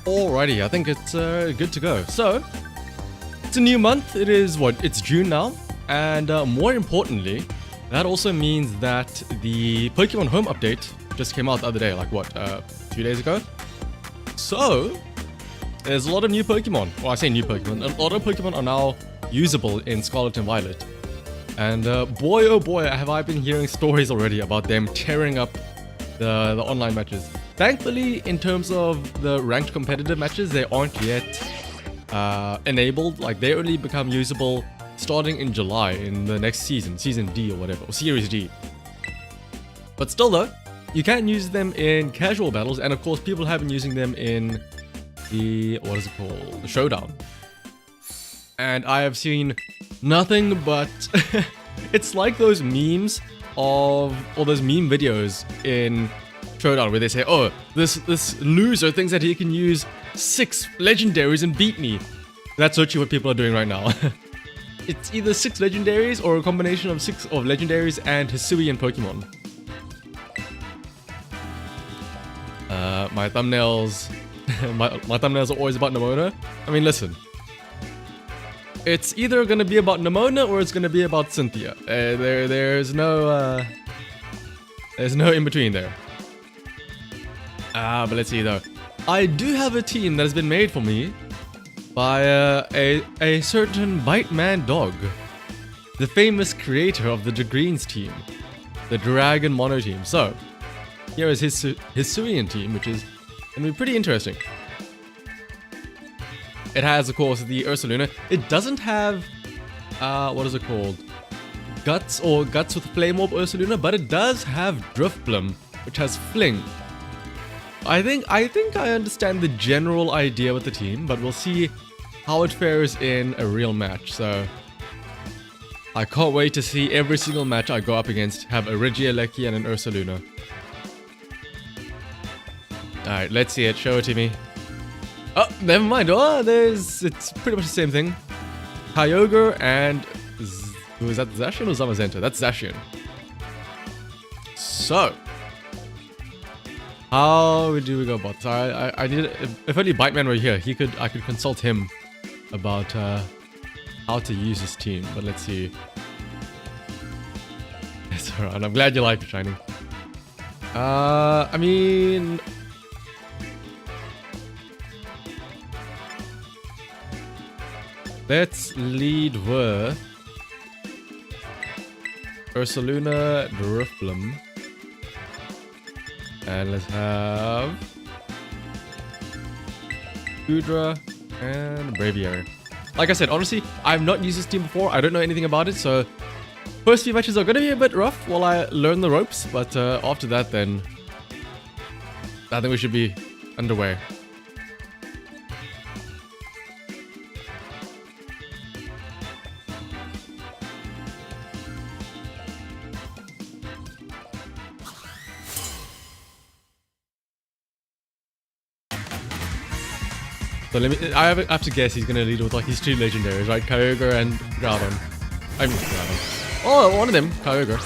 Alrighty, I think it's good to go. So, it's a new month. It is what? It's June now. And more importantly, that also means that the Pokémon Home update just came out the other day, like what, 2 days ago? So, there's a lot of new Pokemon. Well, I say new Pokemon. A lot of Pokemon are now usable in Scarlet and Violet. And boy, oh boy, have I been hearing stories already about them tearing up the online matches. Thankfully, in terms of the ranked competitive matches, they aren't yet enabled. Like, they only become usable starting in July in the next season, Season D or whatever, or Series D. But still though, you can use them in casual battles, and of course people have been using them in the, what is it called, the Showdown. And I have seen nothing but, it's like those memes or those meme videos in Showdown where they say, oh, this loser thinks that he can use 6 legendaries and beat me. That's literally what people are doing right now. It's either 6 legendaries or a combination of 6 of legendaries and Hisuian Pokemon. My thumbnails, my thumbnails are always about Nemona. I mean, listen. It's either gonna be about Nemona or it's gonna be about Cynthia. There's no in between there. But let's see though. I do have a team that has been made for me by a certain Bite Man Dog, the famous creator of the Degreens team, the Dragon Mono team. So, here is his Hisuian team, which is going to be pretty interesting. It has, of course, the Ursaluna. It doesn't have, what is it called? Guts with Flame Orb Ursaluna, but it does have Drifblim, which has Fling. I think I understand the general idea with the team, but we'll see how it fares in a real match. So I can't wait to see every single match I go up against have a Regieleki and an Ursaluna. Alright, let's see it. Show it to me. Oh, never mind. Oh, it's pretty much the same thing. Kyogre and who is that? Zacian or Zamazenta? That's Zacian. So, how do we go about this? I need, if only Bite Man were here, I could consult him about how to use his team. But let's see. It's alright. I'm glad you like it, Shiny. I mean, let's lead with Ursaluna, Drifblim. And let's have Goodra and Braviary. Like I said, honestly, I've not used this team before. I don't know anything about it, so first few matches are going to be a bit rough while I learn the ropes. But after that, then I think we should be underway. So I have to guess he's gonna lead with like his 2 legendaries, right? Kyogre and Groudon. I mean Groudon. Oh, one of them, Kyogre.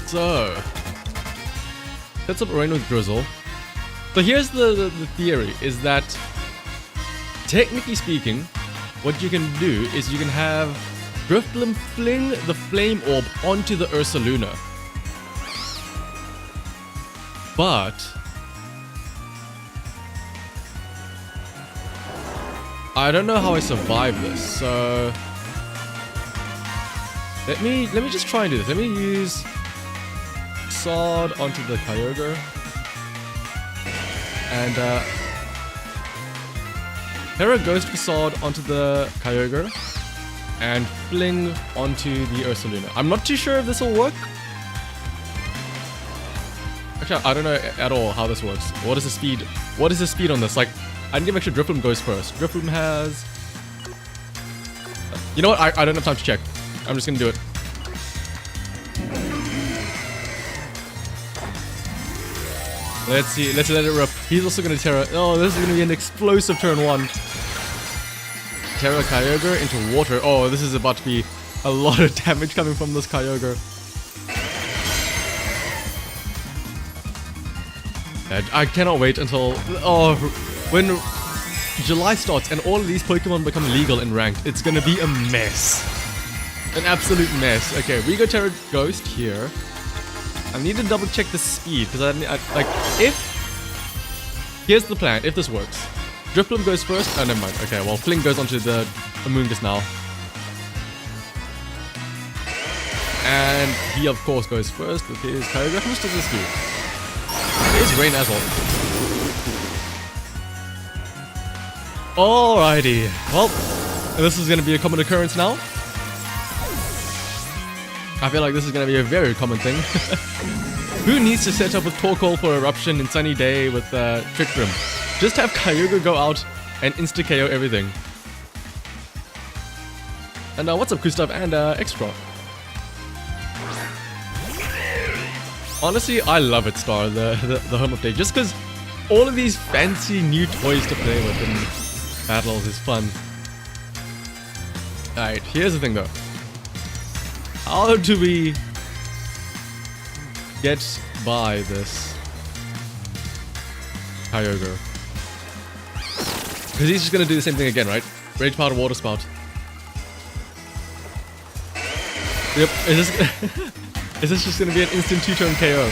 So, sets up Rain with Drizzle. So here's the theory, is that technically speaking, what you can do is you can have Drifblim fling the Flame Orb onto the Ursaluna. But I don't know how I survive this, so let me just try and do this. Let me use Sod onto the Kyogre and Terra Ghost Facade onto the Kyogre and Fling onto the Ursaluna. I'm not too sure if this will work. Actually, I don't know at all how this works. What is the speed? What is the speed on this? Like, I need to make sure Drifblim goes first. Drifblim has... You know what? I don't have time to check. I'm just gonna do it. Let's see. Let's let it rip. He's also gonna Terra... Oh, this is gonna be an explosive turn 1. Terra Kyogre into water. Oh, this is about to be a lot of damage coming from this Kyogre. I cannot wait until when July starts and all of these Pokemon become legal in ranked. It's gonna be a mess, an absolute mess. Okay, we go Terra Ghost here. I need to double check the speed because here's the plan. If this works, Drifloon goes first. Oh, never mind. Okay, well, Fling goes onto the Amoonguss now. And he, of course, goes first with his Kyogre. How much does this do? It is Rain as well. Alrighty. Well, this is going to be a common occurrence now. I feel like this is going to be a very common thing. Who needs to set up a Torkoal for Eruption in Sunny Day with Trick Room? Just have Kyogre go out and insta-KO everything. And what's up, Gustav and Extra? Honestly, I love it, Star, the home update, just because all of these fancy new toys to play with in battles is fun. Alright, here's the thing though. How do we get by this Kyogre? Because he's just gonna do the same thing again, right? Rage Powder, Water Spout. Yep, is this just gonna be an instant 2-turn KO?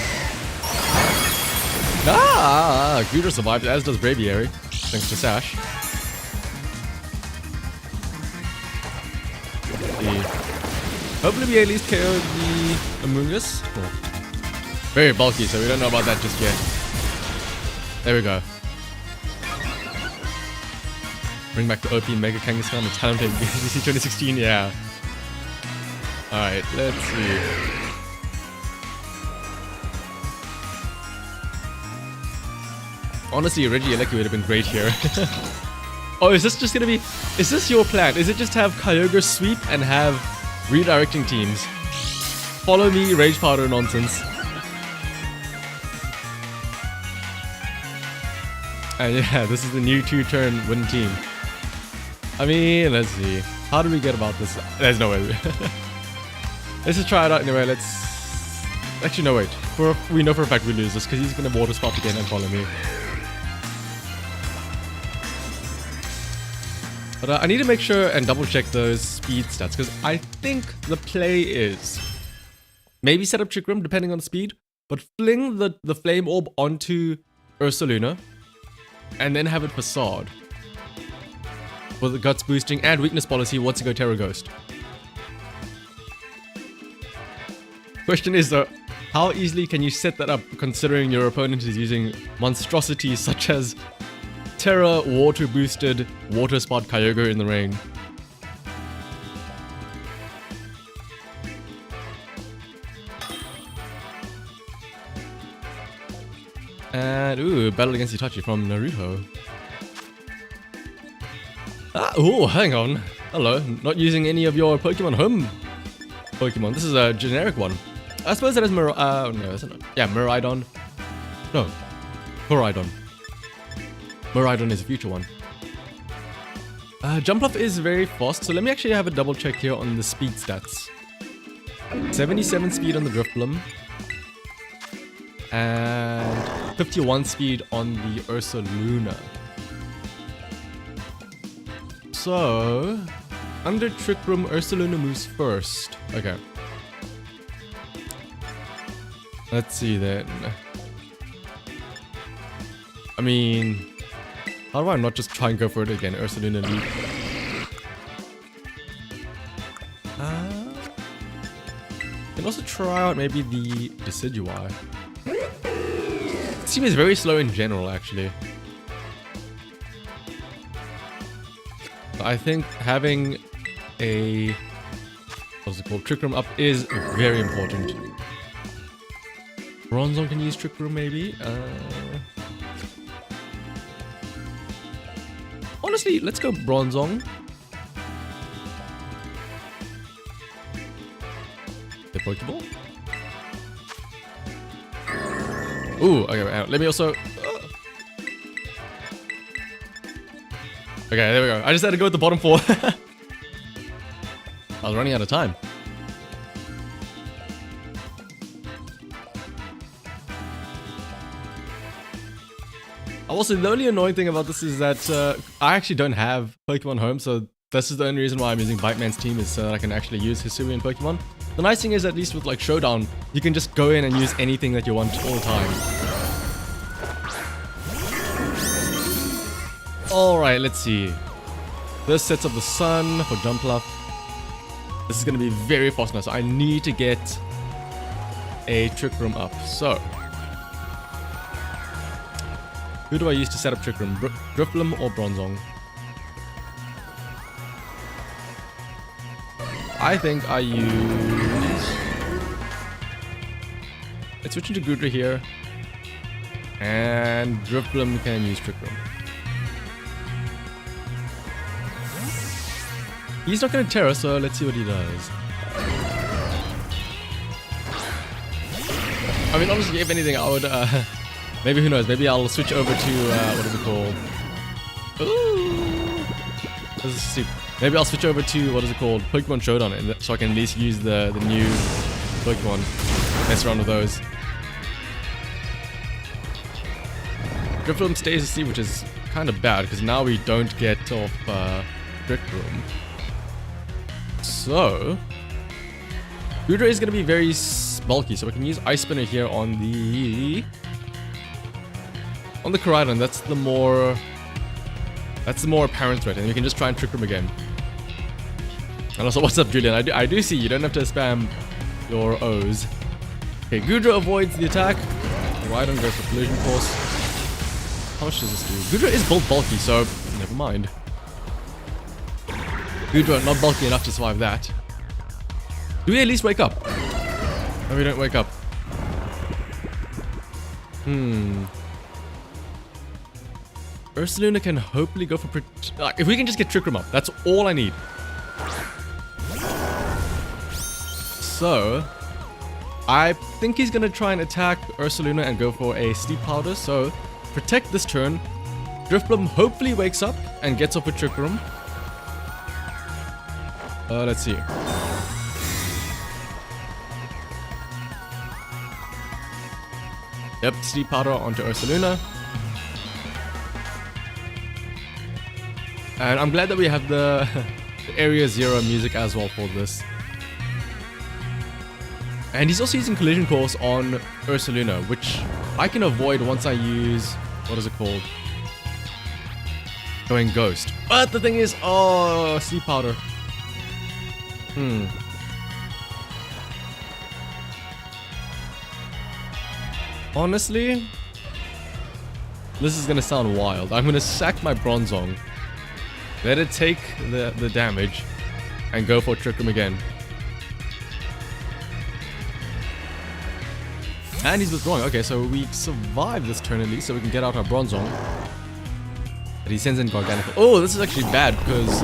Gudra survived, as does Braviary, thanks to Sash. Hopefully we at least KO the Amoonguss. Oh. Very bulky, so we don't know about that just yet. There we go. Bring back the OP Mega Kangaskhan, the talented BC 2016, yeah. Alright, let's see. Honestly, Regieleki would have been great here. Oh, is this just gonna be... Is this your plan? Is it just have Kyogre sweep and have redirecting teams? Follow me, Rage Powder nonsense. And yeah, this is the new 2-turn win team. I mean, let's see. How do we get about this? There's no way. Let's just try it out anyway. Let's... Actually, no, wait. We know for a fact we lose this because he's gonna Water Spout again and follow me. But I need to make sure and double check those speed stats because I think the play is maybe set up Trick Room depending on the speed, but fling the Flame Orb onto Ursaluna and then have it Facade for the Guts boosting and weakness policy once you go Terra Ghost. Question is though, how easily can you set that up considering your opponent is using monstrosities such as Terra Water boosted Water Spout Kyogre in the rain? And ooh, battle against Itachi from Naruto. Oh, hang on. Hello, not using any of your Pokemon Home Pokemon. This is a generic one. I suppose that is no, is it not? Yeah, Miraidon. No, Koraidon. Miraidon is a future one. Jumpluff is very fast, so let me actually have a double check here on the speed stats. 77 speed on the Drifblim. And 51 speed on the Ursaluna. So, under Trick Room, Ursaluna moves first. Okay. Let's see then. I mean, how do I not just try and go for it again? Ursaluna lead. Can also try out maybe the Decidueye. This team is very slow in general, actually. I think having a what's it called? Trick Room up is very important. Bronzong can use Trick Room maybe. Honestly, let's go Bronzong. The Pokeball. Ooh, okay, let me also... Okay, there we go. I just had to go with the bottom 4. I was running out of time. Also, the only annoying thing about this is that I actually don't have Pokemon Home, so this is the only reason why I'm using Biteman's team, is so that I can actually use Hisuian Pokemon. The nice thing is, at least with like Showdown, you can just go in and use anything that you want all the time. Alright, let's see. This sets up the sun for Jumpluff. This is going to be very fast now, so I need to get a Trick Room up. So, who do I use to set up Trick Room? Drifblim or Bronzong? I think I use... Let's switch into Goodra here. And Drifblim can use Trick Room. He's not going to Terra, so let's see what he does. I mean, honestly, if anything, I would... maybe, who knows, maybe I'll switch over to... what is it called? Ooh! This is stupid. Maybe I'll switch over to, what is it called? Pokemon Showdown, so I can at least use the new Pokemon. Mess around with those. Drifblim stays asleep, which is kind of bad, because now we don't get off Trick Room. So, Goodra is going to be very bulky, so we can use Ice Spinner here on the Koraidon. That's the more apparent threat, and we can just try and Trick Room again. And also, what's up, Julian? I do see you don't have to spam your O's. Okay, Goodra avoids the attack. Koraidon goes for Collision Course. How much does this do? Goodra is built bulky, so never mind. Goodra not bulky enough to survive that. Do we at least wake up? No, we don't wake up. Ursaluna can hopefully go for... if we can just get Trick Room up, that's all I need. So, I think he's going to try and attack Ursaluna and go for a Sleep Powder. So, protect this turn. Drifblim hopefully wakes up and gets off with Trick Room. Let's see. Yep, Sleep Powder onto Ursaluna. And I'm glad that we have the Area Zero music as well for this. And he's also using Collision Course on Ursaluna, which I can avoid once I use... what is it called? Going Ghost. But the thing is... oh, Sleep Powder. Honestly, this is gonna sound wild. I'm gonna sack my Bronzong, let it take the damage, and go for Trick Room again. And he's withdrawing. Okay, so we survive this turn at least, so we can get out our Bronzong. But he sends in Garganacl. Oh, this is actually bad, because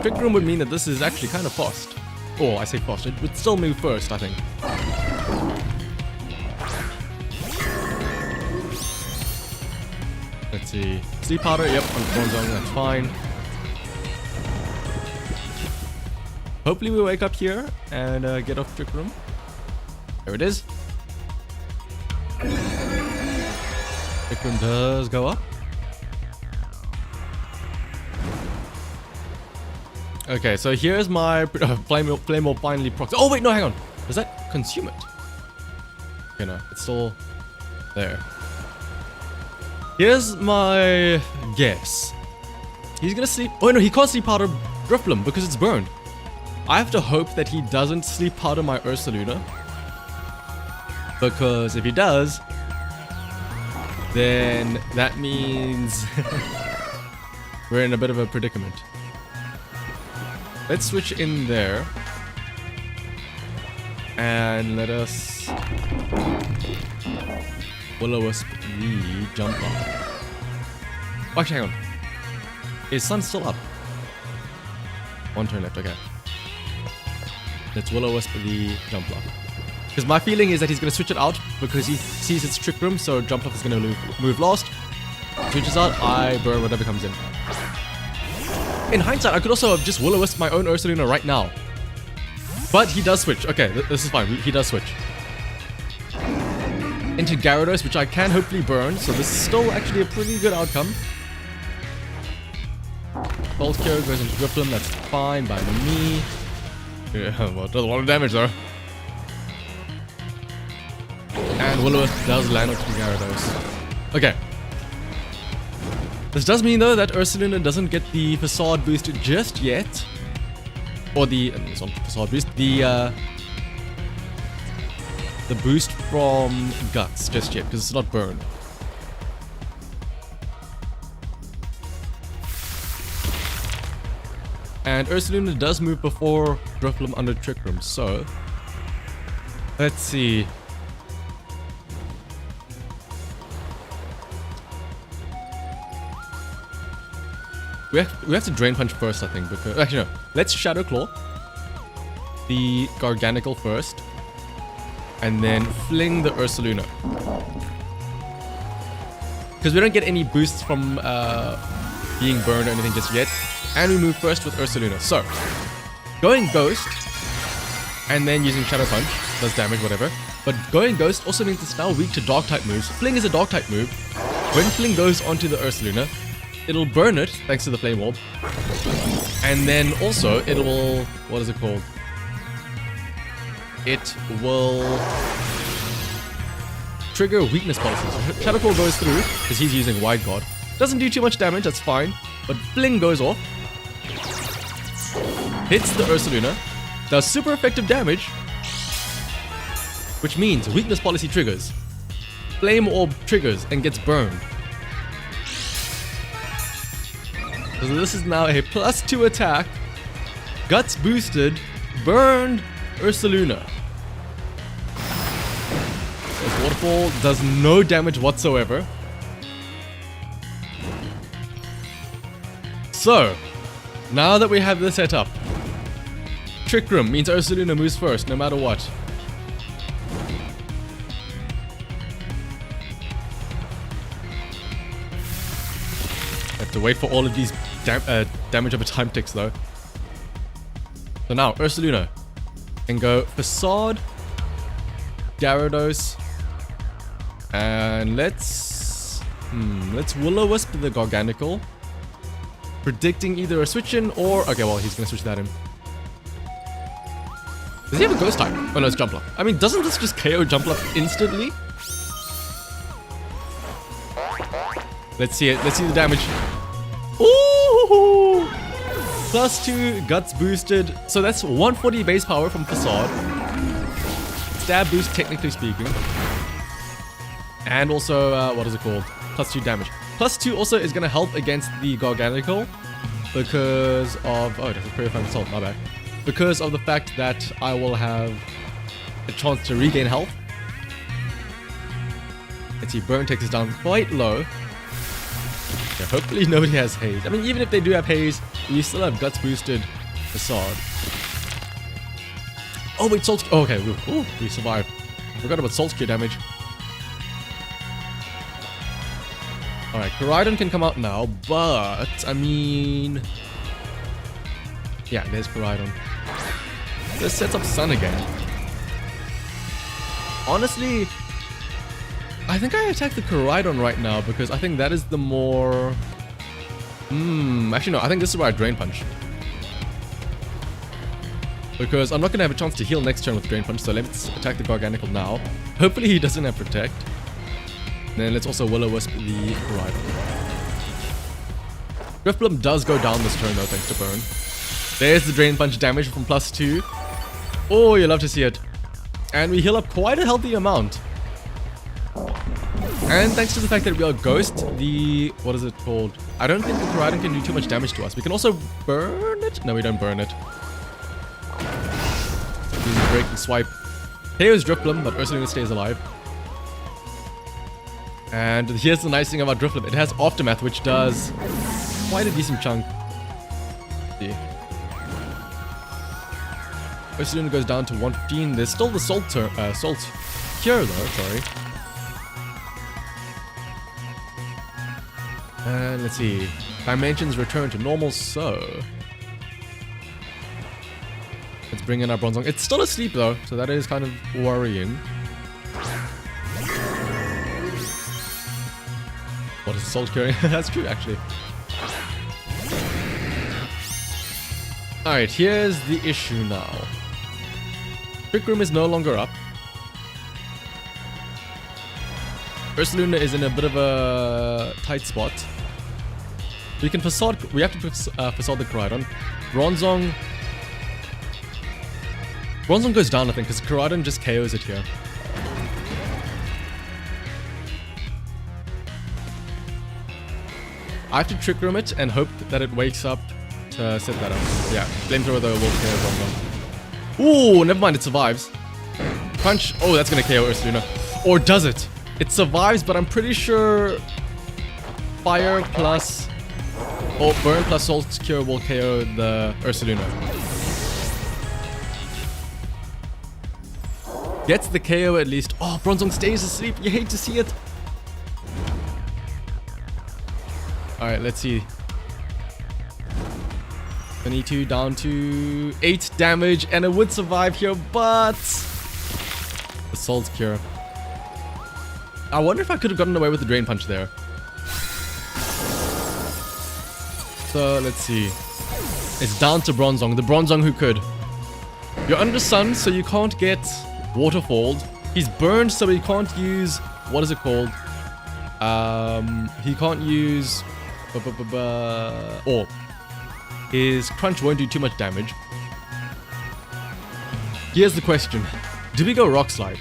Trick Room would mean that this is actually kind of fast. Oh, I say fast. It would still move first, I think. Let's see. Sleep Powder, yep, on Bronzong, that's fine. Hopefully we wake up here and get off Trick Room. There it is. Trick Room does go up. Okay, so here's my Playmore finally procs. Oh wait, no, hang on. Does that consume it? Okay, no, it's still there. Here's my guess. He's gonna sleep. Oh no, he can't Sleep Powder Drifblim because it's burned. I have to hope that he doesn't Sleep Powder my Ursaluna, because if he does, then that means we're in a bit of a predicament. Let's switch in there and let us Will-O-Wisp the jump up. Oh, actually, hang on. Is Sun still up? One turn left, okay. Let's Will-O-Wisp the jump up. Because my feeling is that he's going to switch it out because he sees it's Trick Room, so Jumpluff is going to move last. Switches out, I burn whatever comes in. In hindsight, I could also have just Will-O-Wisp my own Ursaluna right now. But he does switch. Okay, this is fine. He does switch. into Gyarados, which I can hopefully burn. So this is still actually a pretty good outcome. Bolt Cure goes into Drifloon. That's fine by me. Yeah, well, it does a lot of damage though. And Will-O-Wisp does land onto Gyarados. Okay. This does mean though that Ursaluna doesn't get the Facade boost just yet. Or it's not Facade boost, the boost from Guts just yet, because it's not burned. And Ursaluna does move before Drifloon under Trick Room, so let's see. We have to Drain Punch first, I think, because... Actually, no. Let's Shadow Claw the Garganacl first, and then fling the Ursaluna. Because we don't get any boosts from being burned or anything just yet. And we move first with Ursaluna. So, going Ghost, and then using Shadow Punch, does damage, whatever. But going Ghost also means it's now weak to Dark-type moves. Fling is a Dark-type move. When Fling goes onto the Ursaluna, it'll burn it, thanks to the Flame Orb. And then also, it will... What is it called? It will trigger weakness policies. So Shadow Claw goes through, because he's using Wide Guard. Doesn't do too much damage, that's fine. But Fling goes off. Hits the Ursaluna. Does super effective damage. Which means weakness policy triggers. Flame Orb triggers and gets burned. So this is now a +2 attack. Guts boosted. Burned Ursaluna. This waterfall does no damage whatsoever. So, now that we have this set up, Trick Room means Ursaluna moves first, no matter what. Have to wait for all of these damage over time ticks though. So now, Ursaluna can go Facade, Gyarados, and let's Will-O-Wisp the Garganacl. Predicting either a switch in or... Okay, well, he's going to switch that in. Does he have a Ghost type? Oh no, it's Jumpluff. I mean, doesn't this just KO Jumpluff instantly? Let's see it. Let's see the damage. Ooh! +2 Guts boosted. So that's 140 base power from Facade. Stab boost, technically speaking. And also, what is it called? +2 damage. +2 also is going to help against the Garganacl because of... Oh, that's a Purifying Assault, my bad. Because of the fact that I will have a chance to regain health. Let's see, Burn takes us down quite low. Okay, hopefully nobody has Haze. I mean, even if they do have Haze, you still have Guts boosted Facade. Oh, wait, Salt... Oh, okay, we survived. I forgot about Salt Cure damage. Alright, Koraidon can come out now, but, I mean... Yeah, there's Koraidon. This sets up Sun again. Honestly, I think I attack the Koraidon right now because I think that is the more... actually no, I think this is where I Drain Punch. Because I'm not going to have a chance to heal next turn with Drain Punch, so let's attack the Garganacl now. Hopefully he doesn't have Protect. Then let's also Will-O-Wisp the Koraidon. Drifloon does go down this turn though, thanks to Burn. There's the Drain Punch damage from +2. Oh, you love to see it. And we heal up quite a healthy amount. And thanks to the fact that we are Ghost, the... What is it called? I don't think the Koraidon can do too much damage to us. We can also burn it? No, we don't burn it. Using Breaking Swipe. KO's Drifloon, but Ursaluna stays alive. And here's the nice thing about Drifloon. It has Aftermath, which does quite a decent chunk. Let's see. Ursaluna goes down to 115. There's still the Salt Cure though, sorry. And let's see. Dimensions return to normal, so... Let's bring in our Bronzong. It's still asleep though, so that is kind of worrying. Salt curing. That's true, actually. Alright, here's the issue now. Trick Room is no longer up. Ursaluna is in a bit of a tight spot. We have to facade the Koraidon. Bronzong goes down, I think, because Koraidon just KOs it here. I have to Trick Room it and hope that it wakes up to set that up. Yeah, Flamethrower though will KO Bronzong. Ooh, never mind, it survives. Punch. Oh, that's gonna KO Ursaluna. Or does it? It survives, but I'm pretty sure Fire plus... or Burn plus Salt Cure will KO the Ursaluna. Gets the KO at least. Oh, Bronzong stays asleep. You hate to see it. Alright, let's see. 22 down to 8 damage, and it would survive here, but... the Salt Cure. I wonder if I could have gotten away with the Drain Punch there. So, let's see. It's down to Bronzong. The Bronzong who could. You're under Sun, so you can't get Waterfalled. He's burned, so he can't use... what is it called? He can't use... Orb. His Crunch won't do too much damage. Here's the question. Do we go Rock Slide?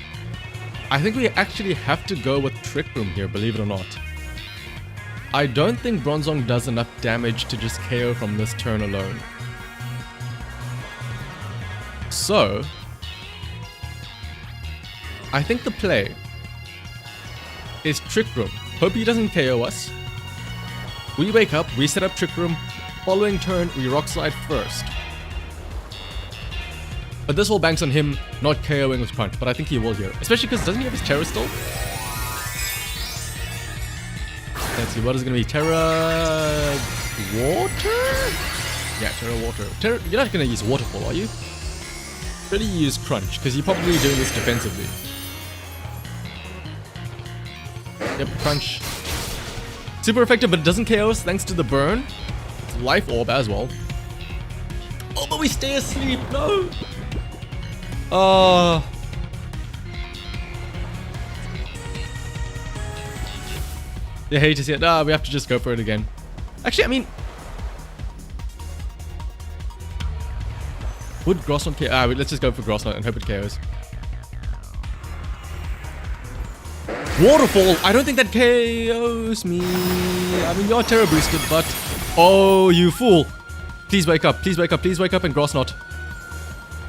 I think we actually have to go with Trick Room here, believe it or not. I don't think Bronzong does enough damage to just KO from this turn alone. So, I think the play is Trick Room. Hope he doesn't KO us. We wake up, we set up Trick Room. Following turn, we Rock Slide first. But this all banks on him not KOing with Crunch, but I think he will here. Especially because doesn't he have his Terra still? Let's see, what is it going to be? Terra... Water? Yeah, Terra Water. Terra... You're not going to use Waterfall, are you? Really use Crunch, because you're probably doing this defensively. Yep, Crunch. Super effective, but it doesn't KO us thanks to the burn. It's Life Orb as well. Oh, but we stay asleep, no! You hate to see it. Ah, we have to just go for it again. Actually, I mean... would Grossnot KO? Ah, let's just go for Grossnot and hope it KOs. Waterfall! I don't think that KOs me. I mean, you're Terra boosted, but... oh, you fool! Please wake up, please wake up, please wake up and Grossnot.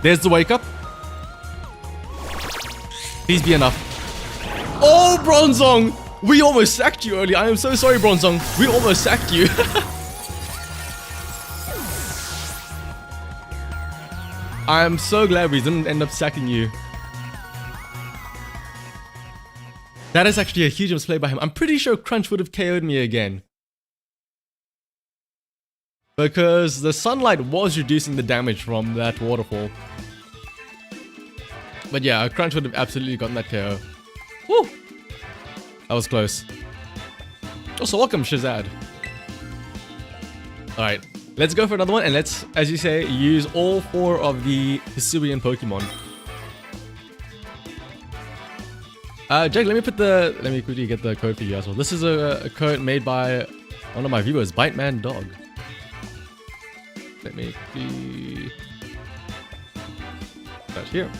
There's the wake up. Please be enough. Oh, Bronzong! We almost sacked you earlier. I am so sorry, Bronzong. We almost sacked you. I am so glad we didn't end up sacking you. That is actually a huge misplay by him. I'm pretty sure Crunch would have KO'd me again. Because the sunlight was reducing the damage from that waterfall. But yeah, Crunch would have absolutely gotten that KO. Woo! That was close. Also, welcome, Shazad. Alright, let's go for another one and let's, as you say, use all 4 of the Hisuian Pokemon. Jake, let me quickly get the code for you as well. This is a code made by one of my viewers, Biteman Dog. Let me quickly... that here.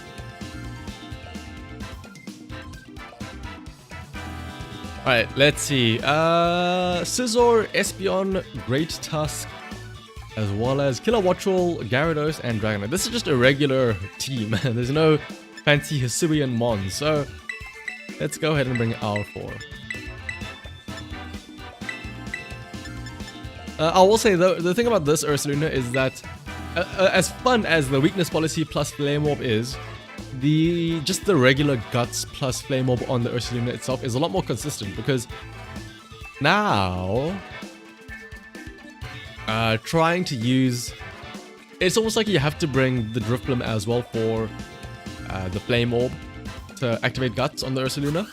Alright, let's see. Scizor, Espeon, Great Tusk, as well as Killer Wattrel, Gyarados, and Dragonite. This is just a regular team. There's no fancy Hisuian Mon, so let's go ahead and bring our 4. I will say, though, the thing about this Ursaluna is that as fun as the Weakness Policy plus Flame Orb is, just the regular Guts plus Flame Orb on the Ursaluna itself is a lot more consistent, because now trying to use, it's almost like you have to bring the Drifblim as well for the Flame Orb to activate Guts on the Ursaluna.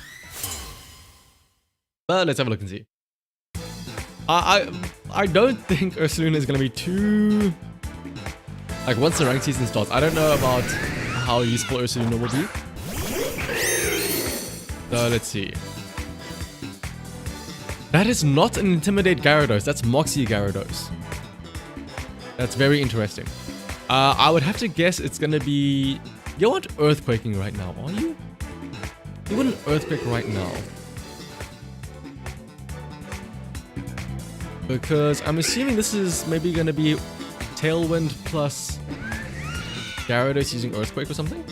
But let's have a look and see. I don't think Ursaluna is gonna be too... Like, once the ranked season starts, I don't know about how useful Ursaluna will be. So, let's see. That is not an Intimidate Gyarados, that's Moxie Gyarados. That's very interesting. I would have to guess it's gonna be... You aren't Earthquaking right now, are you? You wouldn't Earthquake right now. Because I'm assuming this is maybe gonna be Tailwind plus Gyarados using Earthquake or something?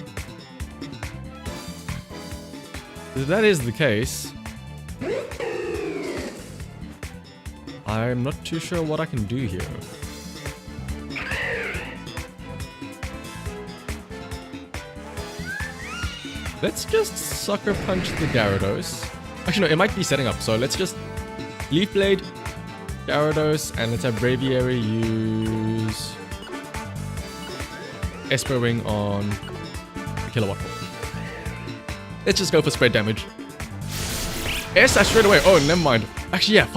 If that is the case, I'm not too sure what I can do here. Let's just Sucker Punch the Gyarados. Actually, no, it might be setting up, so let's just Leaf Blade, Gyarados, and let's have Braviary use Esper Wing on the Kilowatt. Let's just go for spread damage. S straight away. Oh, never mind. Actually, yeah,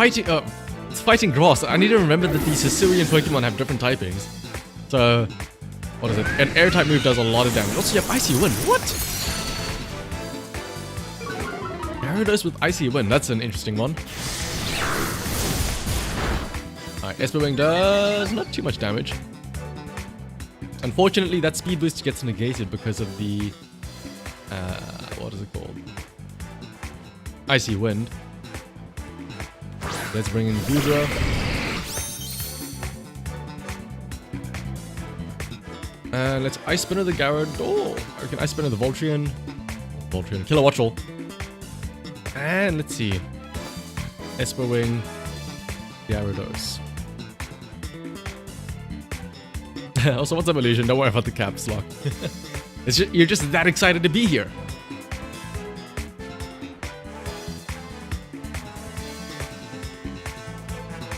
it's fighting grass. I need to remember that these Hisuian Pokemon have different typings. So, what is it? An air type move does a lot of damage. Also, you have Icy Wind. What? Gyarados with Icy Wind. That's an interesting one. Alright, Esper Wing does not too much damage. Unfortunately, that speed boost gets negated because of the... what is it called? Icy Wind. Let's bring in Goodra. And let's Ice Spinner the Gyarados. Or we can Ice Spinner the Voltreon. Kilowattrel. And let's see. Esper Wing. Gyarados. Also, what's up, Illusion? Don't worry about the caps lock. You're just that excited to be here.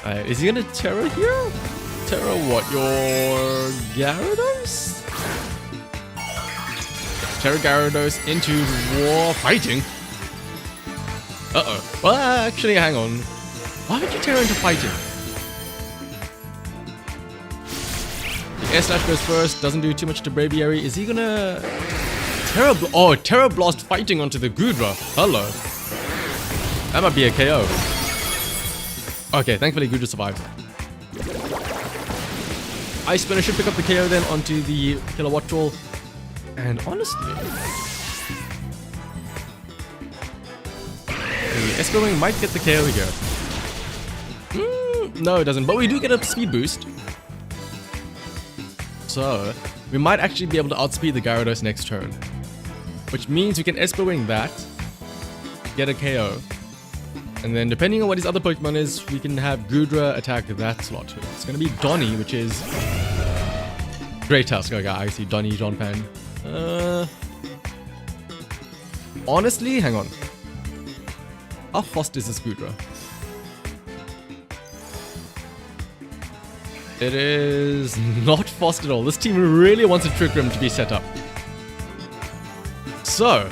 Alright, is he gonna Terra here? Terra what? Your Gyarados? Terra Gyarados into War Fighting? Uh-oh. Well, actually, hang on. Why would you Terra into Fighting? The Air Slash goes first, doesn't do too much to Braviary. Is he gonna... Terra Blast Fighting onto the Goodra. Hello. That might be a KO. Okay, thankfully Goodra survived. Ice Spinner should pick up the KO then onto the Kilowatt-Troll. And honestly... the Esper Wing might get the KO here. No, it doesn't. But we do get a speed boost. So, we might actually be able to outspeed the Gyarados next turn. Which means we can Esper Wing that, get a KO. And then depending on what his other Pokemon is, we can have Goodra attack that slot. It's going to be Donnie, which is... Great Tusk. Okay, I see Donnie, John Pan. Honestly, hang on. How fast is this Goodra? It is not fast at all. This team really wants a Trick Room to be set up. So,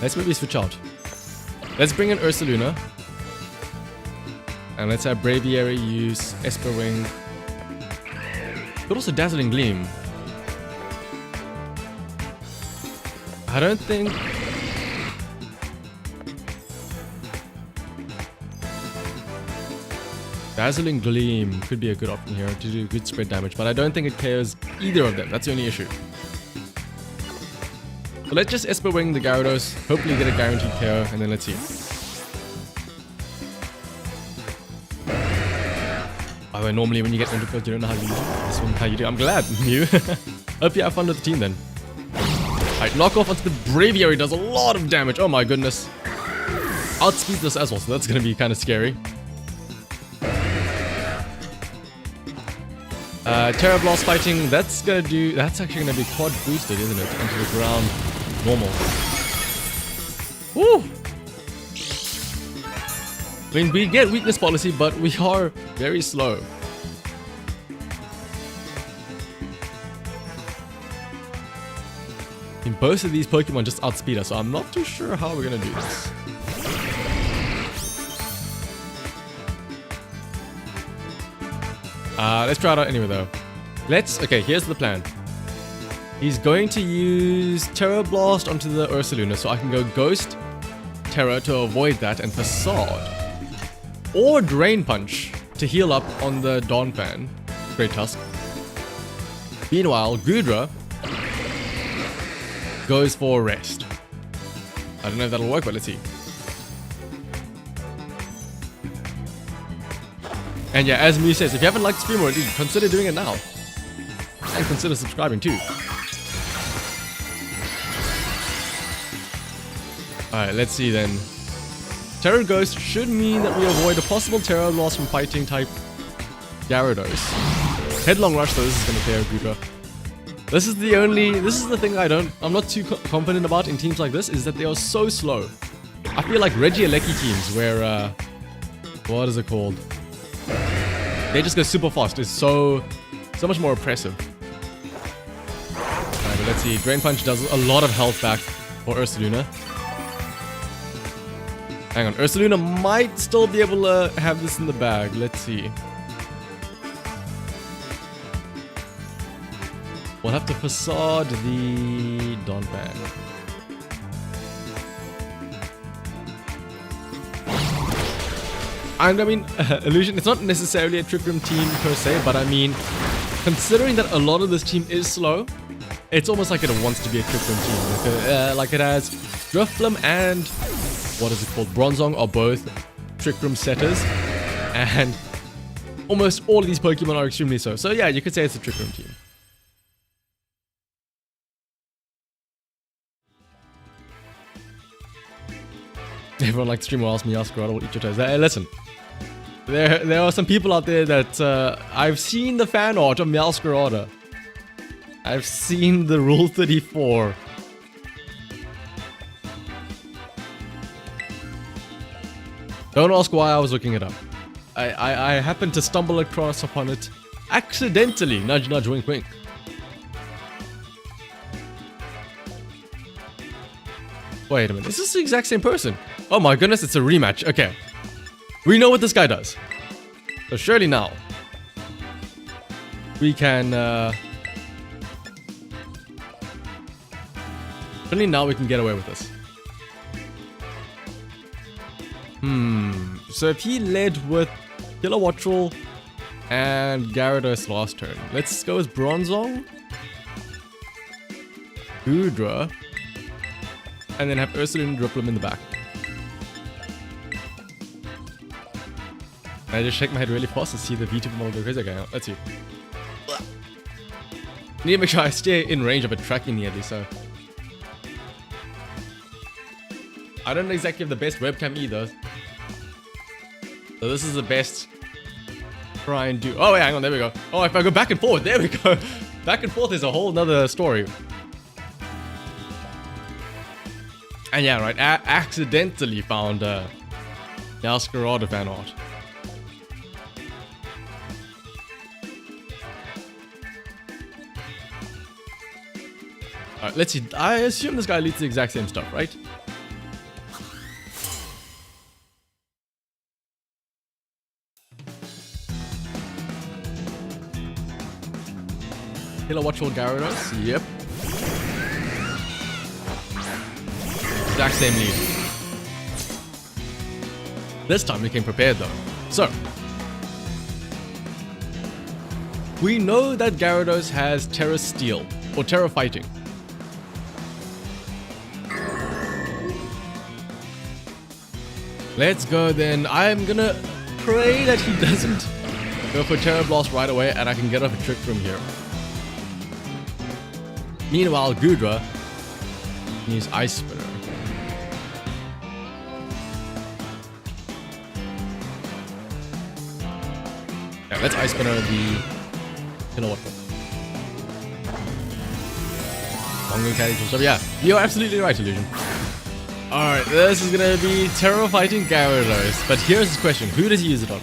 let's maybe switch out. Let's bring in Ursaluna. And let's have Braviary use Esper Wing. But also Dazzling Gleam. I don't think... Dazzling Gleam could be a good option here to do good spread damage, but I don't think it KOs either of them. That's the only issue. So let's just Esper Wing the Gyarados, hopefully get a guaranteed KO, and then let's see. By the way, normally when you get Ender Pearls, you don't know how you do it. This one, how you do. I'm glad, new. Hope you have fun with the team then. Alright, knock off onto the Braviary does a lot of damage. Oh my goodness. Outspeed this as well, so that's going to be kind of scary. Terra Blast Fighting, that's actually gonna be quad boosted, isn't it? Onto the ground, normal. Woo! I mean, we get weakness policy, but we are very slow. I mean, both of these Pokemon just outspeed us, so I'm not too sure how we're gonna do this. Let's try it out anyway though. Okay, here's the plan. He's going to use Terra Blast onto the Ursaluna, so I can go Ghost Terra to avoid that, and Facade. Or Drain Punch to heal up on the Donphan, Great Tusk. Meanwhile, Gudra goes for Rest. I don't know if that'll work, but let's see. And yeah, as Mew says, if you haven't liked the stream already, consider doing it now. And consider subscribing too. Alright, let's see then. Terra Ghost should mean that we avoid a possible Terra loss from fighting type Gyarados. Headlong Rush though, this is gonna clear Gudra. This is the thing I'm not too confident about in teams like this, is that they are so slow. I feel like Regieleki teams where, what is it called? They just go super fast. It's so much more oppressive. Alright, but let's see. Drain Punch does a lot of health back for Ursaluna. Hang on, Ursaluna might still be able to have this in the bag. Let's see. We'll have to Facade the Donphan. And I mean, Illusion, it's not necessarily a Trick Room team per se, but I mean, considering that a lot of this team is slow, it's almost like it wants to be a Trick Room team. Like it has Drifblim and, what is it called, Bronzong are both Trick Room setters, and almost all of these Pokemon are extremely slow. So yeah, you could say it's a Trick Room team. Everyone likes to stream or ask me, ask Grotto, eat your toes. Hey, listen. There are some people out there that I've seen the fan art of Meowscarada. I've seen the Rule 34. Don't ask why I was looking it up. I happened to stumble across upon it accidentally. Nudge, nudge, wink, wink. Wait a minute, is this the exact same person? Oh my goodness, it's a rematch. Okay. We know what this guy does. So surely now we can surely now we can get away with this. So if he led with Kilowattrel and Gyarados last turn, let's go with Bronzong, Gudra, and then have Ursaluna and Drifblim in the back. I just shake my head really fast to see the V2 model go crazy again. Let's see. Need to make sure I stay in range of it tracking me at least, so. I don't exactly have the best webcam either. So this is the best. Try and do. Oh wait, hang on, there we go. Oh, if I go back and forth, there we go. Back and forth is a whole nother story. And yeah, right, I accidentally found Meowscarada fan art. Alright, let's see. I assume this guy leads the exact same stuff, right? Kilowattrel Gyarados, yep. Exact same lead. This time we came prepared though. So, we know that Gyarados has Terra Steel, or Terra Fighting. Let's go then. I'm gonna pray that he doesn't go for Terra Blast right away and I can get off a Trick Room here. Meanwhile, Gudra needs Ice Spinner. Yeah, let's Ice Spinner the Kilowattrel. Longo carry some stuff. Yeah, you're absolutely right, Illusion. Alright, this is gonna be Terra Fighting Gyarados. But here's his question, who does he use it on?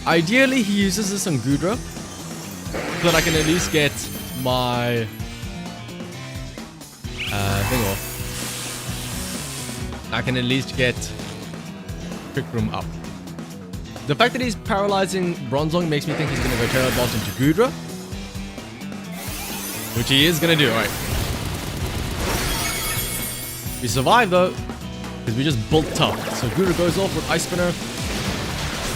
Ideally, he uses this on Gudra, so that I can at least get my thing off. I can at least get Trick Room up. The fact that he's paralyzing Bronzong makes me think he's gonna go Terra Blast into Gudra. Which he is gonna do, alright. We survive though, because we just built tough. So Gudra goes off with Ice Spinner.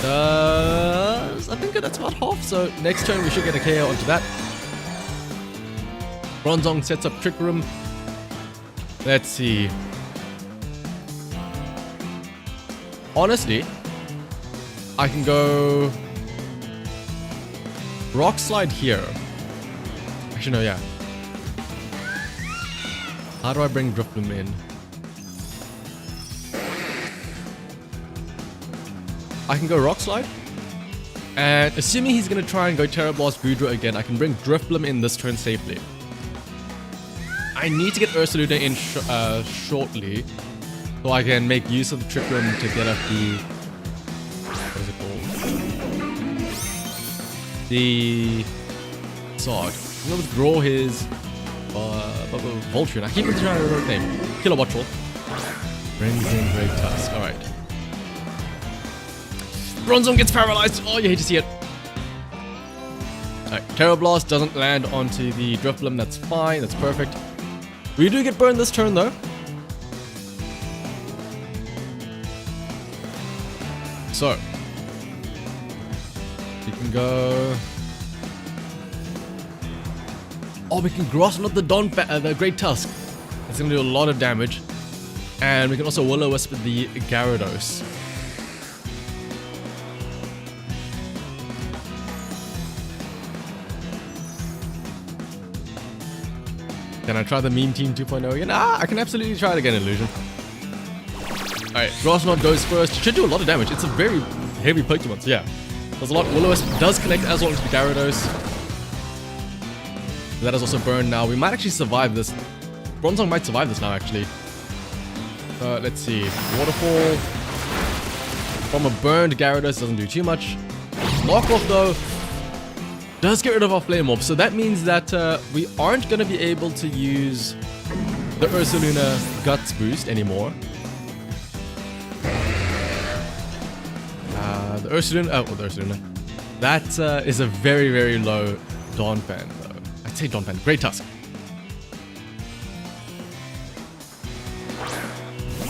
I think that's about half, so next turn we should get a KO onto that. Bronzong sets up Trick Room. Let's see. Honestly, I can go Rock Slide here. Actually, no, yeah. How do I bring Drifloom in? I can go Rock Slide. And assuming he's going to try and go Terra Blast Gudra again, I can bring Drifloom in this turn safely. I need to get Ursaluna in shortly, so I can make use of the Trick Room to get up the... What is it called? The... Sword. I'm going to withdraw his... Voltron. I keep trying to remember the name. Kilowattrel. Brings in Great Tusk. Alright. Bronzong gets paralyzed. Oh, you hate to see it. Alright. Terra Blast doesn't land onto the Drifloom. That's fine. That's perfect. We do get burned this turn though. So we can go. Oh, we can Grasslot the Great Tusk. It's gonna do a lot of damage, and we can also Will-O-Wisp the Gyarados. Can I try the Meme Team 2.0 again? Ah, I can absolutely try it again, Illusion. Alright, Grasslot goes first. Should do a lot of damage. It's a very heavy Pokemon, so yeah. Does a lot. Will-O-Wisp does connect as well as the Gyarados. That is also burned now. We might actually survive this. Bronzong might survive this now, actually. Let's see. Waterfall. From a burned Gyarados doesn't do too much. Knockoff, though, does get rid of our Flame Orb, so that means that we aren't going to be able to use the Ursaluna Guts boost anymore. The Ursaluna. That is a very, very low Donphan, though. I'd say Donphan. Great Tusk.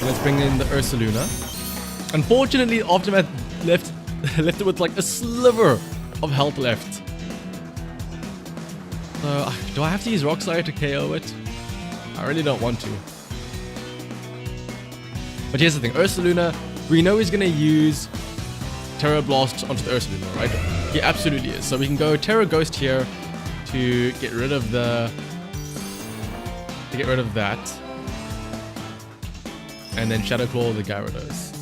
Let's bring in the Ursaluna. Unfortunately, Aftermath left it with like a sliver of health left. Do I have to use Rock Slide to KO it? I really don't want to. But here's the thing, Ursaluna, we know he's gonna use Terra Blast onto the Ursaluna, right? He absolutely is. So we can go Terra Ghost here to get rid of that. And then Shadow Claw the Gyarados.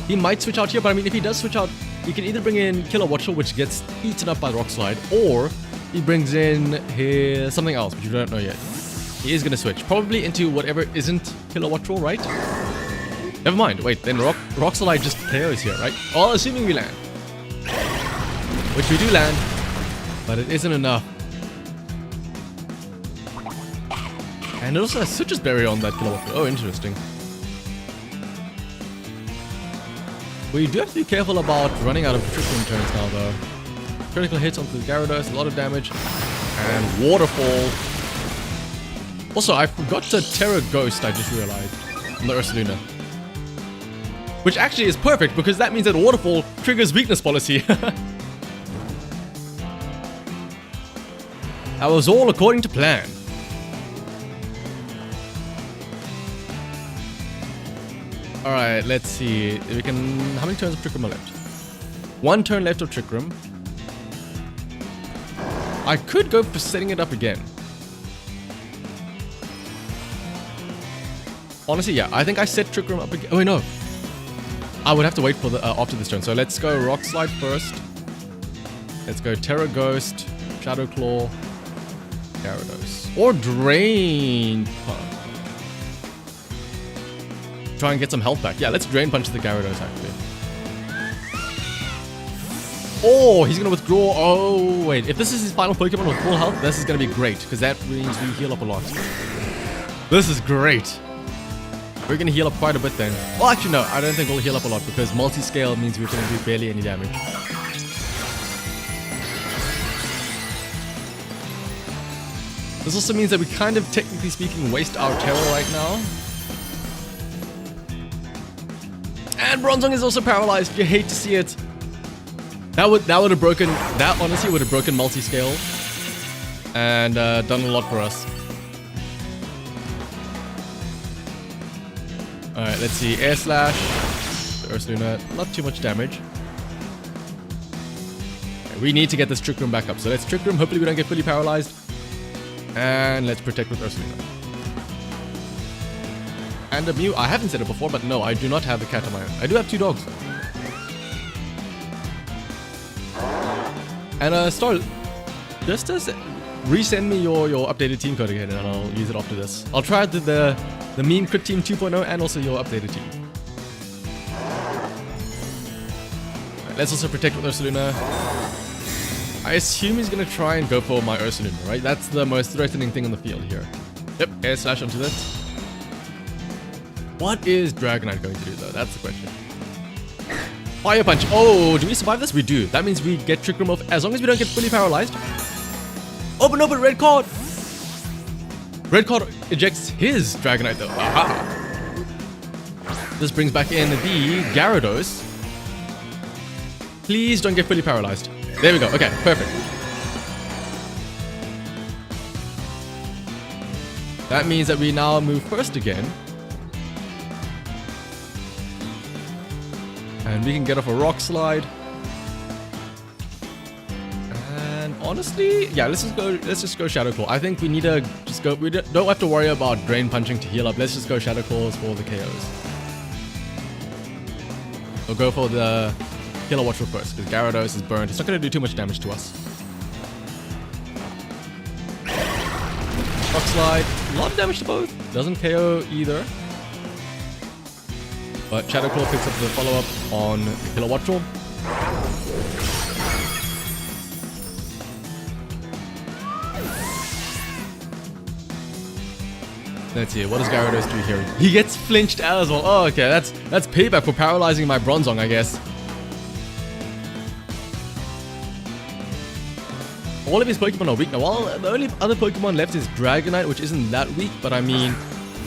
He might switch out here, but I mean, if he does switch out, he can either bring in Kilowattrel, which gets eaten up by the Rock Slide, or he brings in his something else, which you don't know yet. He is going to switch, probably into whatever isn't Kilowattrel, right? Never mind, wait, then Rock Slide just KOs here, right? Well, assuming we land. Which we do land, but it isn't enough. And it also has Citrus Berry on that Kilowattrel. Oh, interesting. We do have to be careful about running out of Trick Room turns now, though. Critical hits onto the Gyarados, a lot of damage. And Waterfall. Also, I forgot to Terra Ghost, I just realized, on the Ursaluna. Which actually is perfect, because that means that Waterfall triggers Weakness Policy. That was all according to plan. Alright, let's see. We can. How many turns of Trick Room are left? 1 turn left of Trick Room. I could go for setting it up again. Honestly, yeah. I think I set Trick Room up again. Oh, wait, no. I would have to wait for the after this turn. So let's go Rock Slide first. Let's go Terra Ghost, Shadow Claw, Gyarados. Or Drain Punch. Try and get some health back. Yeah, let's Drain Punch the Gyarados, actually. Oh, he's going to withdraw. Oh, wait. If this is his final Pokemon with full health, this is going to be great, because that means we heal up a lot. This is great. We're gonna heal up quite a bit then. Well, actually no, I don't think we'll heal up a lot because multi-scale means we're gonna do barely any damage. This also means that we kind of, technically speaking, waste our terror right now. And Bronzong is also paralyzed. You hate to see it. That would have broken. That honestly would have broken multi-scale and done a lot for us. All right, let's see. Air slash. The Ursaluna, not too much damage. Okay, we need to get this Trick Room back up. So let's Trick Room. Hopefully we don't get fully paralyzed. And let's protect with Ursaluna. And a Mew. I haven't said it before, but no, I do not have a cat on my own. I do have 2 dogs. And Star, just resend me your updated team code again, and I'll use it after this. I'll try the meme crit team 2.0 and also your updated team. Right, let's also protect with Ursaluna. I assume he's gonna try and go for my Ursaluna, right? That's the most threatening thing on the field here. Yep, air slash onto that. What is Dragonite going to do though? That's the question. Fire Punch. Oh, do we survive this? We do. That means we get Trick Room off as long as we don't get fully paralyzed. Oh, but red card. Red card ejects his Dragonite though. Aha. This brings back in the Gyarados. Please don't get fully paralyzed. There we go. Okay, perfect. That means that we now move first again. And we can get off a Rock Slide. And honestly, yeah, let's just go Shadow Claw. I think we need to just go. We don't have to worry about Drain Punching to heal up. Let's just go Shadow Claws for the KOs. We'll go for the Killer Watchful first, because Gyarados is burned. It's not going to do too much damage to us. Rock Slide, a lot of damage to both. Doesn't KO either. But Shadow Claw picks up the follow-up on the Killer Watchful. Let's see, what does Gyarados do here? He gets flinched as well. Oh, okay, that's payback for paralyzing my Bronzong, I guess. All of his Pokemon are weak now. Well, the only other Pokemon left is Dragonite, which isn't that weak, but I mean,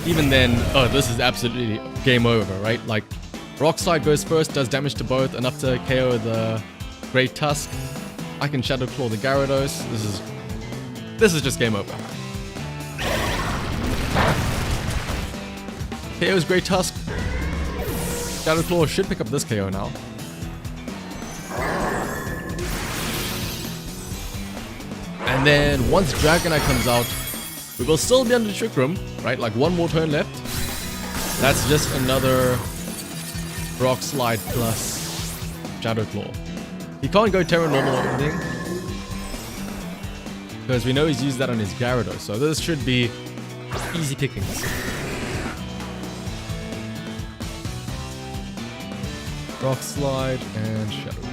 even then, oh, this is absolutely game over, right? Like, Rock Slide goes first, does damage to both, enough to KO the Great Tusk. I can Shadow Claw the Gyarados. This is just game over. KO's Great Tusk. Shadow Claw should pick up this KO now. And then once Dragonite comes out, we will still be under the Trick Room, right? Like one more turn left. That's just another Rock Slide plus Shadow Claw. He can't go Terra Normal or anything, because we know he's used that on his Gyarados, so this should be easy pickings. Rock Slide and Shadow Claw.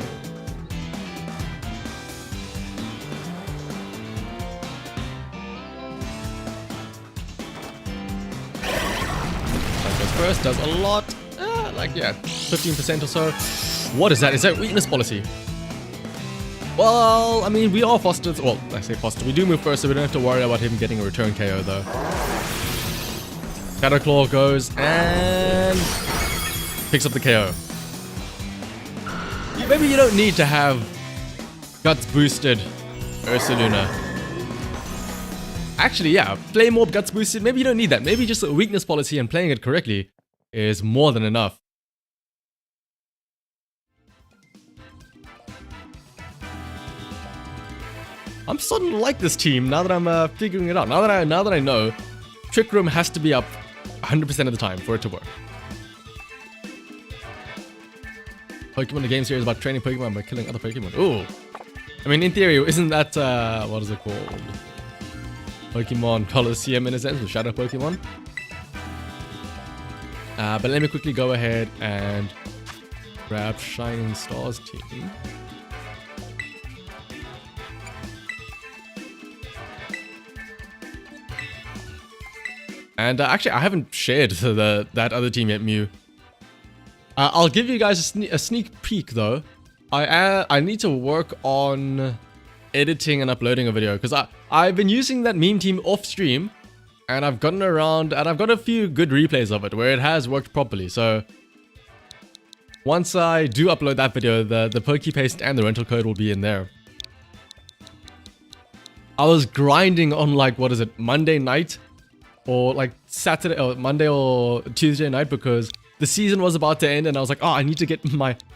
First does a lot, like yeah, 15% or so. What is that? Is that weakness policy? Well, I mean, we are fostered. Well, I say fostered. We do move first, so we don't have to worry about him getting a return KO though. Shadow Claw goes and picks up the KO. Maybe you don't need to have Guts boosted Ursaluna. Actually, yeah, play more Guts boosted. Maybe you don't need that. Maybe just a weakness policy and playing it correctly is more than enough. I'm starting to like this team now that I'm figuring it out. Now that I know, Trick Room has to be up 100% of the time for it to work. Pokemon the game series about training Pokemon by killing other Pokemon. Ooh, I mean, in theory, isn't that what is it called? Pokemon Coliseum in a sense with Shadow Pokemon. But let me quickly go ahead and grab Shining Stars team. And actually, I haven't shared that other team yet, Mew. I'll give you guys a sneak peek though. I need to work on editing and uploading a video because I've been using that meme team off stream, and I've gotten around and I've got a few good replays of it where it has worked properly. So once I do upload that video, the Poke Paste and the rental code will be in there. I was grinding on like, what is it, Monday night or like Saturday or Monday or Tuesday night because the season was about to end, and I was like, oh, I need to get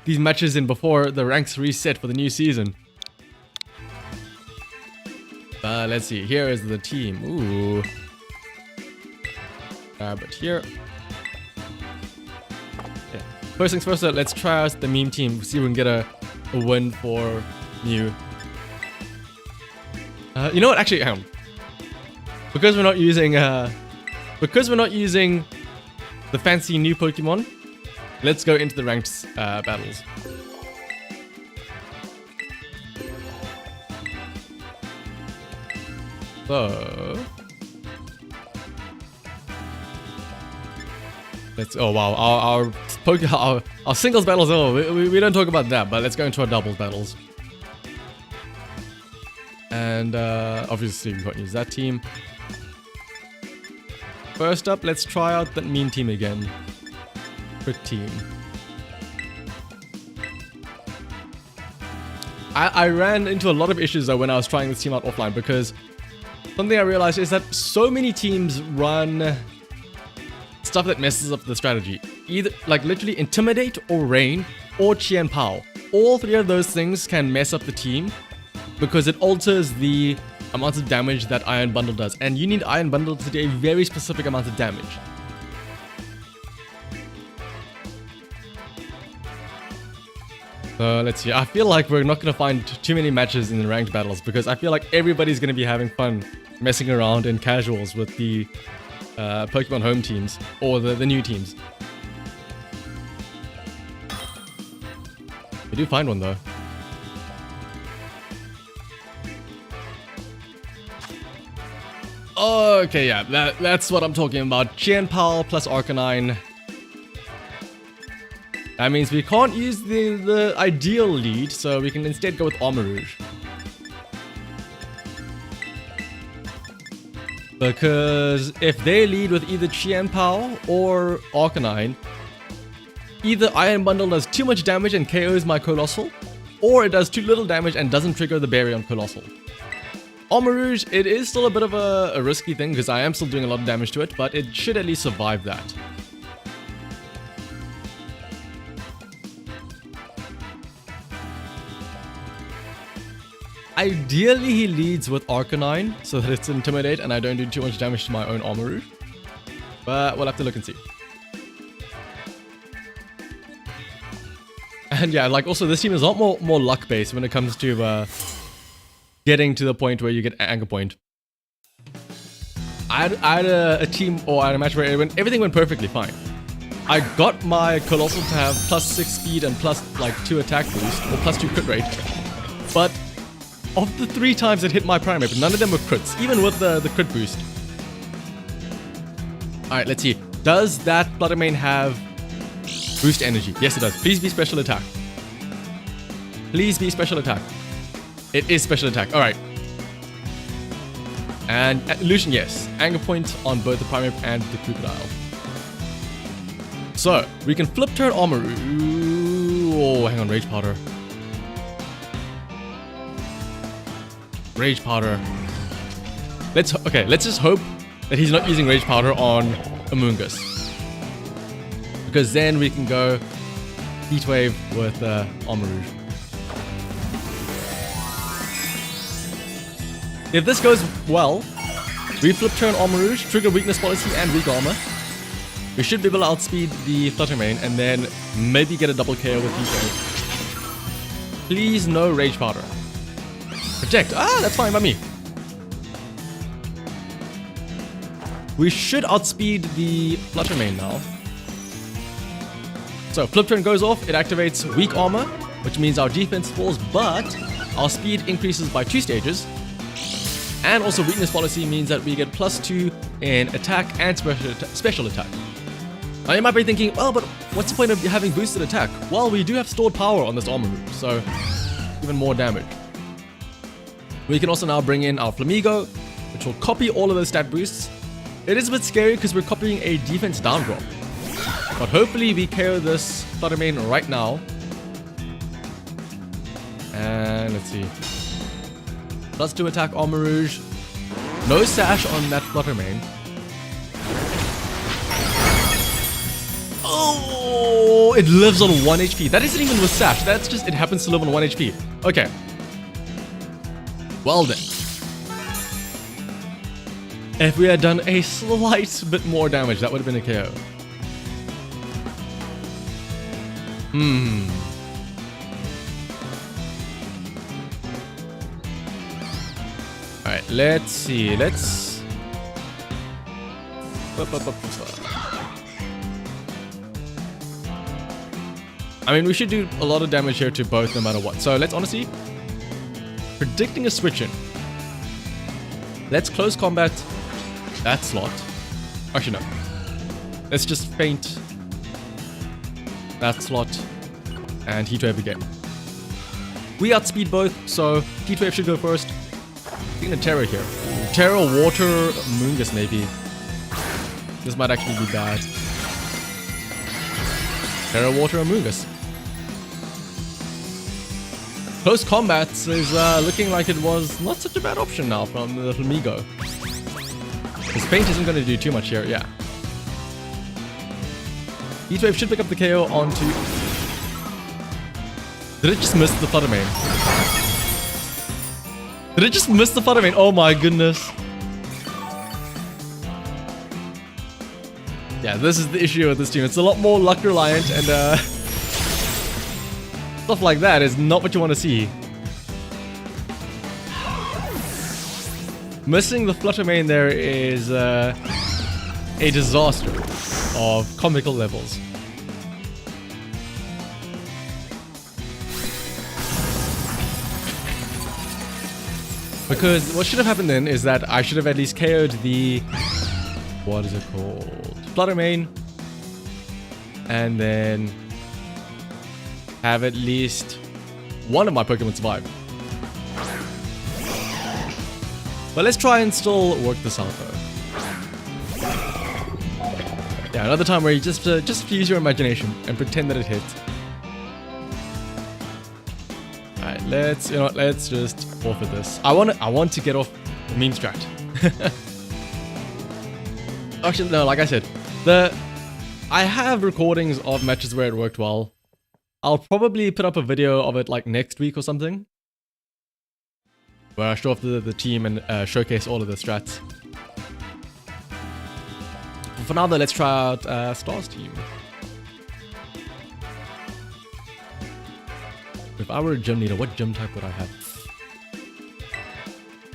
these matches in before the ranks reset for the new season. Let's see. Here is the team. Ooh. But here. Yeah. First things first, let's try out the meme team. See if we can get a win for Mew. You know what? Actually, hang on. Because we're not using the fancy new Pokemon, let's go into the ranked battles. So let's. Oh wow, our singles battles. Oh, we don't talk about that, but let's go into our doubles battles. And obviously we can't use that team. First up, let's try out that meme team again. Quick team. I ran into a lot of issues though when I was trying this team out offline, because something I realized is that so many teams run stuff that messes up the strategy. Either like literally Intimidate or Rain or Qian Pao. All three of those things can mess up the team because it alters the amount of damage that Iron Bundle does, and you need Iron Bundle to do a very specific amount of damage. So let's see. I feel like we're not going to find too many matches in the ranked battles because I feel like everybody's going to be having fun messing around in casuals with the Pokemon Home teams or the new teams. I do find one though. Okay, yeah, that's what I'm talking about. Qian Pao plus Arcanine. That means we can't use the ideal lead, so we can instead go with Armarouge. Because if they lead with either Qian Pao or Arcanine, either Iron Bundle does too much damage and KOs my Colossal, or it does too little damage and doesn't trigger the berry on Colossal. Armarouge, it is still a bit of a risky thing because I am still doing a lot of damage to it, but it should at least survive that. Ideally, he leads with Arcanine so that it's Intimidate and I don't do too much damage to my own Armarouge. But we'll have to look and see. And yeah, like also this team is a lot more luck based when it comes to getting to the point where you get Anchor Point. I had a team, or I had a match where everything went perfectly fine. I got my Colossal to have +6 speed and plus like 2 attack boost, or +2 crit rate. But of the 3 times it hit my Primeape, none of them were crits, even with the crit boost. Alright, let's see. Does that Fluttermane have boost energy? Yes, it does. Please be special attack. Please be special attack. It is special attack. Alright. And illusion, yes. Anger point on both the Primeape and the Crocodile. So, we can flip turn Armarouge. Oh, hang on. Rage Powder. Rage Powder. Let's just hope that he's not using Rage Powder on Amoonguss. Because then we can go Heat Wave with Armarouge. If this goes well, we flip turn Armarouge, trigger weakness policy and weak armor. We should be able to outspeed the Fluttermane and then maybe get a double KO with Heat Wave. Please no Rage Powder. Protect. Ah, that's fine by me. We should outspeed the Fluttermane now. So flip turn goes off, it activates weak armor, which means our defense falls, but our speed increases by 2 stages. And also weakness policy means that we get +2 in attack and special attack. Now you might be thinking, oh, but what's the point of having boosted attack? Well, we do have stored power on this armor move, so even more damage. We can also now bring in our Flamigo, which will copy all of those stat boosts. It is a bit scary because we're copying a defense down drop. But hopefully we KO this Fluttermane right now. And let's see. +2 attack Armor Rouge. No sash on that Fluttermane. Oh, it lives on 1 HP. That isn't even with sash. That's just, it happens to live on 1 HP. Okay. Well then. If we had done a slight bit more damage, that would have been a KO. Alright, let's see. I mean, we should do a lot of damage here to both no matter what. So let's honestly... predicting a switch in. Let's close combat that slot. Actually, no. Let's just feint that slot and Heatwave again. We outspeed both, so Heatwave should go first. I'm thinking a Terra here. Terra, Water, Moongus maybe. This might actually be bad. Terra, Water, or Moongus. Close combat is looking like it was not such a bad option now from the Flamigo. His feint isn't going to do too much here, yeah. Heatwave should pick up the KO onto... Did it just miss the Fluttermane? Did it just miss the Fluttermane? Oh my goodness. Yeah, this is the issue with this team. It's a lot more luck reliant and stuff like that is not what you want to see. Missing the Fluttermane there is a disaster of comical levels. Because what should have happened then is that I should have at least KO'd the... what is it called? Fluttermane. And then... have at least one of my Pokemon survive. But let's try and still work this out though. Yeah, another time where you just use your imagination and pretend that it hit. Alright, let's just forfeit this. I want to get off the meme strat. Actually, no, like I said, I have recordings of matches where it worked well. I'll probably put up a video of it like next week or something, where I show off the team and showcase all of the strats. But for now though, let's try out Star's team. If I were a gym leader, what gym type would I have?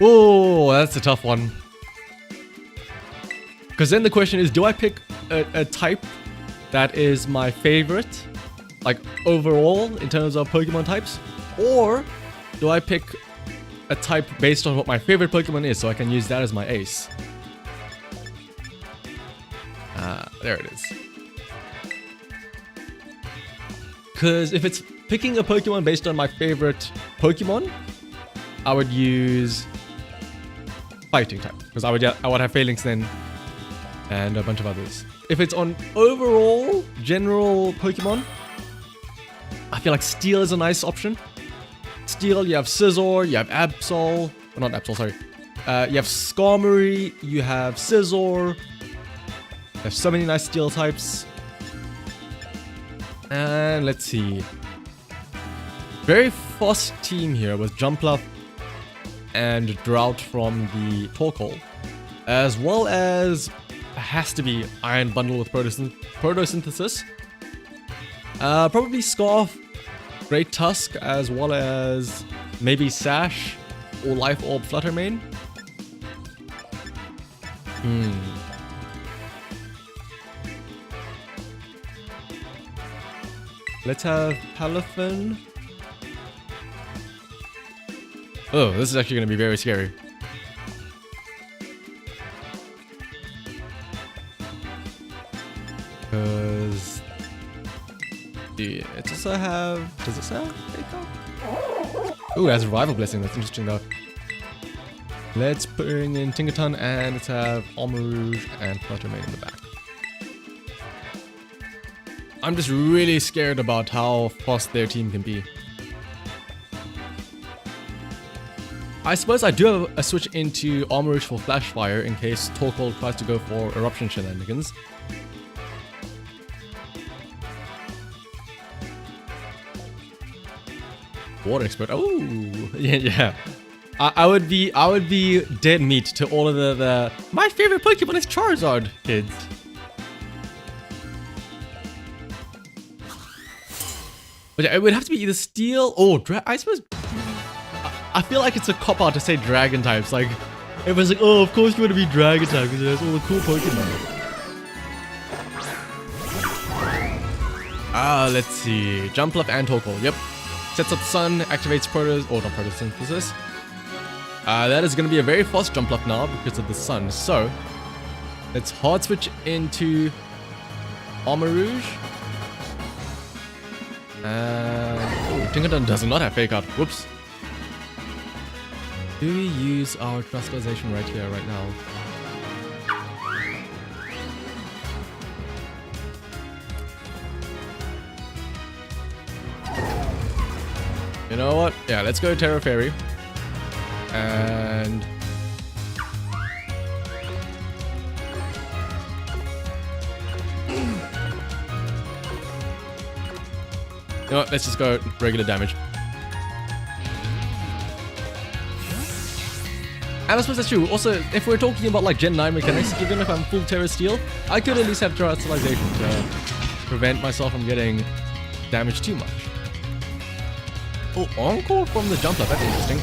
Oh, that's a tough one. Because then the question is, do I pick a type that is my favorite, like overall in terms of Pokemon types, or do I pick a type based on what my favorite Pokemon is so I can use that as my ace? There it is. Because if it's picking a Pokemon based on my favorite Pokemon, I would use fighting type, because I would have Phalanx then and a bunch of others. If it's on overall general Pokemon, I feel like Steel is a nice option. Steel, you have Scizor, you have Absol, or not Absol, sorry. You have Skarmory, you have Scizor. There's so many nice Steel types. And let's see. Very fast team here with Jumpluff and Drought from the Torkoal, as well as has to be Iron Bundle with Photosynthesis. Probably Scarf, Great Tusk, as well as maybe Sash or Life Orb Fluttermane. Let's have Palafin. Oh, this is actually going to be very scary. Because it also have, does it have Fake? Ooh, it has Revival Blessing. That's interesting though. Let's bring in Tinkerton and let's have Armor Rouge and Flutter Mane in the back. I'm just really scared about how fast their team can be. I suppose I do have a switch into Armor Rouge for Flash Fire in case Torkoal tries to go for Eruption shenanigans. Water Expert. Oh, yeah. I would be dead meat to all of the my favorite Pokemon is Charizard kids. But yeah, it would have to be either Steel or I suppose. I feel like it's a cop out to say Dragon types. Like, everyone's like, oh, of course you want to be Dragon type because it has all the cool Pokemon. Let's see. Jumpluff and Torkoal. Yep. Sets up the sun, activates not photosynthesis. That is going to be a very fast Jumpluff now because of the sun. So, let's hard switch into Armor Rouge. And Tinkerton does not have Fake Out. Whoops. Do we use our Crystallization right here, right now? You know what? Yeah, let's go Terra Fairy. And... you know what? Let's just go regular damage. And I suppose that's true. Also, if we're talking about like Gen 9 mechanics, even if I'm full Terra Steel, I could at least have Terastallization to prevent myself from getting damaged too much. Oh, Encore from the Jumpluff. That's interesting.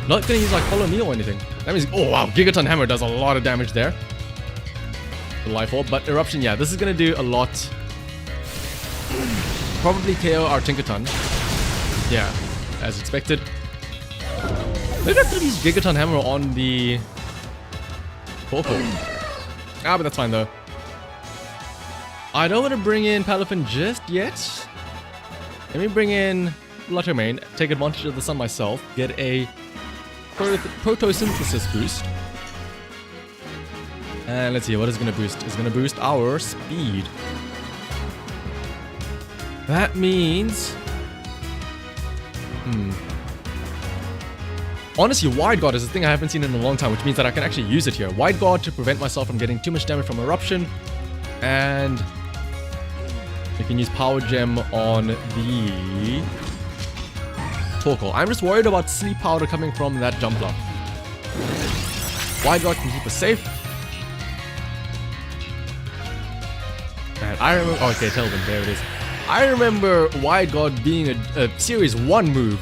Not gonna use like Follow Me or anything. That means, oh wow, Gigaton Hammer does a lot of damage there. The Life Orb, but Eruption, yeah, this is gonna do a lot. Probably KO our Tinkerton. Yeah, as expected. Maybe I could have used Gigaton Hammer on the Torkoal. But that's fine though. I don't want to bring in Palafin just yet. Let me bring in Flutter Mane, take advantage of the sun myself, get a photosynthesis boost. And let's see, what is it going to boost? It's going to boost our speed. That means... honestly, Wide Guard is a thing I haven't seen in a long time, which means that I can actually use it here. Wide Guard to prevent myself from getting too much damage from Eruption. And we can use Power Gem on the Torkoal. I'm just worried about Sleep Powder coming from that Jumpluff. Wide Guard can keep us safe. And I remember... oh, okay, Tailwind, there it is. I remember Wide Guard being a Series 1 move.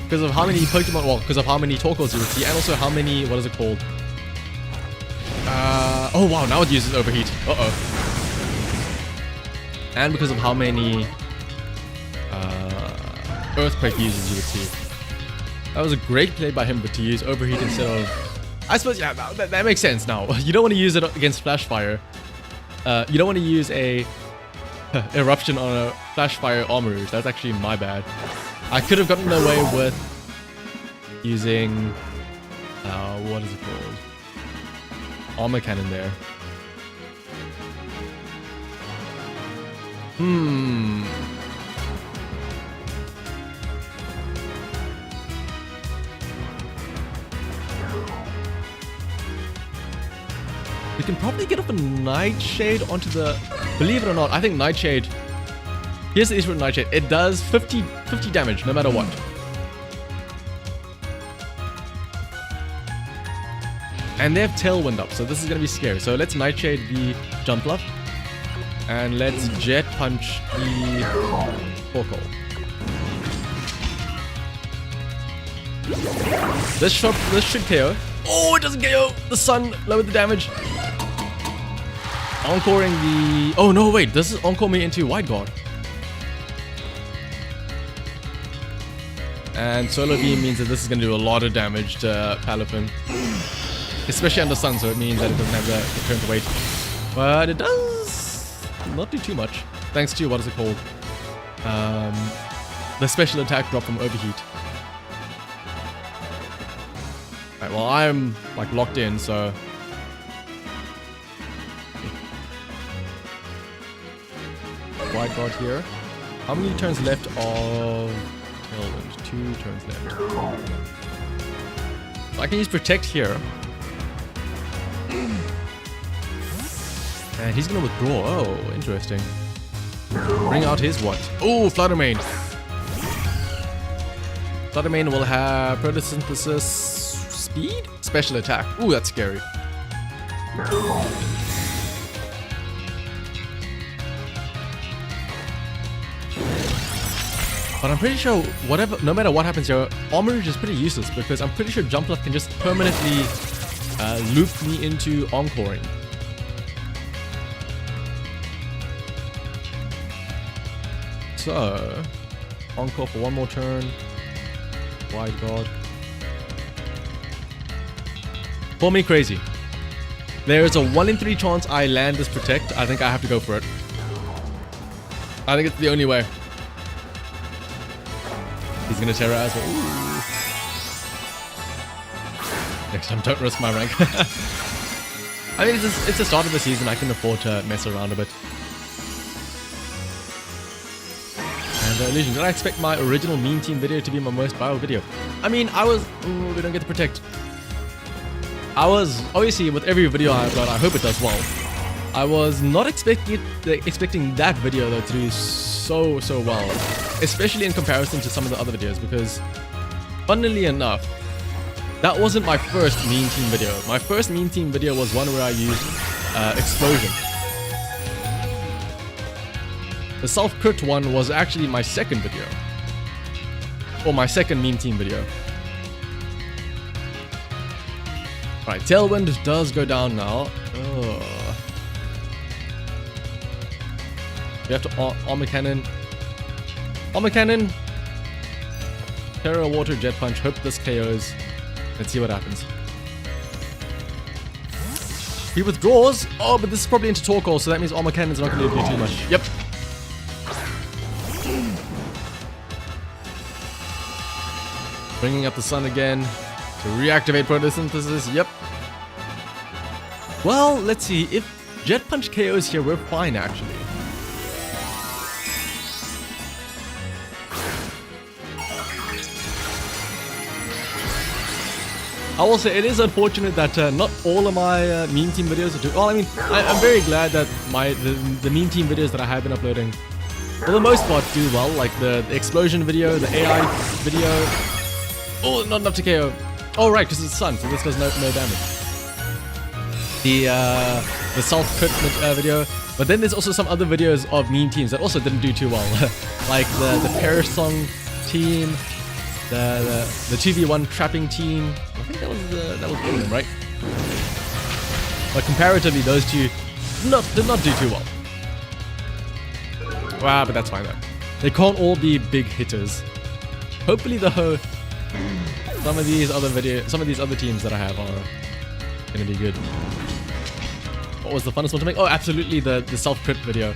Because of how many Pokemon, well, because of how many Torkoals you would see, and also how many, what is it called? Oh wow, now it uses Overheat. And because of how many Earthquake users you would see. That was a great play by him, but to use Overheat instead of... I suppose, yeah, that makes sense now. You don't want to use it against Flash Fire. You don't want to use a Eruption on a Flash Fire Armor Rouge. That's actually my bad. I could have gotten away with using, what is it called? Armor Cannon there. We can probably get off a Nightshade onto the... believe it or not, I think Nightshade... here's the issue with Nightshade. It does 50 damage no matter what. And they have Tailwind up, so this is going to be scary. So let's Nightshade the Jumpluff. And let's Jet Punch the Torkoal. This should KO. Oh, it doesn't KO! The sun lowered the damage. Encoring the... oh no, wait. This is Encore me into Wide Guard. And Solar Beam means that this is going to do a lot of damage to Palafin. Especially under sun, so it means that it doesn't have the turn to wait. But it does... not do too much. Thanks to, what is it called? The special attack drop from overheat. Alright, well I'm like locked in, so... Wide guard here. How many turns left of Tailwind? 2 turns left. So I can use Protect here. And he's gonna withdraw. Oh, interesting. Bring out his what? Oh, Fluttermane. Fluttermane will have Photosynthesis Speed? Special attack. Ooh, that's scary. But I'm pretty sure no matter what happens here, Armorage is pretty useless because I'm pretty sure Jumpluff can just permanently loop me into Encoring. So, Encore for one more turn. Wide guard. Call me crazy. There is a 1 in 3 chance I land this Protect. I think I have to go for it. I think it's the only way. He's gonna terrorize me. Ooh. Next time, don't risk my rank. I mean, it's the start of the season. I can afford to mess around a bit. And Illusion, did I expect my original meme team video to be my most viral video? I mean, we don't get to Protect. I was, obviously, with every video I upload, I hope it does well. I was not expecting that video, though, to do so well. Especially in comparison to some of the other videos, because, funnily enough, that wasn't my first meme team video. My first meme team video was one where I used Explosion. The self-crit one was actually my second video. Or my second meme team video. Alright, Tailwind does go down now. Oh. We have to Armor Cannon. Armor Cannon. Terra Water Jet Punch. Hope this KOs. Let's see what happens. He withdraws. Oh, but this is probably into Torkoal, so that means Armor Cannon's not going to do too much. Yep. Bringing up the sun again to reactivate photosynthesis. Yep. Well, let's see. If Jet Punch KOs here, we're fine actually. I will say it is unfortunate that not all of my meme team videos are doing. Well, I mean, I'm very glad that the meme team videos that I have been uploading, for the most part, do well. Like the explosion video, the AI video. Oh, not enough to KO. Oh, right, because it's sun, so this does no damage. The self-crit video. But then there's also some other videos of meme teams that also didn't do too well. Like the Perish Song team, the 2v1 trapping team. I think that was one of them, right? But comparatively, those two did not do too well. Wow, but that's fine though. They can't all be big hitters. Hopefully though, some of these other teams that I have are gonna be good. What was the funnest one to make? Oh, absolutely the self-crit video.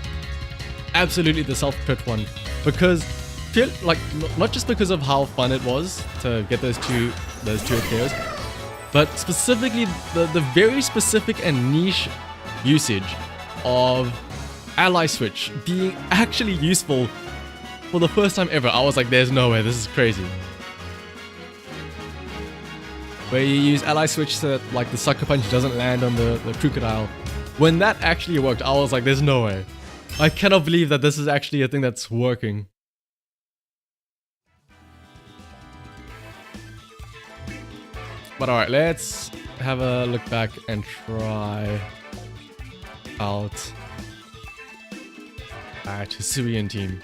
Absolutely the self-crit one. Because like not just because of how fun it was to get those two KOs, but specifically the very specific and niche usage of ally switch being actually useful for the first time ever. I was like, there's no way, this is crazy. Where you use ally switch so that like the sucker punch doesn't land on the crocodile. When that actually worked, I was like, there's no way. I cannot believe that this is actually a thing that's working. But alright, let's have a look back and try out that Hisuian team.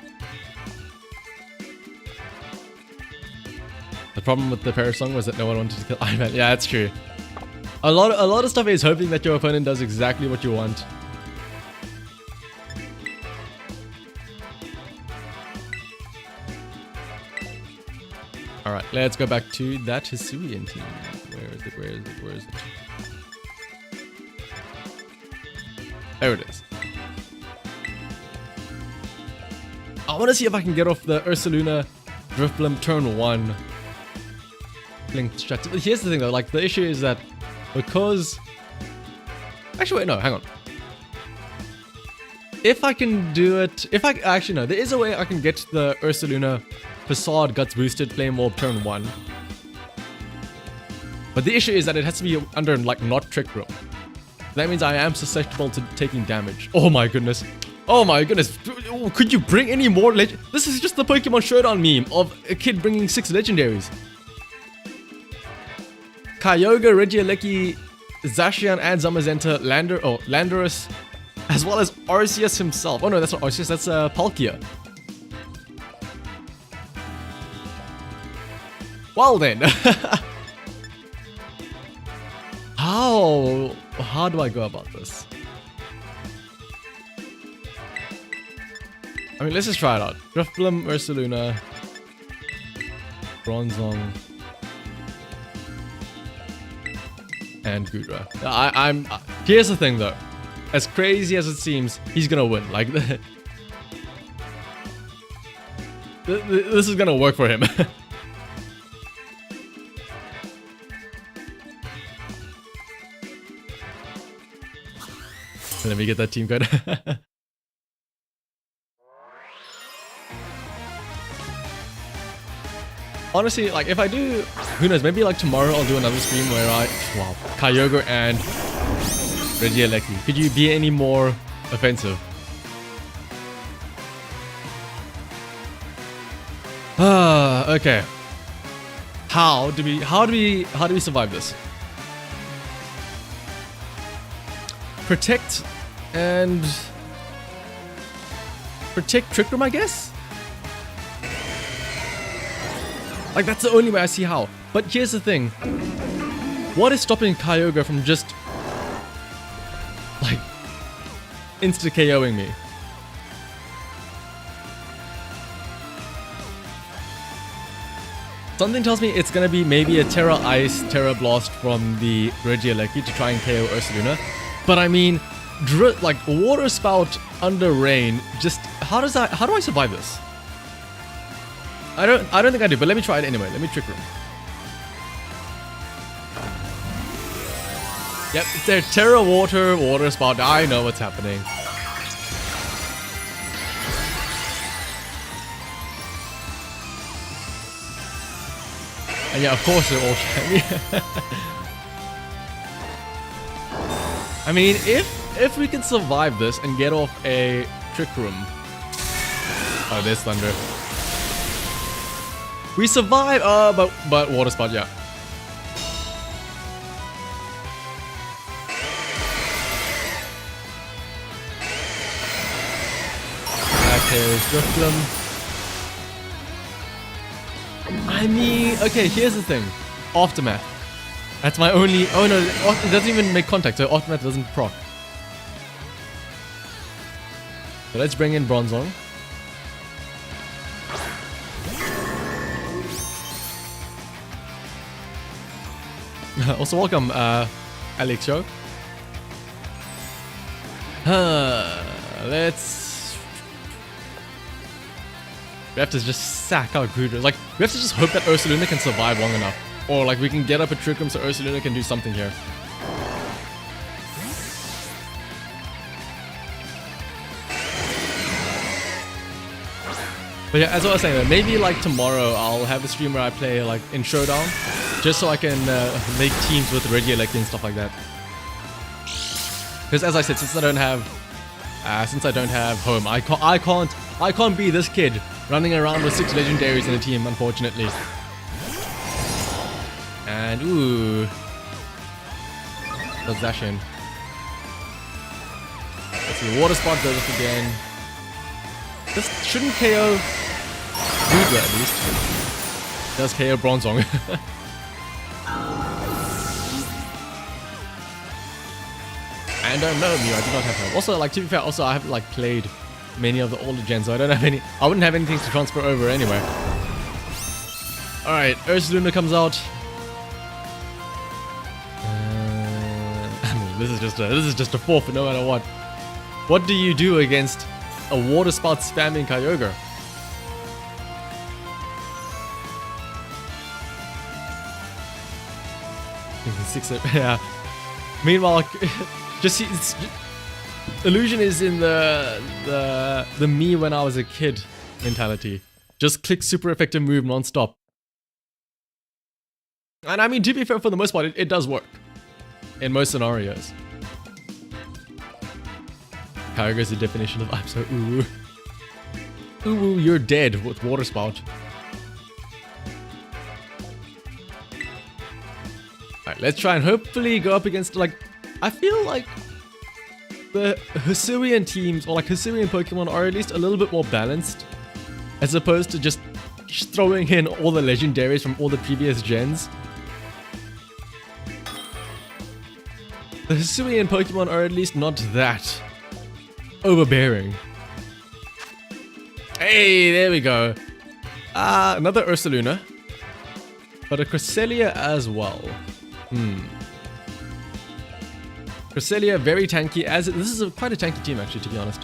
The problem with the Perish Song was that no one wanted to kill Ivan. Yeah, that's true. A lot of stuff is hoping that your opponent does exactly what you want. Alright, let's go back to that Hisuian team. Where is it? There it is. I want to see if I can get off the Ursaluna Drifblim turn 1. Blink Strat. Here's the thing though, like the issue is that because... Actually wait, no, hang on. If I can do it... Actually no, there is a way I can get the Ursaluna Facade Guts Boosted Flame Orb turn 1. But the issue is that it has to be under like not Trick Room. That means I am susceptible to taking damage. Oh my goodness. Oh my goodness. Could you bring any more This is just the Pokemon Showdown meme of a kid bringing 6 legendaries. Kyogre, Regieleki, Zacian, and Zamazenta, Landorus, as well as Arceus himself. Oh no, that's not Arceus, that's Palkia. Well then. How do I go about this? I mean, let's just try it out. Drifblim, Ursaluna, Bronzong, and Gudra. Here's the thing though. As crazy as it seems, he's gonna win. Like, this is gonna work for him. Let me get that team code. Honestly, like if I do, who knows, maybe like tomorrow I'll do another stream where Kyogre and Regieleki. Could you be any more offensive? Okay. How do we survive this? Protect Trick Room, I guess? Like, that's the only way I see how. But here's the thing. What is stopping Kyogre from just, like, insta-KOing me? Something tells me it's gonna be maybe a Terra Ice, Terra Blast from the Regieleki to try and KO Ursaluna. But I mean, like Water Spout under Rain, just how do I survive this? I don't think I do, but let me try it anyway. Let me Trick Room. Yep, it's there. Terra Water Spout. I know what's happening. And yeah, of course they're all shiny. I mean, if we can survive this and get off a Trick Room. Oh, there's Thunder. We survive, but Water Spout, yeah. Okay, Drifblim. I mean, okay, here's the thing. Aftermath. That's my only... Oh no, it doesn't even make contact, so Aftermath doesn't proc. So let's bring in Bronzong. Also welcome, Alexio. Let's... We have to just sack out Gudra. Like, we have to just hope that Ursaluna can survive long enough. Or, like, we can get up a Trick Room so Ursaluna can do something here. But yeah, as I was saying, maybe, like, tomorrow I'll have a stream where I play, like, in Showdown. Just so I can make teams with Regieleki and stuff like that. Because, as I said, since I don't have home, I can't be this kid running around with 6 legendaries in a team, unfortunately. And ooh, that's Zacian. Let's see, Water Spot goes up again. This shouldn't KO Gudra at least. It does KO Bronzong. And no, I do not have home. Also, like, to be fair, I haven't like played many of the older gens, so I don't have any. I wouldn't have anything to transfer over anyway. All right, Ursaluna comes out. I mean, this is just a forfeit no matter what. What do you do against a Water Spout spamming Kyogre? 6, yeah. Meanwhile, just see, illusion is in the me when I was a kid mentality. Just click super effective move non-stop. And I mean, to be fair, for the most part, it does work in most scenarios. Kyogre is the definition of I'm so ooh. Ooh, you're dead with water spout. Alright, let's try and hopefully go up against, like, I feel like the Hisuian teams, or like Hisuian Pokemon, are at least a little bit more balanced, as opposed to just throwing in all the legendaries from all the previous gens. The Hisuian Pokemon are at least not that overbearing. Hey, there we go. Another Ursaluna, but a Cresselia as well. Cresselia, very tanky. This is quite a tanky team, actually, to be honest.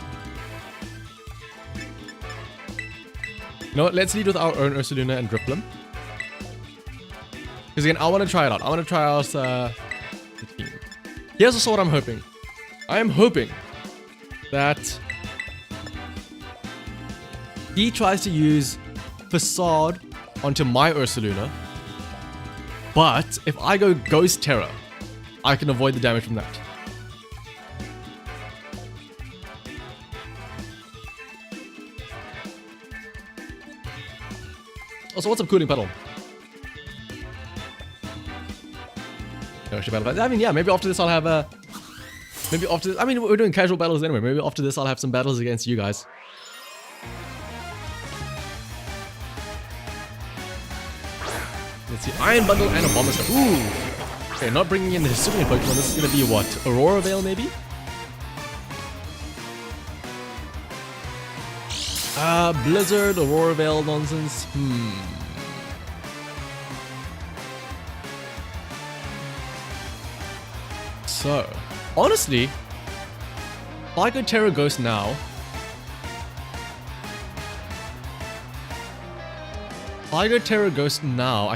You know what? Let's lead with our own Ursaluna and Drifblim. Because again, I want to try it out. I want to try out the team. Here's also what I'm hoping. I am hoping that he tries to use Facade onto my Ursaluna. But if I go Ghost Terror, I can avoid the damage from that. Also, what's up, Cooling Puddle? No, battle. I mean, yeah, maybe after this I'll have a... Maybe after this... I mean, we're doing casual battles anyway. Maybe after this I'll have some battles against you guys. Let's see. Iron Bundle and a Bomber Stone. Ooh! Okay, not bringing in the Hisuian Pokemon. This is going to be what? Aurora Veil, maybe? Blizzard, Aurora Veil nonsense. So, honestly, if I go Terra Ghost now, I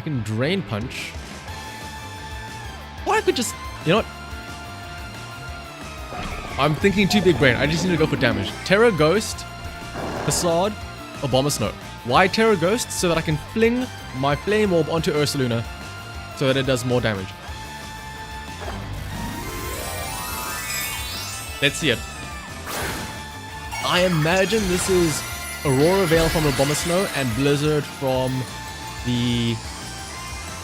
can Drain Punch. Or I could just, you know what? I'm thinking too big brain. I just need to go for damage. Terra Ghost, Facade, or Bomber Snow. Why Terra Ghost? So that I can fling my Flame Orb onto Ursaluna so that it does more damage. Let's see it. I imagine this is Aurora Veil from the Bomber Snow and Blizzard from the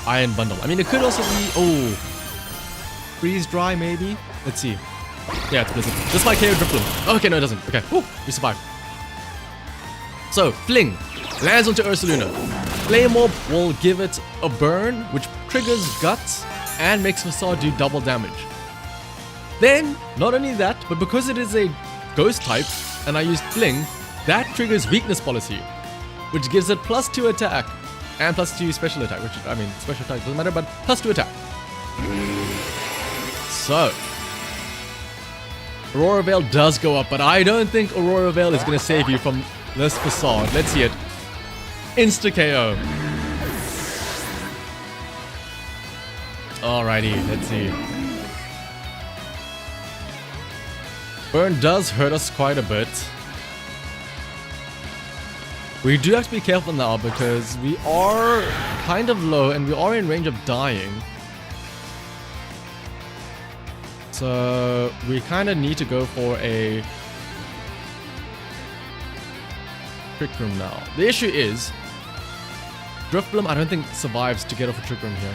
Iron Bundle. I mean, it could also be... Oh. Freeze Dry, maybe? Let's see. Yeah, it's Blizzard. Just like KO Drifblim. Oh, okay, no, it doesn't. Okay. Woo, we survived. So, Fling. Lands onto Ursaluna. Flame Orb will give it a burn, which triggers Guts and makes Facade do double damage. Then, not only that, but because it is a Ghost type, and I used Fling, that triggers Weakness Policy, which gives it +2 attack, and +2 special attack, which, I mean, special attack doesn't matter, but +2 attack. So, Aurora Veil does go up, but I don't think Aurora Veil is going to save you from this Facade. Let's see it. Insta-KO. Alrighty, let's see. Burn does hurt us quite a bit. We do have to be careful now because we are kind of low and we are in range of dying. So we kind of need to go for a Trick Room now. The issue is Drifblim I don't think survives to get off a Trick Room here.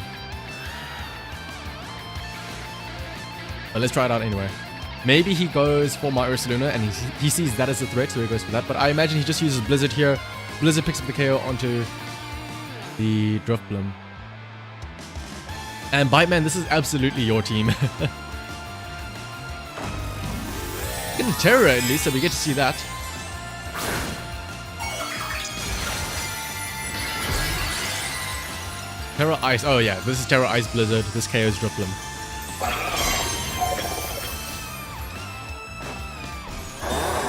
But let's try it out anyway. Maybe he goes for my Ursaluna and he sees that as a threat, so he goes for that. But I imagine he just uses Blizzard here. Blizzard picks up the KO onto the Drifblim. And Biteman, this is absolutely your team. Get a Terror at least, so we get to see that. Terra Ice. Oh yeah, this is Terra Ice Blizzard. This KO's Drifblim.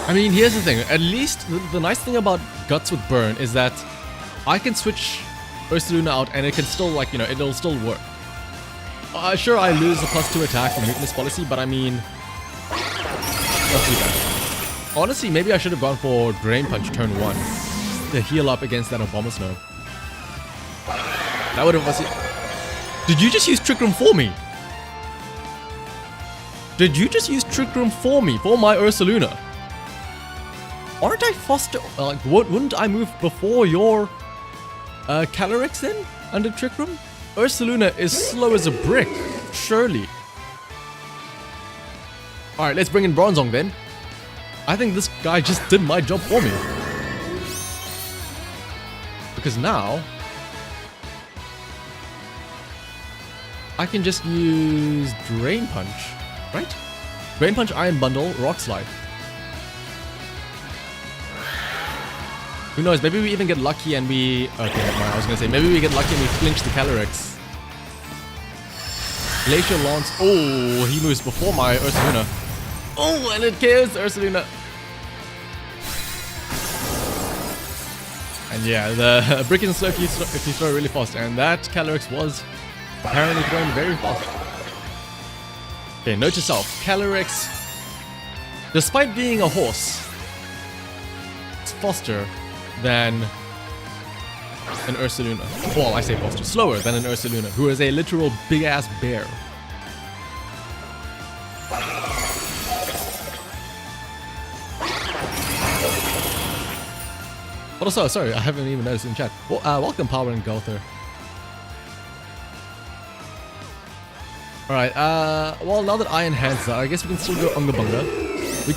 I mean, here's the thing. At least the nice thing about Guts with Burn is that I can switch Ursaluna out and it can still, like, you know, it'll still work. Sure, I lose the +2 attack and weakness policy, but I mean, not too bad. Honestly, maybe I should have gone for Drain Punch turn 1 to heal up against that Abomasnow. That would have... Did you just use Trick Room for me? Did you just use Trick Room for me, for my Ursaluna? Aren't I faster? Like, wouldn't I move before your Calyrex then, under Trick Room? Ursaluna is slow as a brick, surely. Alright, let's bring in Bronzong then. I think this guy just did my job for me. Because now, I can just use Drain Punch, right? Drain Punch, Iron Bundle, Rock Slide. Who knows, maybe we even get lucky and we... Okay, never mind, I was gonna say, maybe we get lucky and we flinch the Calyrex. Glacial Lance, oh, he moves before my Ursaluna. Oh, and it kills Ursaluna. And yeah, the Brick and Slow if you throw really fast, and that Calyrex was apparently thrown very fast. Okay, note to self, Calyrex, despite being a horse, it's faster than an Ursaluna. Well, I say faster, slower than an Ursaluna, who is a literal big-ass bear. But also, sorry, I haven't even noticed in chat. Well, welcome, Power and Gother. Alright, well, now that I enhanced that, I guess we can still go Unga Bunga. We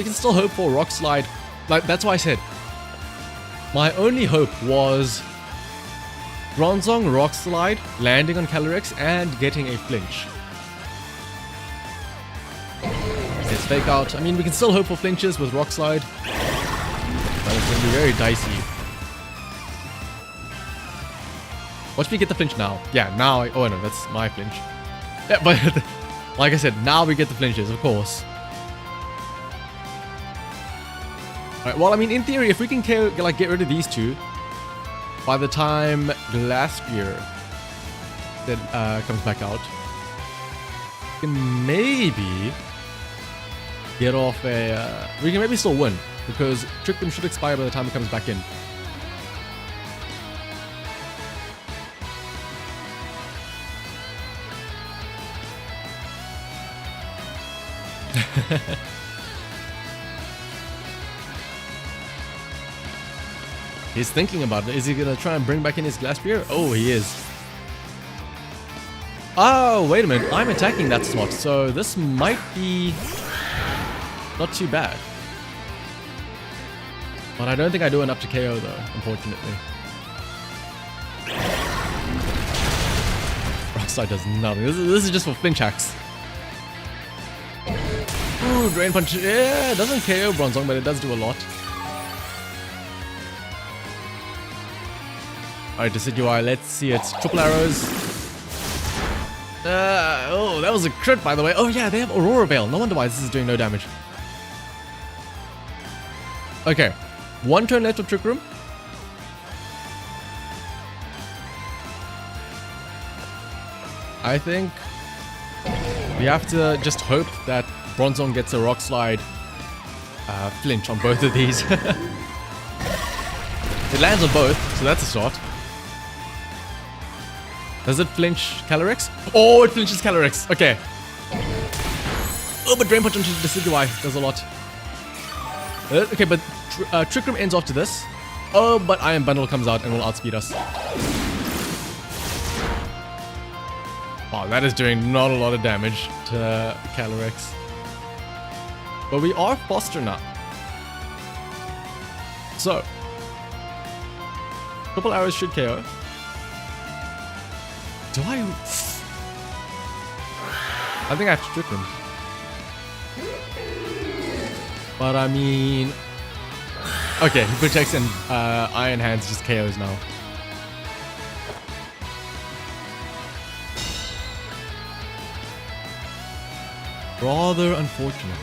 can still hope for Rock Slide. Like, that's why I said, my only hope was Bronzong, Rock Slide, landing on Calyrex, and getting a flinch. Let's fake out. I mean, we can still hope for flinches with Rock Slide, but it's going to be very dicey. Watch me get the flinch now. Yeah, now. Oh no, that's my flinch. Yeah, but like I said, now we get the flinches, of course. Alright, well, I mean, in theory, if we can get rid of these two, by the time Glasphere that comes back out, we can maybe get off a... we can maybe still win, because Trick Room should expire by the time it comes back in. He's thinking about it. Is he gonna try and bring back in his Glasphere? Oh, he is. Oh, wait a minute. I'm attacking that slot, so this might be not too bad. But I don't think I do enough to KO though, unfortunately. Rockside does nothing. This is just for flinch hacks. Ooh, Drain Punch. Yeah, it doesn't KO Bronzong, but it does do a lot. Alright, Decidueye, let's see it. Triple arrows. Oh, that was a crit, by the way. Oh yeah, they have Aurora Veil. No wonder why this is doing no damage. Okay, one turn left of Trick Room. I think we have to just hope that Bronzong gets a Rock Slide flinch on both of these. It lands on both, so that's a start. Does it flinch Calyrex? Oh, it flinches Calyrex. Okay. Oh, but Drain Punch onto Decidueye does a lot. Okay, but Trick Room ends after this. Oh, but Iron Bundle comes out and will outspeed us. Wow, that is doing not a lot of damage to Calyrex. But we are faster now. So, triple arrows should KO. Do I think I have to Trick Room. But I mean... okay, he protects and Iron Hands just KOs now. Rather unfortunate.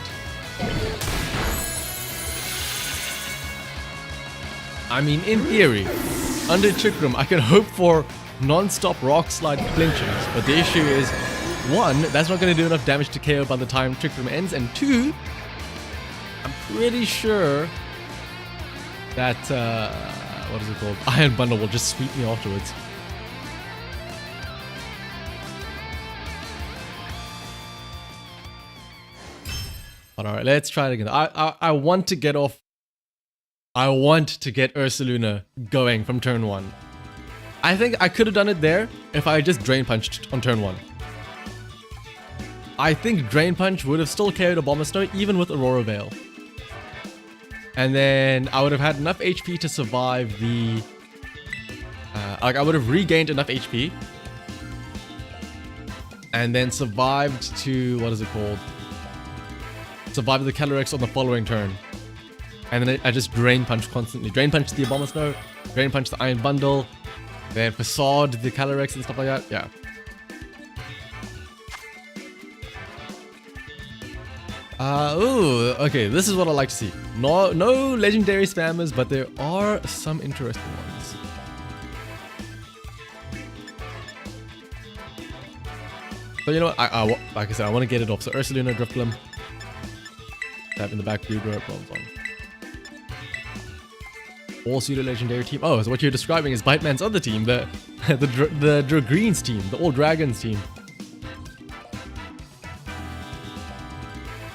I mean, in theory, under Trick Room, I can hope for non-stop rock slide flinches. But the issue is, one, that's not going to do enough damage to KO by the time Trick Room ends, and two, I'm pretty sure that, what is it called? Iron Bundle will just sweep me afterwards. But alright, let's try it again. I want to get off. I want to get Ursaluna going from turn 1. I think I could have done it there if I just Drain Punched on turn 1. I think Drain Punch would have still KO'd Abomasnow even with Aurora Veil. And then I would have had enough HP to survive the... like I would have regained enough HP. And then survived to... what is it called? Survived the Calyrex on the following turn. And then I just Drain Punch constantly. Drain Punch the Abomasnow, Drain Punch the Iron Bundle, then Facade the Calyrex and stuff like that. Yeah. Ooh, okay, this is what I like to see. No legendary spammers, but there are some interesting ones. So you know what, like I said, I want to get it off. So Ursaluna, Drifblim, tap in the back, Brood Rope, blah, blah. All pseudo legendary team. Oh, so what you're describing is Biteman's other team, the Greens team, the All Dragons team.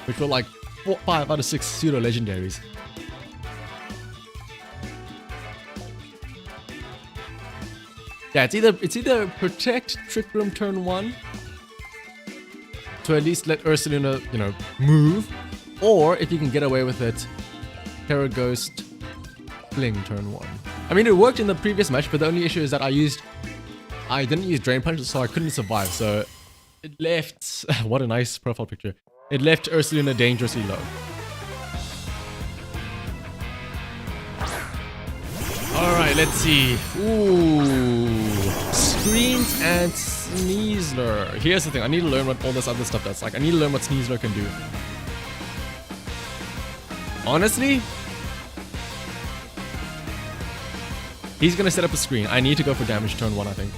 Which were like 5 out of 6 pseudo legendaries. Yeah, it's either protect Trick Room turn 1 to at least let Ursaluna, you know, move, or if you can get away with it, Terra Ghost Fling turn 1. I mean, it worked in the previous match, but the only issue is that I didn't use Drain Punch, so I couldn't survive. So it left. What a nice profile picture. It left Ursaluna dangerously low. Alright, let's see. Ooh. Screens and Sneasler. Here's the thing, I need to learn what all this other stuff does. Like, I need to learn what Sneasler can do. Honestly, he's gonna set up a screen. I need to go for damage turn 1, I think.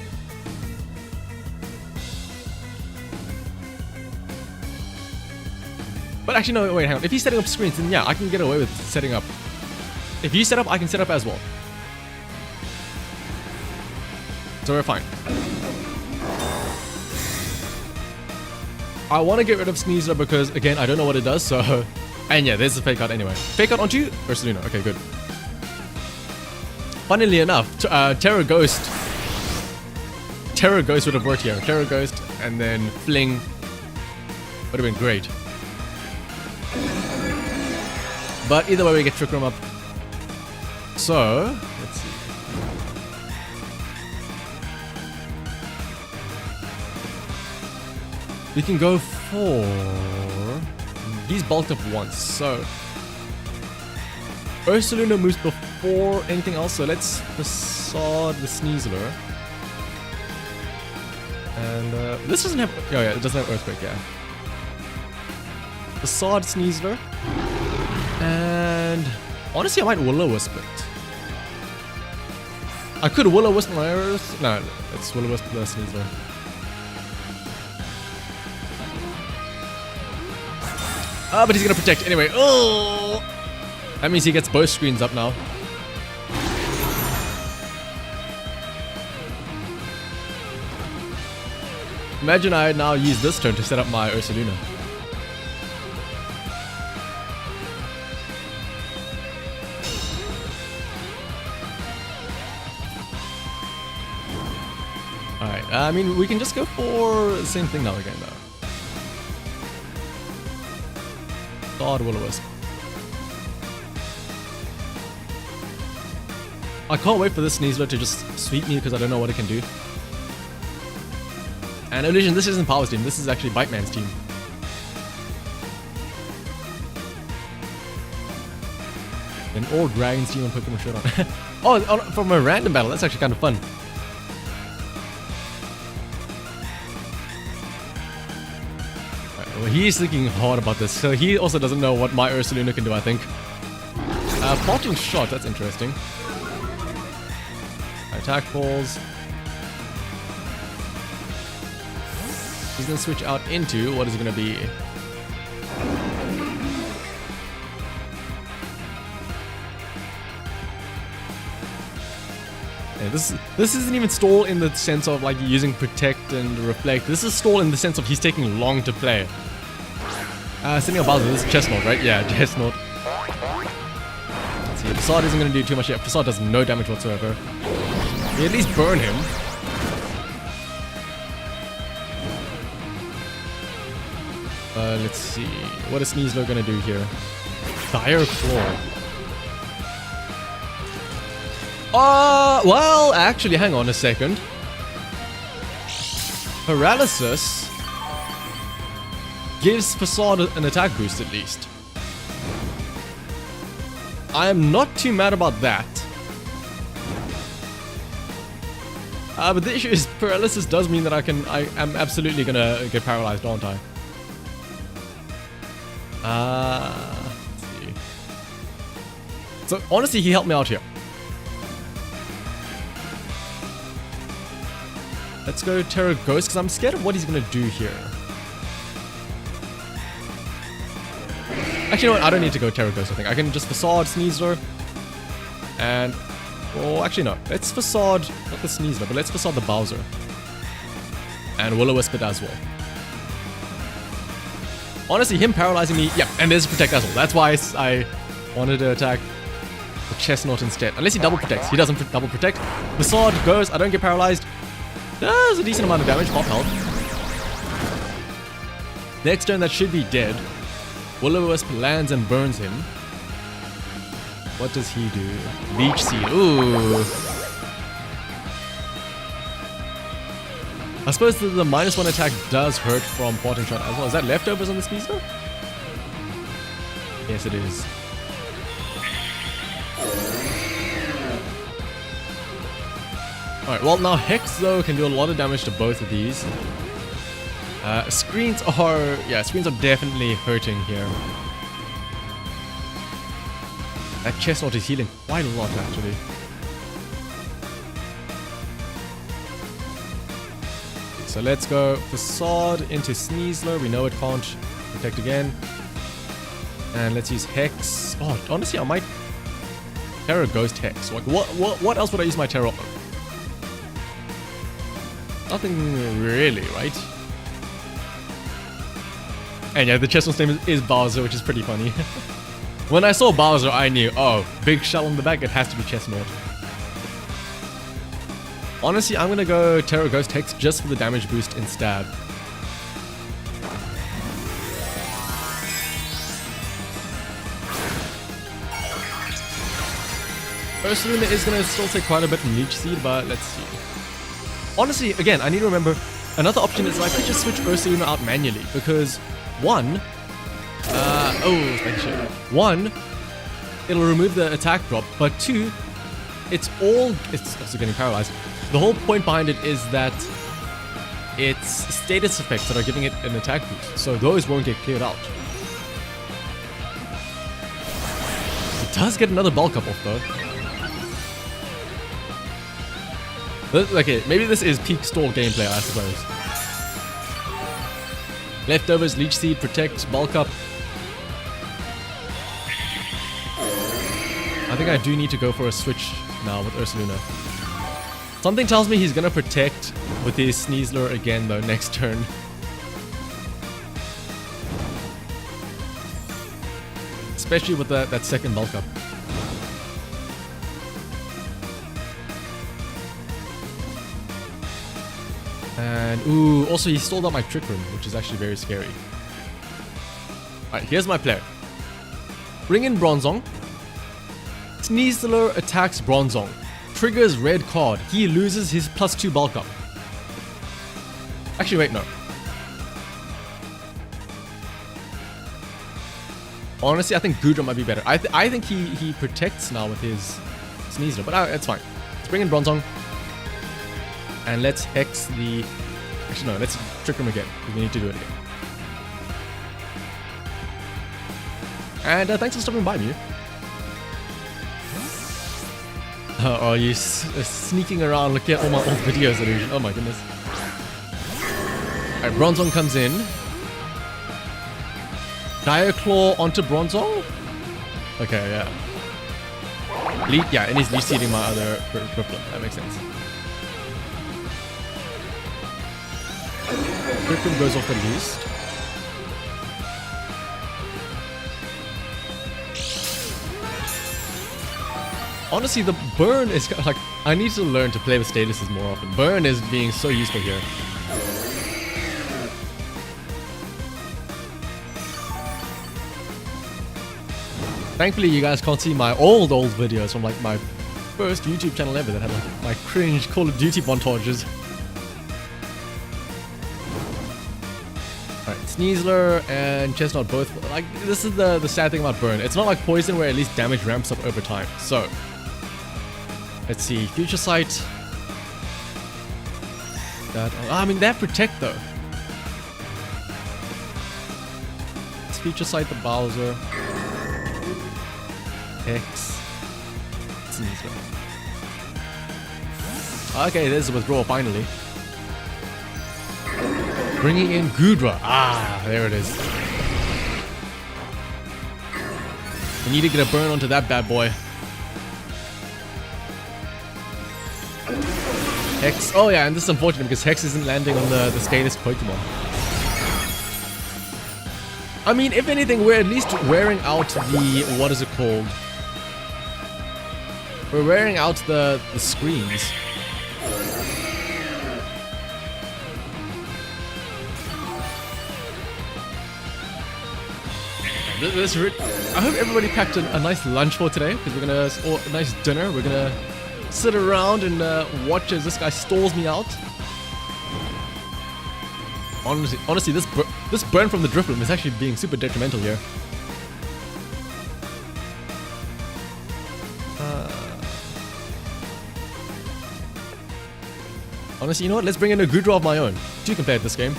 But actually, no, wait, hang on. If he's setting up screens, then yeah, I can get away with setting up. If you set up, I can set up as well. So we're fine. I want to get rid of Sneasler because, again, I don't know what it does, so... And yeah, there's a fake out anyway. Fake out onto you? Ursaluna. Okay, good. Funnily enough, Terra Ghost would have worked here. Terra Ghost and then Fling would have been great. But either way, we get Trick Room up. So, let's see. We can go for... He's bulked up once, so... Ursaluna moves before anything else, so let's Facade the Sneasler. And this doesn't have... Oh yeah, it doesn't have Earthquake, yeah. Facade Sneasler. And... Honestly, I might Will-O-Wisp it. I could Will-O-Wisp my Earth... No, let's Will-O-Wisp the Sneasler. Ah, but he's gonna protect anyway. Oh! That means he gets both screens up now. Imagine I now use this turn to set up my Ursaluna. Alright, I mean, we can just go for the same thing now again, though. God, Will-O-Wisp. I can't wait for this Sneasler to just sweep me because I don't know what it can do. And Illusion, this isn't Power's team, this is actually Biteman's team. An All Dragons team on Pokemon Showdown. Oh, from a random battle, that's actually kind of fun. Right, well, he's thinking hard about this, so he also doesn't know what my Ursaluna can do, I think. Parting Shot, that's interesting. Attack balls. He's gonna switch out into what is it gonna be? Yeah, this isn't even stall in the sense of like using protect and reflect. This is stall in the sense of he's taking long to play. Sending a Bowser, this is Chestnut, right? Yeah, Chestnut. Let's see, Facade isn't gonna do too much yet. Facade does no damage whatsoever. We at least burn him. Let's see. What is Sneasler gonna do here? Dire Claw. Well, actually, hang on a second. Paralysis gives Facade an attack boost at least. I am not too mad about that. But the issue is paralysis does mean that I am absolutely gonna get paralyzed, aren't I? Let's see. So honestly, he helped me out here. Let's go Terra Ghost, because I'm scared of what he's going to do here. Actually, you know what? I don't need to go Terra Ghost, I think. I can just Facade, Sneasler, and... Oh, actually, no. Let's Facade, not the Sneasler, but let's Facade the Bowser. And Will-O-Wisp it as well. Honestly, him paralyzing me... Yeah, and there's Protect as well. That's why I wanted to attack the Chestnut instead. Unless he double protects. He doesn't double protect. Facade goes, I don't get paralyzed. Does a decent amount of damage, pop health. Next turn, that should be dead. Will-O-Wisp lands and burns him. What does he do? Leech Seed. Ooh. I suppose the -1 attack does hurt from Parting Shot as well. Is that leftovers on the Sneasler? Yes, it is. Alright, well now Hex though can do a lot of damage to both of these. Screens are definitely hurting here. That Chestnut is healing quite a lot actually. So let's go Facade into Sneasler. We know it can't protect again. And let's use Hex. Oh, honestly I might Terra Ghost Hex. Like what else would I use my Terra on? Nothing really, right? And yeah, the Chestnut's name is Bowser, which is pretty funny. When I saw Bowser, I knew, oh, big shell on the back, it has to be Chestnut. Honestly, I'm gonna go Terra Ghost Hex just for the damage boost instead. Ursaluna is gonna still take quite a bit from Leech Seed, but let's see. Honestly, again, I need to remember, another option is I could just switch Ursaluna out manually, because one, it'll remove the attack drop, but two, it's also getting paralyzed. The whole point behind it is that it's status effects that are giving it an attack boost, so those won't get cleared out. It does get another bulk up off though. Okay, maybe this is peak stall gameplay, I suppose. Leftovers, Leech Seed, Protect, Bulk Up. I think I do need to go for a switch now with Ursaluna. Something tells me he's gonna Protect with his Sneasler again though next turn. Especially with that second Bulk Up. And, ooh, also he stalled out my Trick Room, which is actually very scary. Alright, here's my player. Bring in Bronzong. Sneasler attacks Bronzong. Triggers red card. He loses his +2 bulk up. Actually, wait, no. Honestly, I think Goodra might be better. I think he protects now with his Sneasler, but it's fine. Let's bring in Bronzong. And let's Hex the... Actually, no, let's Trick Room again. We need to do it again. And thanks for stopping by, Mew. Oh, you sneaking around looking at all my old videos, Illusion. Oh my goodness. Alright, Bronzong comes in. Dire Claw onto Bronzong? Okay, yeah. Yeah, and he's leech seeding my other Drifloon. That makes sense. Drifloon goes off the least. Honestly, the burn is like, I need to learn to play with statuses more often. Burn is being so useful here. Thankfully, you guys can't see my old videos from like my first YouTube channel ever that had like my cringe Call of Duty montages. Alright, Sneasler and Chestnut both, like, this is the sad thing about Burn. It's not like Poison where at least damage ramps up over time. So, let's see, Future Sight. I mean, they have Protect though. Let's Future Sight the Bowser. X. Sneasler. Okay, there's a withdrawal finally. Bringing in Goodra. Ah, there it is. We need to get a burn onto that bad boy. Hex. Oh yeah, and this is unfortunate because Hex isn't landing on the status Pokemon. I mean, if anything, we're at least wearing out the, what is it called? We're wearing out the screens. I hope everybody packed a nice lunch for today, because we're gonna, or a nice dinner. We're gonna sit around and watch as this guy stalls me out. Honestly, this burn from the Drifloon is actually being super detrimental here. Honestly, you know what? Let's bring in a Goodra of my own. 2 can play at this game.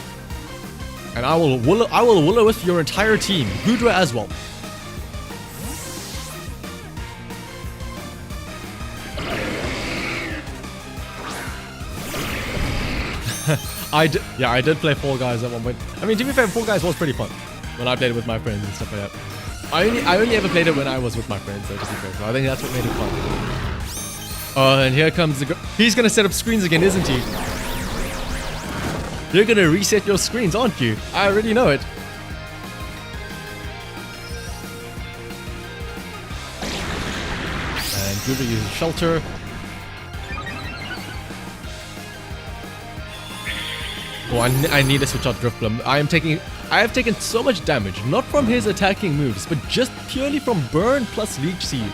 And I will Will-O-Wisp your entire team. Goodra as well. I did play Fall Guys at one point. I mean, to be fair, Fall Guys was pretty fun when I played it with my friends and stuff like that. I only ever played it when I was with my friends, so just be fair. So I think that's what made it fun. Oh, and here comes the... He's gonna set up screens again, isn't he? You're gonna reset your screens, aren't you? I already know it. And Goodra uses Shelter. Oh, I need to switch out Drifloon. I have taken so much damage, not from his attacking moves, but just purely from Burn plus Leech Seed.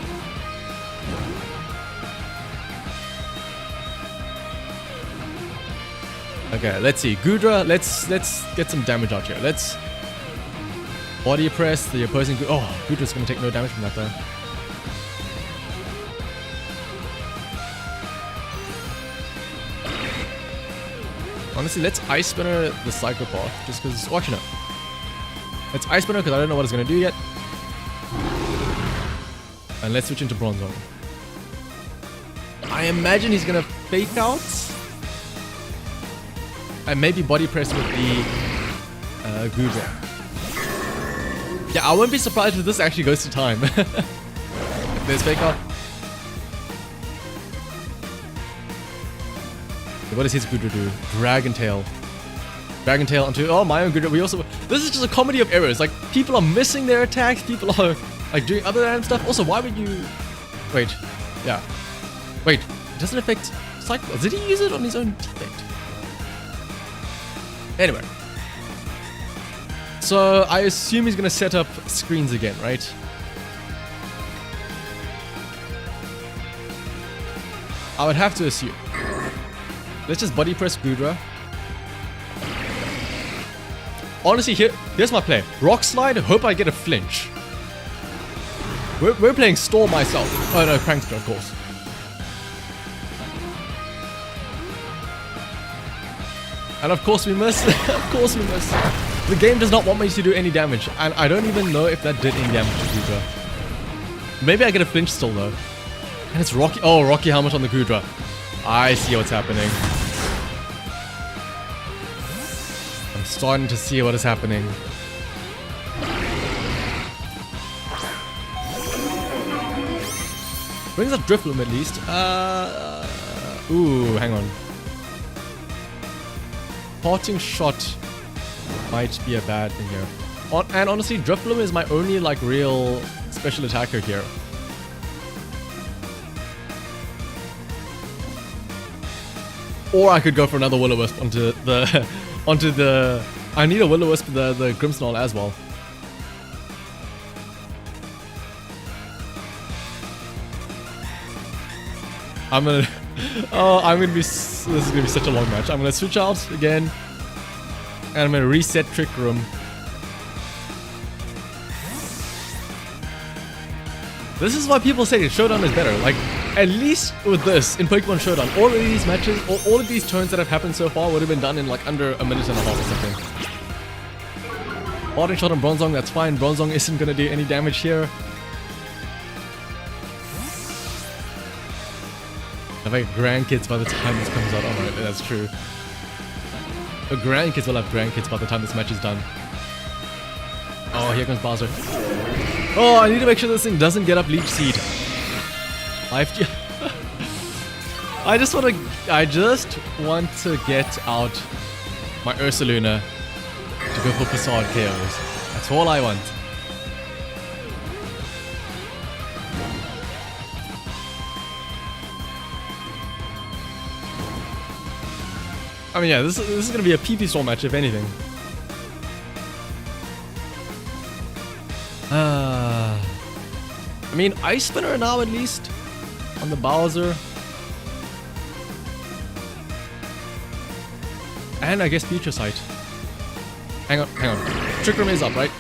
Okay, let's see. Goodra, let's get some damage out here. Let's body press the opposing. Oh, Goodra's gonna take no damage from that though. Honestly, let's Ice Spinner the Psychopath, just because... Oh, actually, no. Let's Ice Spinner, because I don't know what it's going to do yet. And let's switch into Bronzong. I imagine he's going to Fake Out. And maybe Body Press with the Goodra. Yeah, I won't be surprised if this actually goes to time. There's Fake Out. What does his Goodra do? Dragon Tail. Dragon Tail onto... Oh, my own Goodra. We also... This is just a comedy of errors. Like, people are missing their attacks. People are, like, doing other random stuff. Also, why would you... Wait. Yeah. Wait. It doesn't affect Cyclops. Did he use it on his own teammate? Anyway. So, I assume he's going to set up screens again, right? I would have to assume. Let's just body press Goodra. Honestly, here's my play. Rock Slide, hope I get a flinch. We're playing Storm myself. Oh no, Prankster, of course. And of course we miss. Of course we miss. The game does not want me to do any damage. And I don't even know if that did any damage to Goodra. Maybe I get a flinch still though. And it's Rocky. Oh, Rocky Helmet on the Goodra. I see what's happening. I'm starting to see what is happening. Brings up Drifloom at least. Ooh, hang on. Parting Shot might be a bad thing here. And honestly, Drifloom is my only like real special attacker here. Or I could go for another Will-O-Wisp onto the I need a Will-O-Wisp the Grimmsnarl as well. This is gonna be such a long match. I'm gonna switch out again, and I'm gonna reset Trick Room. This is why people say Showdown is better. Like, at least with this, in Pokemon Showdown, all of these matches, or all of these turns that have happened so far would have been done in like under a minute and a half or something. Parting Shot on Bronzong, that's fine. Bronzong isn't gonna do any damage here. I have grandkids by the time this comes out. Oh no, that's true. The grandkids will have grandkids by the time this match is done. Oh, here comes Bowser. Oh, I need to make sure this thing doesn't get up Leech Seed. I just want to get out my Ursaluna to go for Facade KOs. That's all I want. I mean, yeah, this is gonna be a PP Storm match, if anything. I mean, Ice Spinner now at least on the Bowser. And I guess Future Sight. Hang on. Trick Room is up, right?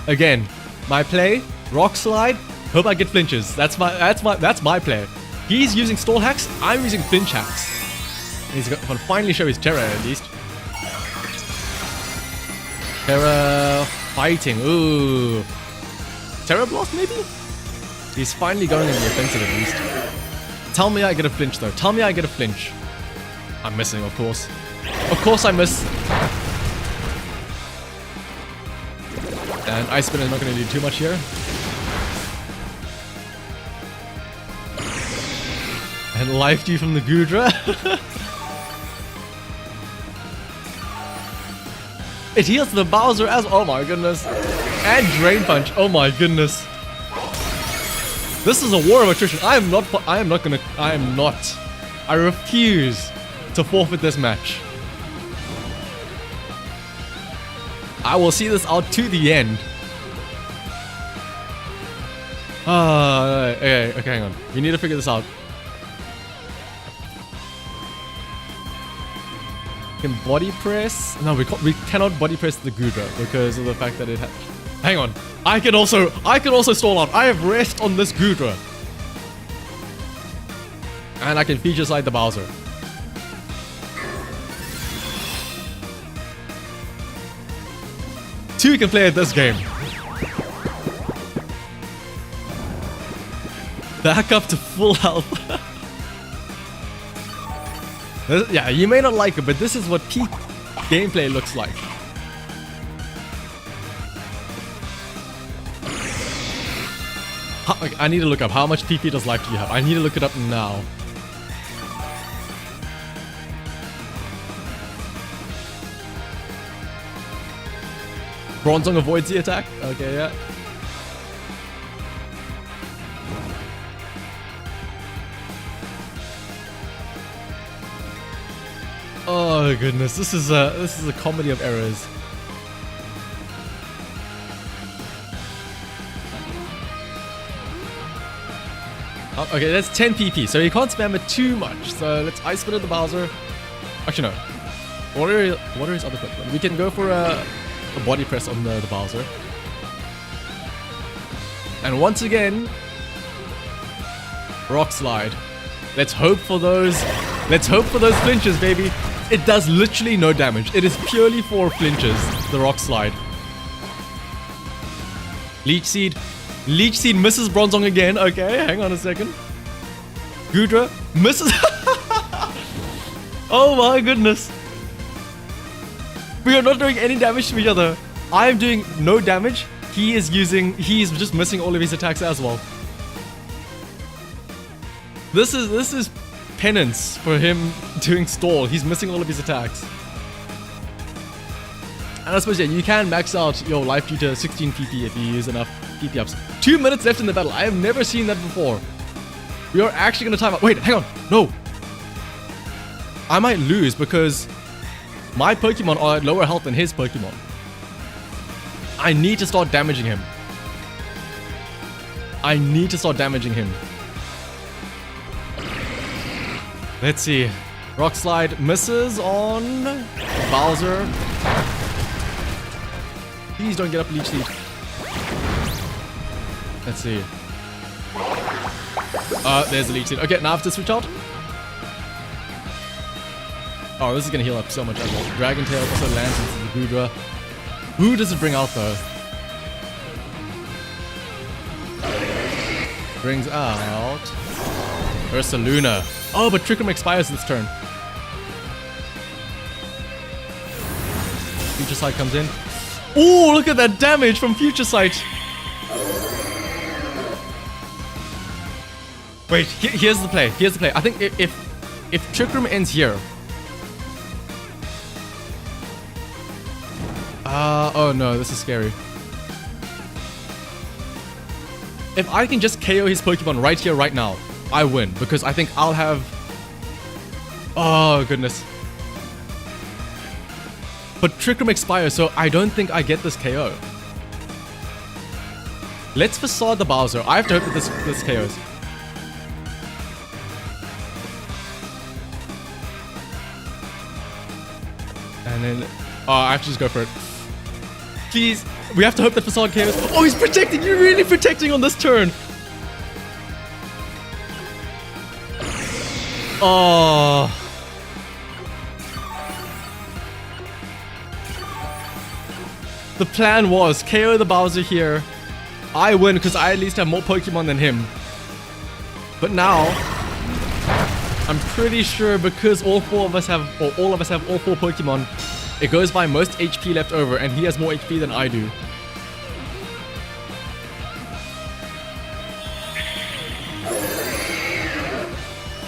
Again, my play, Rock Slide, hope I get flinches. That's my play. He's using stall hacks, I'm using flinch hacks. He's going to finally show his Terra at least. Terra fighting, ooh. Terra Blast maybe? He's finally going in the offensive at least. Tell me I get a flinch though. Tell me I get a flinch. I'm missing, of course. Of course I miss. And Ice Spin is not going to do too much here. And Life Dew from the Goodra. It heals the Bowser as oh my goodness. And Drain Punch. Oh my goodness. This is a war of attrition. I refuse to forfeit this match. I will see this out to the end. Okay, hang on. We need to figure this out. Can body press? No, we cannot body press the Goodra because of the fact that it had. Hang on. I can also stall out. I have rest on this Goodra. And I can feature side the Bowser. Two can play at this game. Back up to full health. Yeah, you may not like it, but this is what peak gameplay looks like. I need to look up how much PP does Life do you have. I need to look it up now. Bronzong avoids the attack. Okay, yeah. Oh goodness, this is a comedy of errors. Oh, okay, that's 10 PP, so you can't spam it too much. So let's Ice Spin at the Bowser. Actually, no. What are his other Pokemon? We can go for a body press on the Bowser. And once again, Rock Slide. Let's hope for those flinches, baby. It does literally no damage. It is purely for flinches, the Rock Slide. Leech Seed. Leech Seed misses Bronzong again. Okay, hang on a second. Goodra misses. Oh my goodness. We are not doing any damage to each other. I am doing no damage. He's just missing all of his attacks as well. This is penance for him doing stall. He's missing all of his attacks. And I suppose, yeah, you can max out your life due to 16 PP if you use enough PP ups. 2 minutes left in the battle. I have never seen that before. We are actually going to time out. Wait, hang on. No. I might lose because my Pokemon are at lower health than his Pokemon. I need to start damaging him. I need to start damaging him. Let's see. Rock Slide misses on Bowser. Please don't get up Leech Seed. Let's see. There's the Leech Seed. Okay, now I have to switch out. Oh, this is gonna heal up so much as well. Dragon Tail also lands into the Goodra. Who does it bring out though? Brings out Ursaluna. Oh, but Trick Room expires this turn. Future Sight comes in. Oh, look at that damage from Future Sight. Wait, here's the play. Here's the play. I think if Trick Room ends here. Oh no, this is scary. If I can just KO his Pokemon right here, right now, I win. Because I think I'll have... Oh, goodness. But Trick Room expires, so I don't think I get this KO. Let's Facade the Bowser. I have to hope that this KOs. And then... Oh, I have to just go for it. Please. We have to hope that Facade KOs. Oh, he's protecting. You're really protecting on this turn. Oh. The plan was KO the Bowser here. I win because I at least have more Pokemon than him. But now, I'm pretty sure because all of us have all 4 Pokemon, it goes by most HP left over, and he has more HP than I do.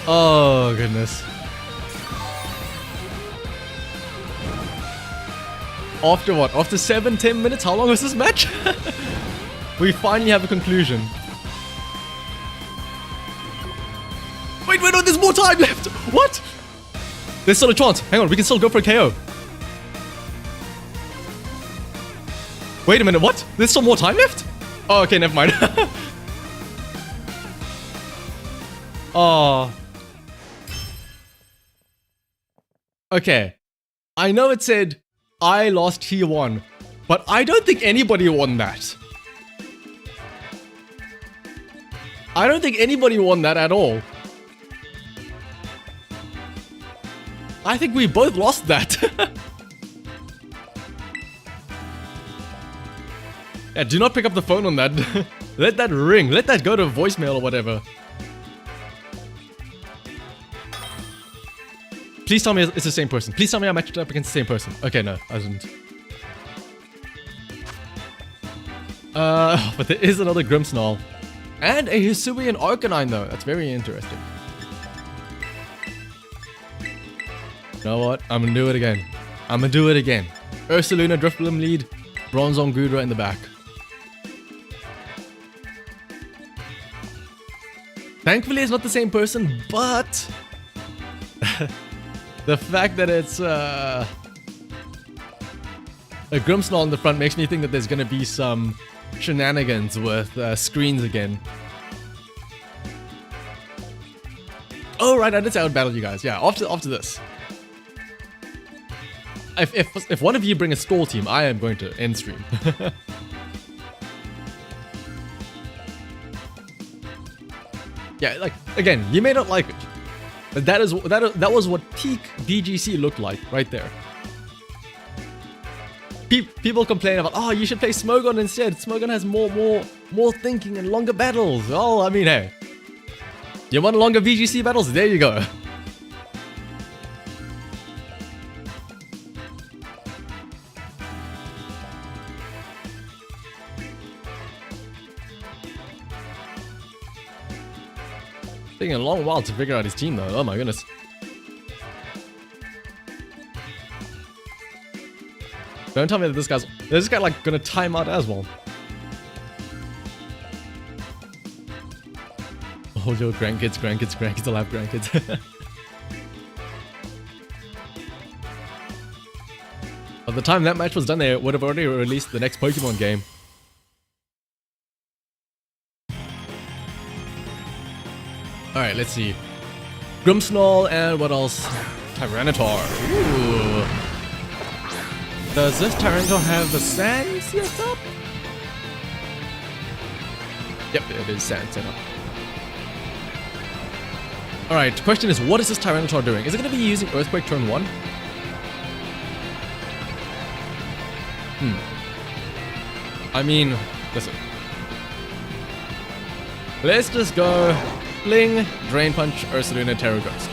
Oh, goodness. After what? After 7-10 minutes? How long was this match? We finally have a conclusion. Wait, no, there's more time left! What? There's still a chance. Hang on, we can still go for a KO. Wait a minute, what? There's still more time left? Oh, okay, never mind. Oh. Okay. I know it said, I lost, he won. But I don't think anybody won that. I don't think anybody won that at all. I think we both lost that. Yeah, do not pick up the phone on that. Let that ring. Let that go to voicemail or whatever. Please tell me it's the same person. Please tell me I matched up against the same person. Okay, no, I didn't. But there is another Grimmsnarl. And a Hisuian Arcanine though. That's very interesting. You know what? I'm gonna do it again. I'm gonna do it again. Ursaluna, Drifblim lead. Bronzong Goodra in the back. Thankfully it's not the same person, but... the fact that it's a Grimmsnarl in the front makes me think that there's gonna be some shenanigans with screens again. Oh right, I did say I would battle you guys. Yeah, after this. If one of you bring a stall team, I am going to end stream. Yeah, like again, you may not like it, but that was what peak VGC looked like right there. People complain about, oh, you should play Smogon instead. Smogon has more thinking and longer battles. Well, I mean, hey, you want longer VGC battles? There you go. Taking a long while to figure out his team though. Oh my goodness. Don't tell me that this guy like gonna time out as well. Oh, your grandkids, I'll have grandkids. By the time that match was done, they would have already released the next Pokemon game. Alright, let's see. Grimmsnarl and what else? Tyranitar. Ooh. Does this Tyranitar have a sand setup? Yep, it is sand setup. Alright, question is, what is this Tyranitar doing? Is it going to be using Earthquake turn 1? I mean, listen. Let's just go Fling, Drain Punch, Ursaluna, Terra Ghost.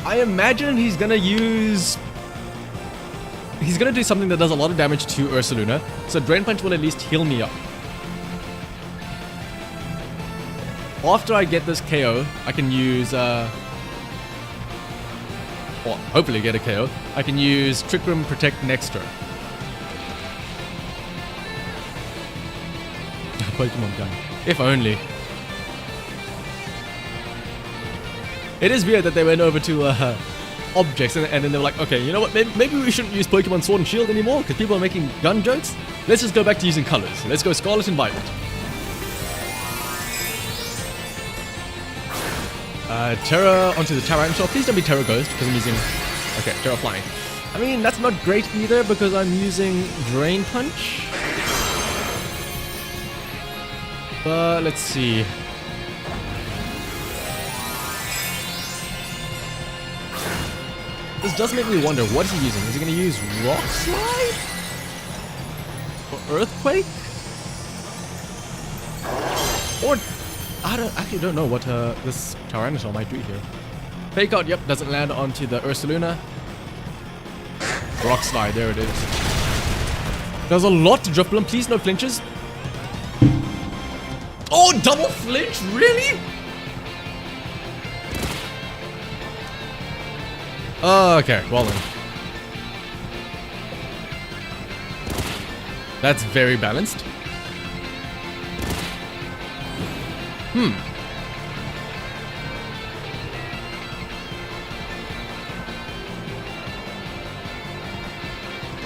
I imagine he's gonna do something that does a lot of damage to Ursaluna, so Drain Punch will at least heal me up. After I get this KO, I can use, or hopefully get a KO, I can use Trick Room Protect next turn. Pokemon gun. If only. It is weird that they went over to objects and then they were like, okay, you know what, maybe we shouldn't use Pokemon Sword and Shield anymore because people are making gun jokes. Let's just go back to using colors. Let's go Scarlet and Violet. Terra onto the Tyranitar. Please don't be Terra Ghost because I'm using... Okay, Terra Flying. I mean, that's not great either because I'm using Drain Punch. But let's see. This does make me wonder, what is he using? Is he going to use Rock Slide? Or Earthquake? Or... I actually don't know what this Tyranitar might do here. Fake Out, yep, doesn't land onto the Ursaluna. Rock Slide, there it is. There's a lot to Drift Bloom, please no flinches. Oh, double flinch? Really? Okay, well then. That's very balanced.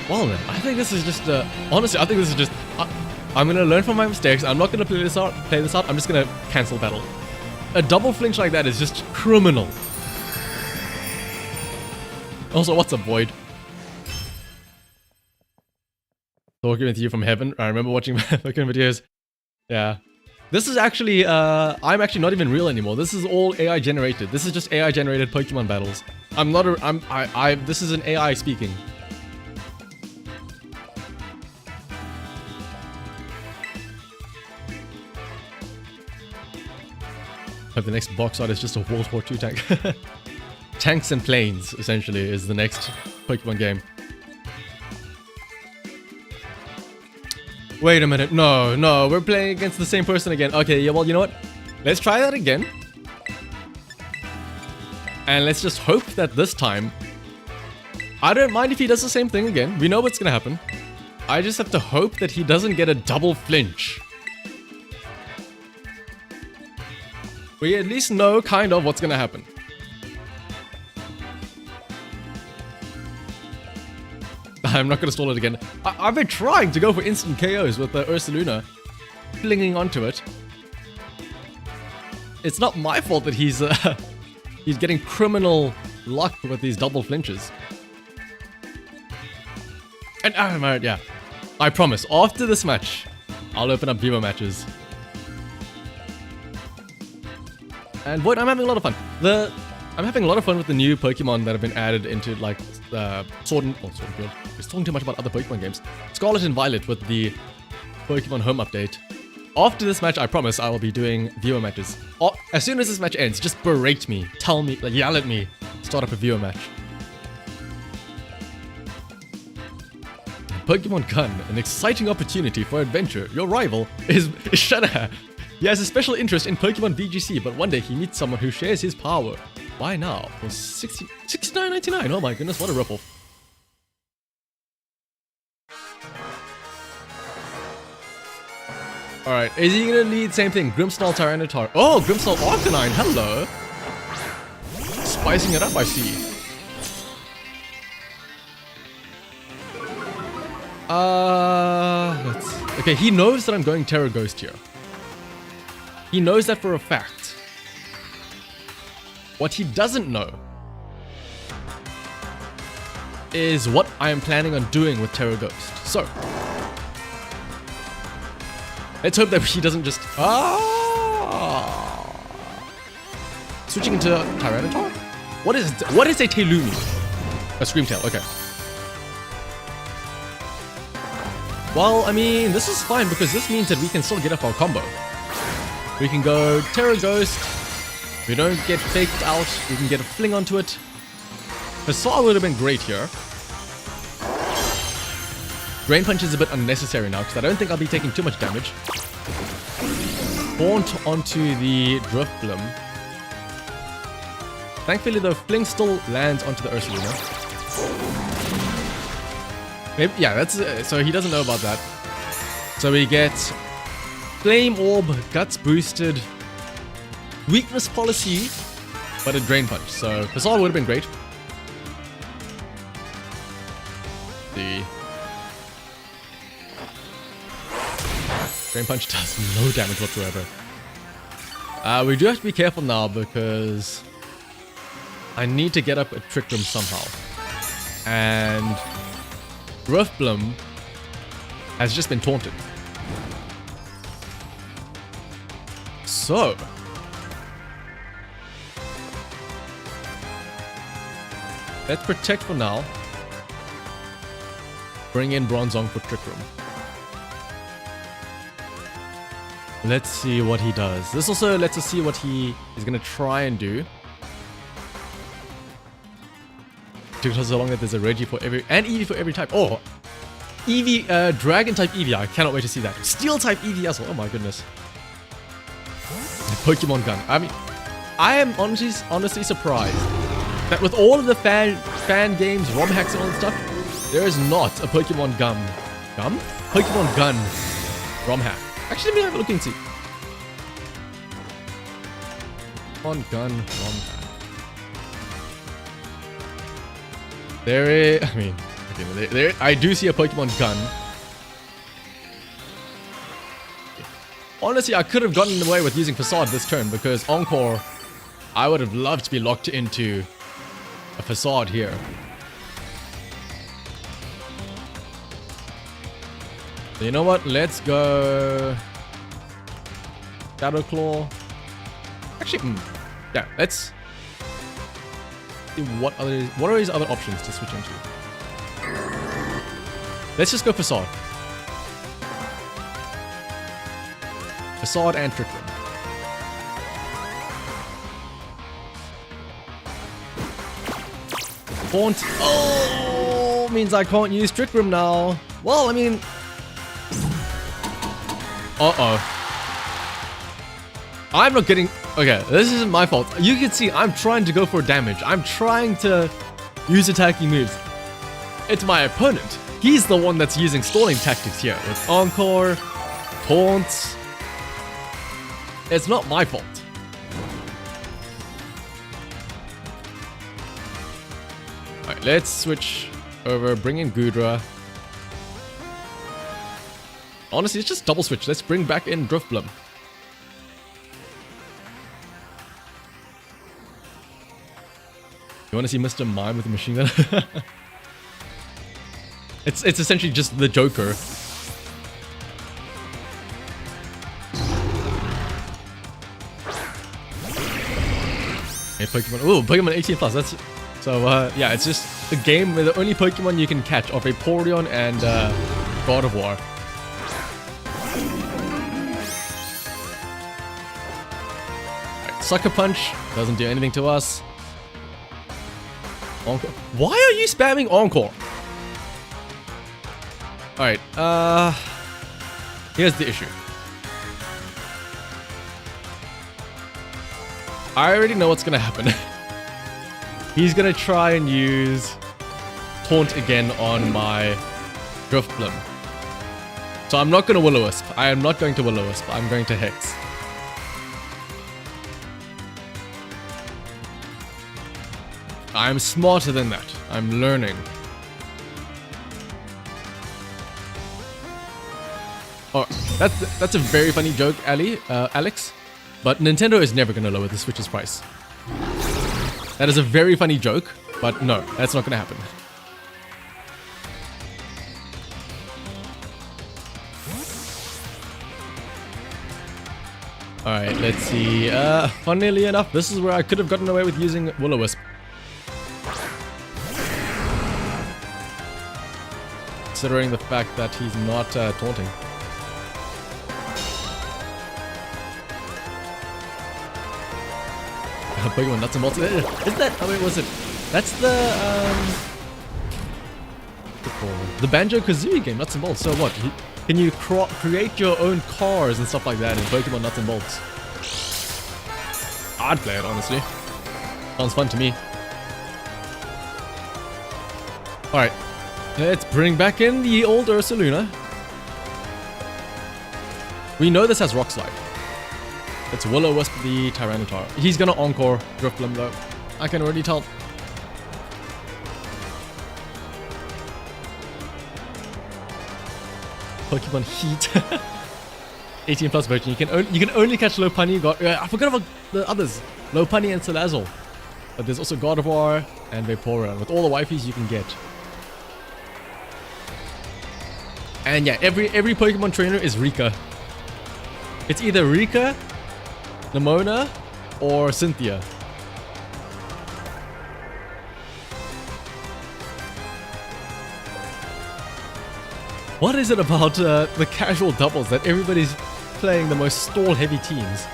Well then, I think this is just honestly, I think this is just I'm gonna learn from my mistakes. I'm not gonna play this out. I'm just gonna cancel battle. A double flinch like that is just criminal. Also, what's up, Void? Talking with you from heaven. I remember watching Pokemon videos. Yeah. This is actually, I'm actually not even real anymore. This is all AI generated. This is just AI generated Pokemon battles. I'm not a, this is an AI speaking. But the next box art is just a World War II tank. Tanks and Planes, essentially, is the next Pokemon game. Wait a minute, no, we're playing against the same person again. Okay, yeah, well, you know what? Let's try that again. And let's just hope that this time... I don't mind if he does the same thing again. We know what's gonna happen. I just have to hope that he doesn't get a double flinch. We at least know kind of what's gonna happen. I'm not gonna stall it again. I've been trying to go for instant KOs with the Ursaluna, clinging onto it. It's not my fault that he's getting criminal luck with these double flinches. And yeah, I promise, after this match, I'll open up viewer matches. And Void, I'm having a lot of fun. I'm having a lot of fun with the new Pokemon that have been added into, like, Sword and Shield. We're talking too much about other Pokemon games. Scarlet and Violet with the Pokemon Home update. After this match, I promise I will be doing viewer matches. As soon as this match ends, just berate me, tell me, like, yell at me, start up a viewer match. Pokemon Gun, an exciting opportunity for adventure. Your rival is shanahavt. He has a special interest in Pokemon VGC, but one day he meets someone who shares his power. Why now? For 69.99. Oh my goodness, what a ripoff. Alright, is he gonna lead? Same thing. Grimmsnarl Tyranitar. Oh, Grimmsnarl Arcanine. Hello. Spicing it up, I see. Okay, he knows that I'm going Terra Ghost here. He knows that for a fact. What he doesn't know is what I am planning on doing with Terra Ghost. So, let's hope that he doesn't just... Switching into Tyranitar? What is a Tailumi? A Screamtail, okay. Well, I mean, this is fine because this means that we can still get up our combo. We can go Terra Ghost. We don't get faked out. We can get a fling onto it. Facade would have been great here. Drain Punch is a bit unnecessary now because I don't think I'll be taking too much damage. Haunt onto the Drifblim. Thankfully, the fling still lands onto the Ursaluna. Maybe, yeah, that's so he doesn't know about that. So we get Flame Orb, Guts boosted, Weakness Policy, but a Drain Punch. So Facade would have been great. The Drain Punch does no damage whatsoever. We do have to be careful now because I need to get up a Trick Room somehow. And Drifblim has just been taunted. So, let's protect for now. Bring in Bronzong for Trick Room. Let's see what he does. This also lets us see what he is going to try and do. Took us so long that there's a Reggie for every and Eevee for every type. Oh, Eevee, Dragon type Eevee. I cannot wait to see that. Steel type Eevee as well. Oh my goodness. Pokemon Gun. I mean, I am honestly surprised that with all of the fan games, ROM hacks and all that stuff, there is not a Pokemon Pokemon Gun ROM hack. Actually, let me have a look and see. Pokemon Gun ROM hack. There is, I mean, okay, I do see a Pokemon Gun. Honestly, I could have gotten away with using Facade this turn because Encore, I would have loved to be locked into a Facade here. So you know what? Let's go Shadow Claw. Actually, yeah, let's see what are his other options to switch into. Let's just go Facade. Facade and Trick Room. Haunt. Oh, means I can't use Trick Room now. Well, I mean... Uh-oh. I'm not getting... Okay, this isn't my fault. You can see I'm trying to go for damage. I'm trying to use attacking moves. It's my opponent. He's the one that's using stalling tactics here with Encore, Taunts. It's not my fault. Alright, let's switch over, bring in Goodra. Honestly, it's just double switch. Let's bring back in Drifblim. You want to see Mr. Mime with a machine gun? It's essentially just the Joker. Hey, Pokemon. Oh, Pokemon 18 plus. That's so. Yeah, it's just a game where the only Pokemon you can catch are Vaporeon and God of War. Right, Sucker Punch doesn't do anything to us. Encore. Why are you spamming Encore? Alright, here's the issue. I already know what's gonna happen. He's gonna try and use Taunt again on my Drifblim. So I'm not gonna Will-O-Wisp. I am not going to Will-O-Wisp. I'm going to Hex. I'm smarter than that. I'm learning. Oh, that's a very funny joke, Alex. But Nintendo is never gonna lower the Switch's price. That is a very funny joke, but no, that's not gonna happen. Alright, let's see. Funnily enough, this is where I could have gotten away with using Will-O-Wisp. Considering the fact that he's not taunting. Pokemon Nuts and Bolts. Is that? Oh wait, was it? That's the the Banjo-Kazooie game, Nuts and Bolts. So what? Can you create your own cars and stuff like that in Pokemon Nuts and Bolts? I'd play it, honestly. Sounds fun to me. Alright. Let's bring back in the old Ursaluna. We know this has Rock Slide. Let's Will-O-Wisp the Tyranitar. He's gonna Encore Drifblim though. I can already tell. Pokemon Heat. 18 plus version. You can only catch Lopunny. I forgot about the others. Lopunny and Salazzle. But there's also Gardevoir and Vaporeon with all the wifeys you can get. And yeah, every Pokemon trainer is Rika. It's either Rika, Nimona, or Cynthia. What is it about the casual doubles that everybody's playing the most stall heavy teams?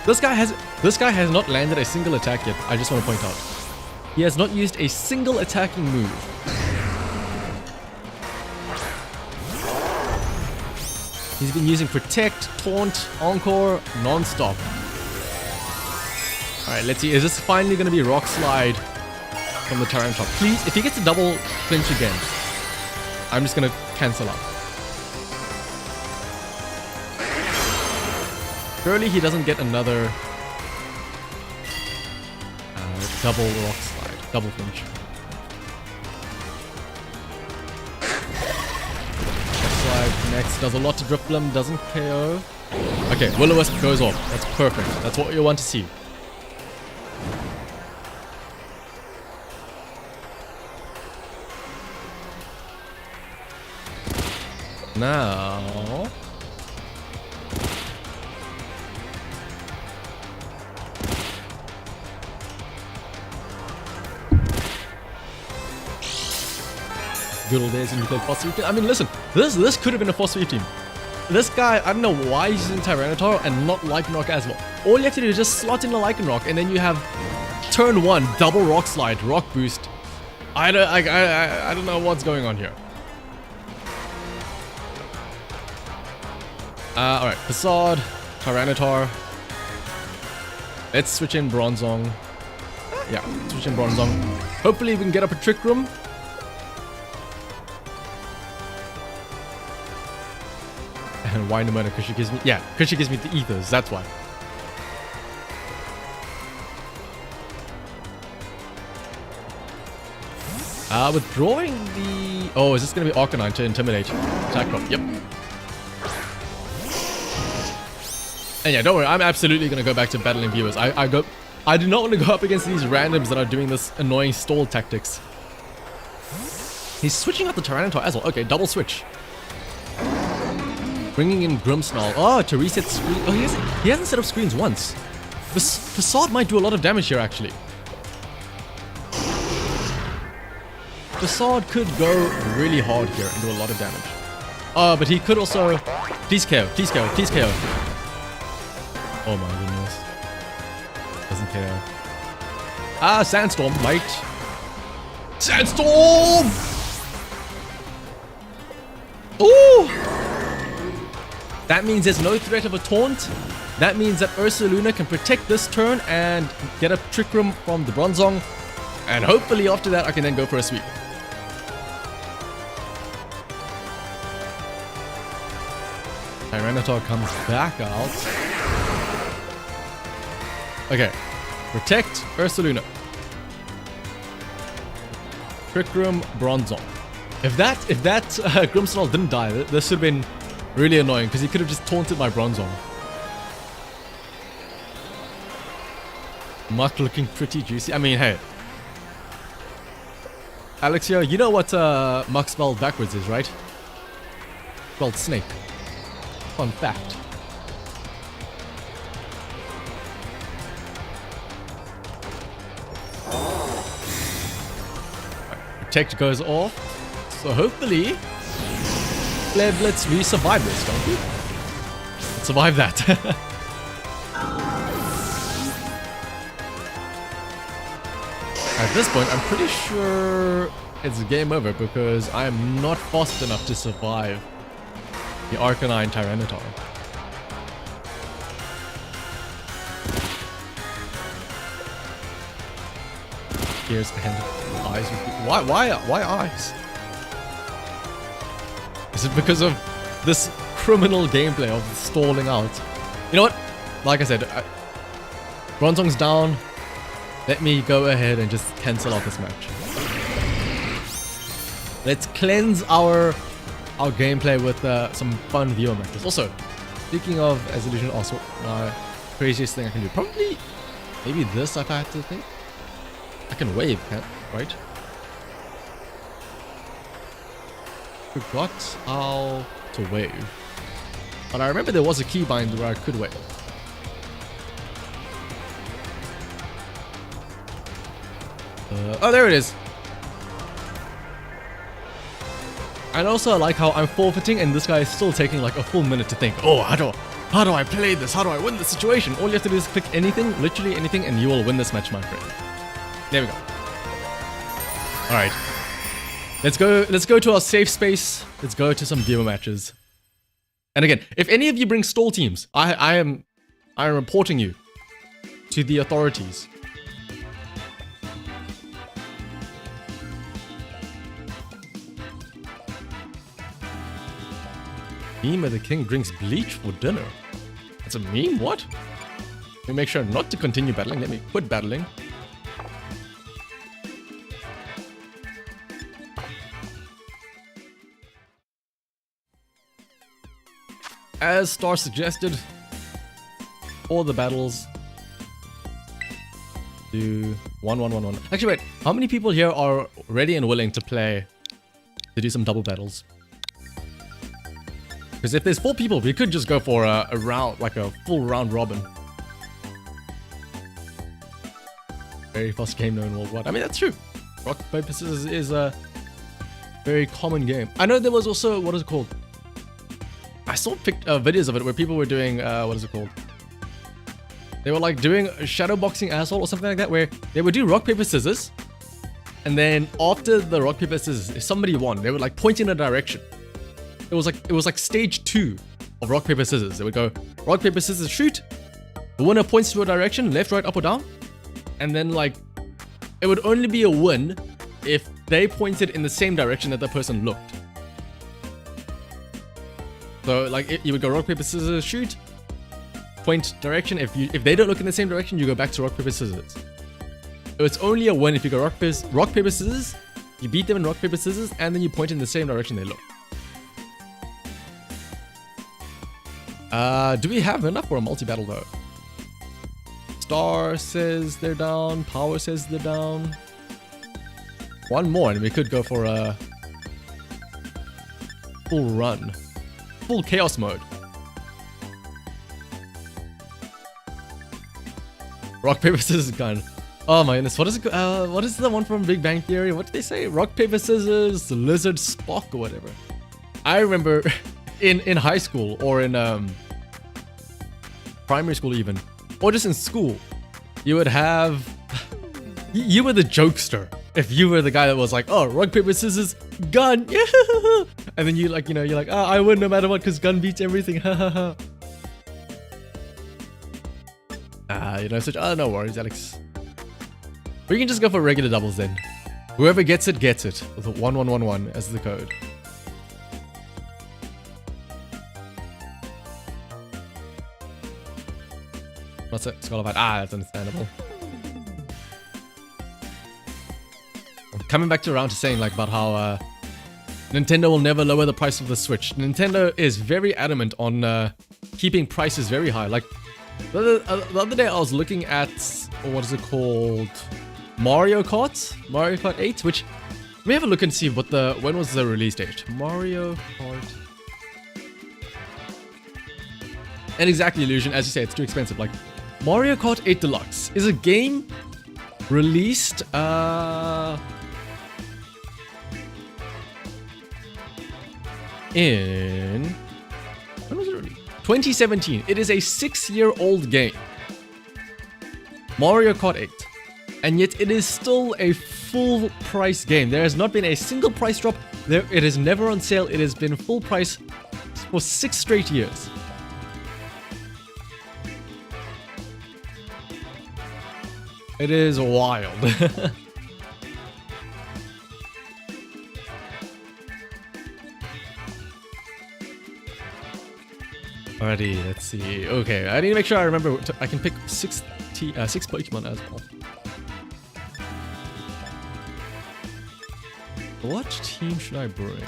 This guy has not landed a single attack yet. I just want to point out. He has not used a single attacking move. He's been using Protect, Taunt, Encore, non-stop. Alright, let's see. Is this finally going to be Rock Slide from the Tyranitar? Please, if he gets a double clinch again, I'm just going to cancel out. Surely he doesn't get another double Rock Slide, double clinch. Next, does a lot to Drifblim, doesn't KO. Okay, Will-O-Wisp goes off. That's perfect. That's what you want to see. Now... good old days when you played Foss Sweep Team. I mean, listen, this could have been a Foss Sweep Team. This guy, I don't know why he's using Tyranitar and not Lycanroc as well. All you have to do is just slot in a Lycanroc, and then you have turn 1, double Rock Slide, Rock Boost. I don't know what's going on here. Alright, Facade, Tyranitar. Let's switch in Bronzong. Yeah, switch in Bronzong. Hopefully we can get up a Trick Room. And why Nimona? Because she gives me... Yeah, because she gives me the ethers, that's why. Withdrawing the... Oh, is this going to be Arcanine to Intimidate? Attack drop, yep. And yeah, don't worry, I'm absolutely going to go back to battling viewers. I do not want to go up against these randoms that are doing this annoying stall tactics. He's switching out the Tyranitar as well. Okay, double switch. Bringing in Grimmsnarl. Oh, to reset screen. Oh, he hasn't set up screens once. Facade might do a lot of damage here, actually. Facade could go really hard here and do a lot of damage. Oh, but he could also... Please KO, please KO, please KO. Oh my goodness. Doesn't KO. Ah, Sandstorm might. Sandstorm! Ooh! That means there's no threat of a taunt, That means that Ursaluna can protect this turn and get a Trick Room from the Bronzong. And hopefully after that, I can then go for a sweep. Tyranitar comes back out. Okay. Protect Ursaluna. Trick Room, Bronzong. If that Grimmsnarl didn't die, this would have been really annoying because he could have just taunted my Bronzong. Muck looking pretty juicy. I mean, hey. Alexia, you know what Muck spelled backwards is, right? Spelled snake. Fun fact. Protect goes off. So hopefully, we survive this, don't we? Let's survive that. At this point, I'm pretty sure it's game over because I am not fast enough to survive the Arcanine Tyranitar. Here's and eyes. Why eyes? Is it because of this criminal gameplay of stalling out? You know what? Like I said, Bronzong's down. Let me go ahead and just cancel out this match. Let's cleanse our gameplay with some fun viewer matches. Also, speaking of as illusion, also my craziest thing I can do. Probably, maybe this if I had to think. I can wave, right? Forgot how to wave. But I remember there was a keybind where I could wave. Oh, there it is. And also I like how I'm forfeiting and this guy is still taking like a full minute to think, oh, how do I play this? How do I win this situation? All you have to do is click anything, literally anything, and you will win this match, my friend. There we go. Alright. Let's go to our safe space. Let's go to some viewer matches. And again, if any of you bring stall teams, I am reporting you to the authorities. Meme of the king drinks bleach for dinner. That's a meme? What? Let me make sure not to continue battling. Let me quit battling. As Star suggested, all the battles do 1-1-1-1. Actually, wait. How many people here are ready and willing to do some double battles? Because if there's 4 people, we could just go for a round, like a full round robin. Very fast game known worldwide. I mean, that's true. Rock, paper, scissors is a very common game. I know there was also, what is it called? I saw videos of it where people were doing, what is it called? They were like doing a shadow boxing asshole or something like that, where they would do rock, paper, scissors. And then after the rock, paper, scissors, if somebody won, they would like point in a direction. It was like stage 2 of rock, paper, scissors. They would go rock, paper, scissors, shoot. The winner points to a direction, left, right, up or down. And then like, it would only be a win if they pointed in the same direction that the person looked. So like you would go rock, paper, scissors, shoot. Point direction. If they don't look in the same direction, you go back to rock, paper, scissors. So it's only a win if you go rock, paper, scissors. You beat them in rock, paper, scissors, and then you point in the same direction they look. Do we have enough for a multi-battle though? Star says they're down. Power says they're down. One more and we could go for a full run. Full chaos mode. Rock, paper, scissors, gun. Oh my goodness, what is it? What is the one from Big Bang Theory? What did they say? Rock, paper, scissors, lizard, Spock, or whatever. I remember in high school or in primary school even, or just in school, you would have, you were the jokester. If you were the guy that was like, oh, rock, paper, scissors, gun, yeah. And then you like, you know, you're like, oh, I win no matter what because gun beats everything, ha ha ha. you know, such, no worries, Alex. We can just go for regular doubles then. Whoever gets it, with 1111 as the code. What's it? Skull of Fight. That's understandable. Coming back to around to saying like about how Nintendo will never lower the price of the Switch. Nintendo is very adamant on keeping prices very high. Like the other day I was looking at, what is it called? Mario Kart 8, which let me have a look and see when was the release date. Mario Kart. And exactly, Illusion, as you say, it's too expensive. Like Mario Kart 8 Deluxe is a game released in, when was it released? 2017. It is a 6-year-old game. Mario Kart 8. And yet it is still a full price game. There has not been a single price drop. It is never on sale. It has been full price for 6 straight years. It is wild. Alrighty, let's see. Okay, I need to make sure I remember. I can pick 6 Pokemon as well. What team should I bring?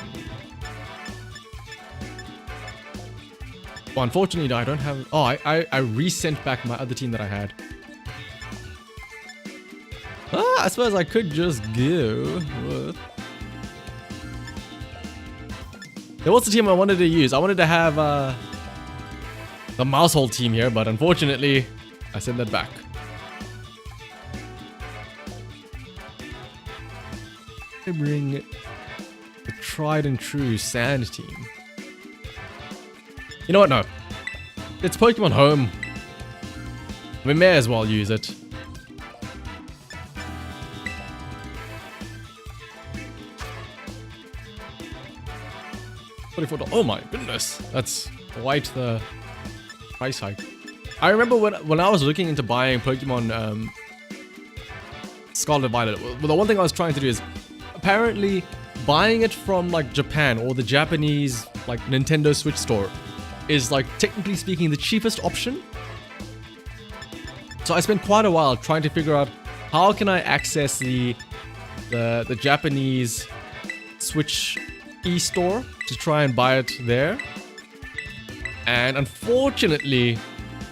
Well, unfortunately, I don't have... Oh, I resent back my other team that I had. I suppose I could just go with... There was the team I wanted to use. I wanted to have the Mousehold team here, but unfortunately, I sent that back. I bring the tried and true Sand team. You know what? No. It's Pokemon Home. We may as well use it. $44. Oh my goodness. That's quite the price hike. I remember when I was looking into buying Pokemon Scarlet Violet, the one thing I was trying to do is apparently buying it from like Japan or the Japanese like Nintendo Switch store is like technically speaking the cheapest option. So I spent quite a while trying to figure out how can I access the Japanese Switch e-store to try and buy it there. And unfortunately,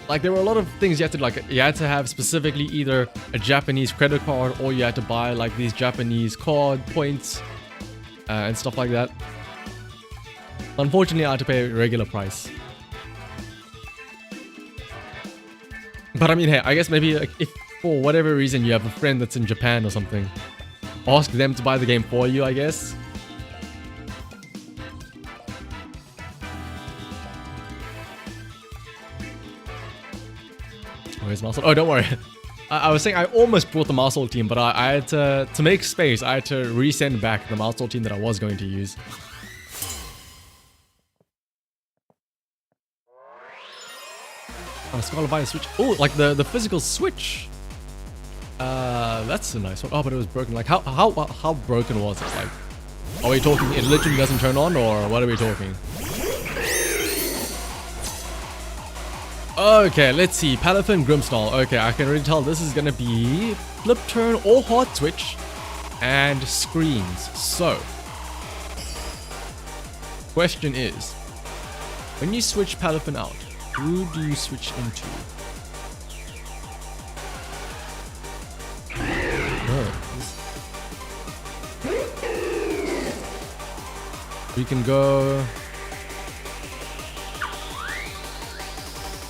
like there were a lot of things you had to you had to have specifically either a Japanese credit card or you had to buy like these Japanese card points and stuff like that. Unfortunately, I had to pay a regular price. But I mean, hey, I guess maybe like, if for whatever reason you have a friend that's in Japan or something, ask them to buy the game for you, I guess. Where's Marsal? Oh, don't worry. I was saying I almost brought the Marsal team, but I had to make space, I had to resend back the Marsal team that I was going to use. Oh, Scarlet Violet Switch. Oh, like the physical Switch. That's a nice one. Oh, but it was broken. Like how broken was it? Like, are we talking it literally doesn't turn on, or what are we talking? Okay, let's see. Palafin Grimstall. Okay, I can already tell this is gonna be flip turn or hard switch and screens. So, question is, when you switch Palafin out, who do you switch into? We can go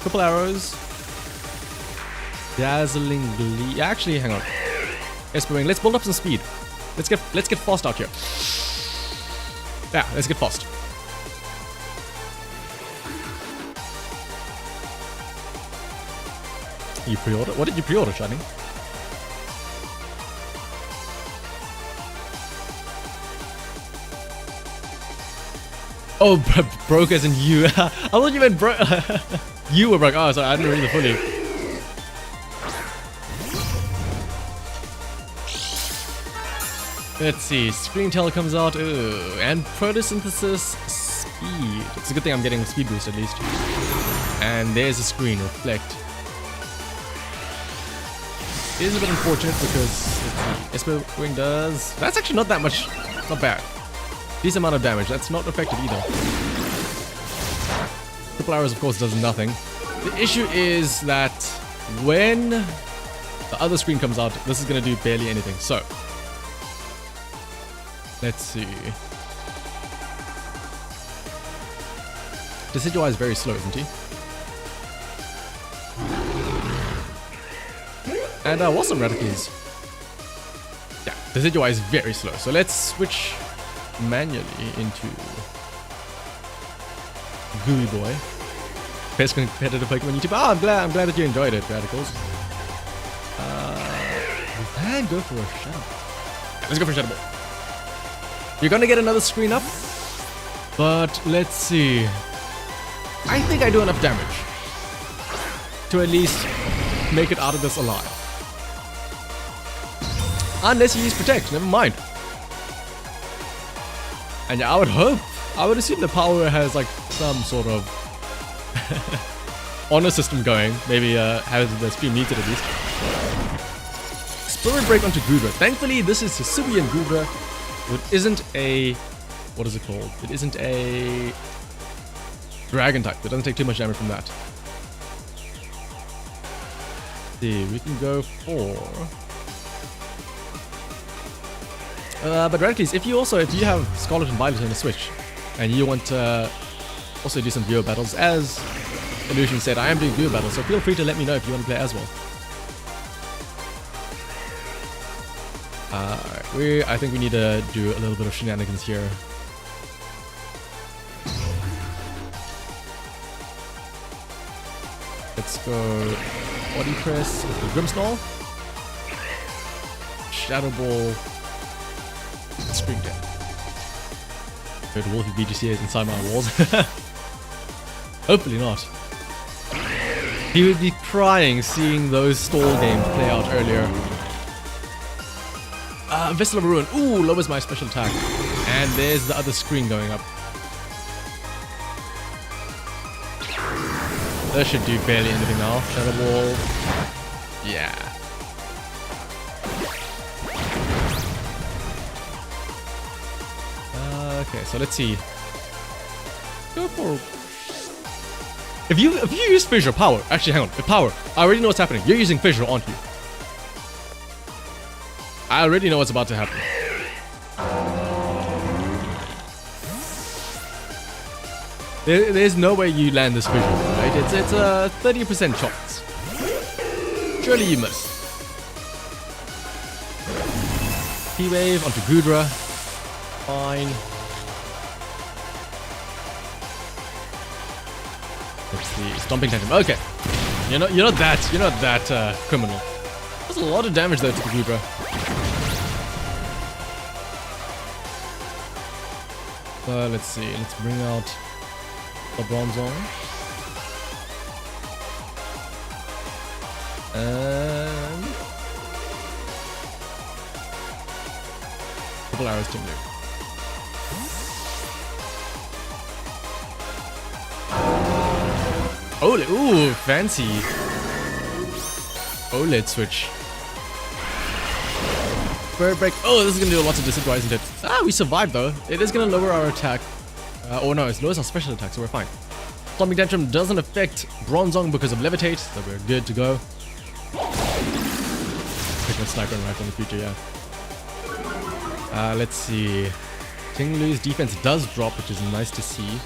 triple arrows, dazzling glee. Actually, hang on. Espering. Let's build up some speed. Let's get fast out here. Yeah, let's get fast. You pre-order? What did you pre-order, Shani? Oh, broke as in you. I thought you meant broke. You were broke. Oh, sorry, I didn't read the fully. Let's see, Screen Tail comes out, and Photosynthesis Speed. It's a good thing I'm getting a speed boost at least. And there's a screen, Reflect. It is a bit unfortunate because Esper Wing does... That's actually not that much, not bad. Decent amount of damage, that's not affected either. Triple Arrows of course does nothing. The issue is that when the other screen comes out, this is going to do barely anything, so... Let's see. Decidueye is very slow, isn't he? And Wasm Radicals. Yeah, Decidueye is very slow. So let's switch manually into Gooey Boy. Best competitive Pokemon YouTube. Oh, I'm glad that you enjoyed it, Radicals. We can go for a Shadow Ball. Let's go for a Shadow Ball. You're gonna get another screen up, but let's see. I think I do enough damage to at least make it out of this alive. Unless you use Protect, never mind. And yeah, I would assume the power has like some sort of honor system going. Maybe has the speed needed at least. Spirit Break onto Goodra. Thankfully, this is Hisuian Goodra. It isn't a... What is it called? It isn't a... Dragon type. It doesn't take too much damage from that. Let's see, we can go for... but Radicals, if you have Scarlet and Violet on the Switch, and you want to also do some viewer battles, as Illusion said, I am doing viewer battles, so feel free to let me know if you want to play as well. I think we need to do a little bit of shenanigans here. Let's go Body Press with the Grimmsnarl. Shadow Ball. Screen Down. Good Wolfie BGC is inside my walls. Hopefully not. He would be crying seeing those stall games play out earlier. Vessel of Ruin. Ooh, lowers my special attack. And there's the other screen going up. That should do barely anything now. Shadow Ball. Yeah. Okay, so let's see. Go for... If you use Fissure, Power. Actually, hang on. With Power, I already know what's happening. You're using Fissure, aren't you? I already know what's about to happen. There's no way you land this Fissure, right? It's a 30% chance. Surely you miss. P-Wave onto Goodra. Fine. Let's see. Stomping Tantrum. Okay. You're not that criminal. That's a lot of damage though to the Goodra. Let's see. Let's bring out the Bronzong. And Triple Arrows to move. OLED, ooh, fancy. OLED switch. Bird Break. Oh, this is gonna do lots of Decidueye, isn't it? Ah, we survived though. It is gonna lower our attack. Oh no, it lowers our special attack, so we're fine. Stomping Tantrum doesn't affect Bronzong because of Levitate, so we're good to go. Pick a Sniper and Rifle in the future, yeah. Let's see. Tinglu's defense does drop, which is nice to see.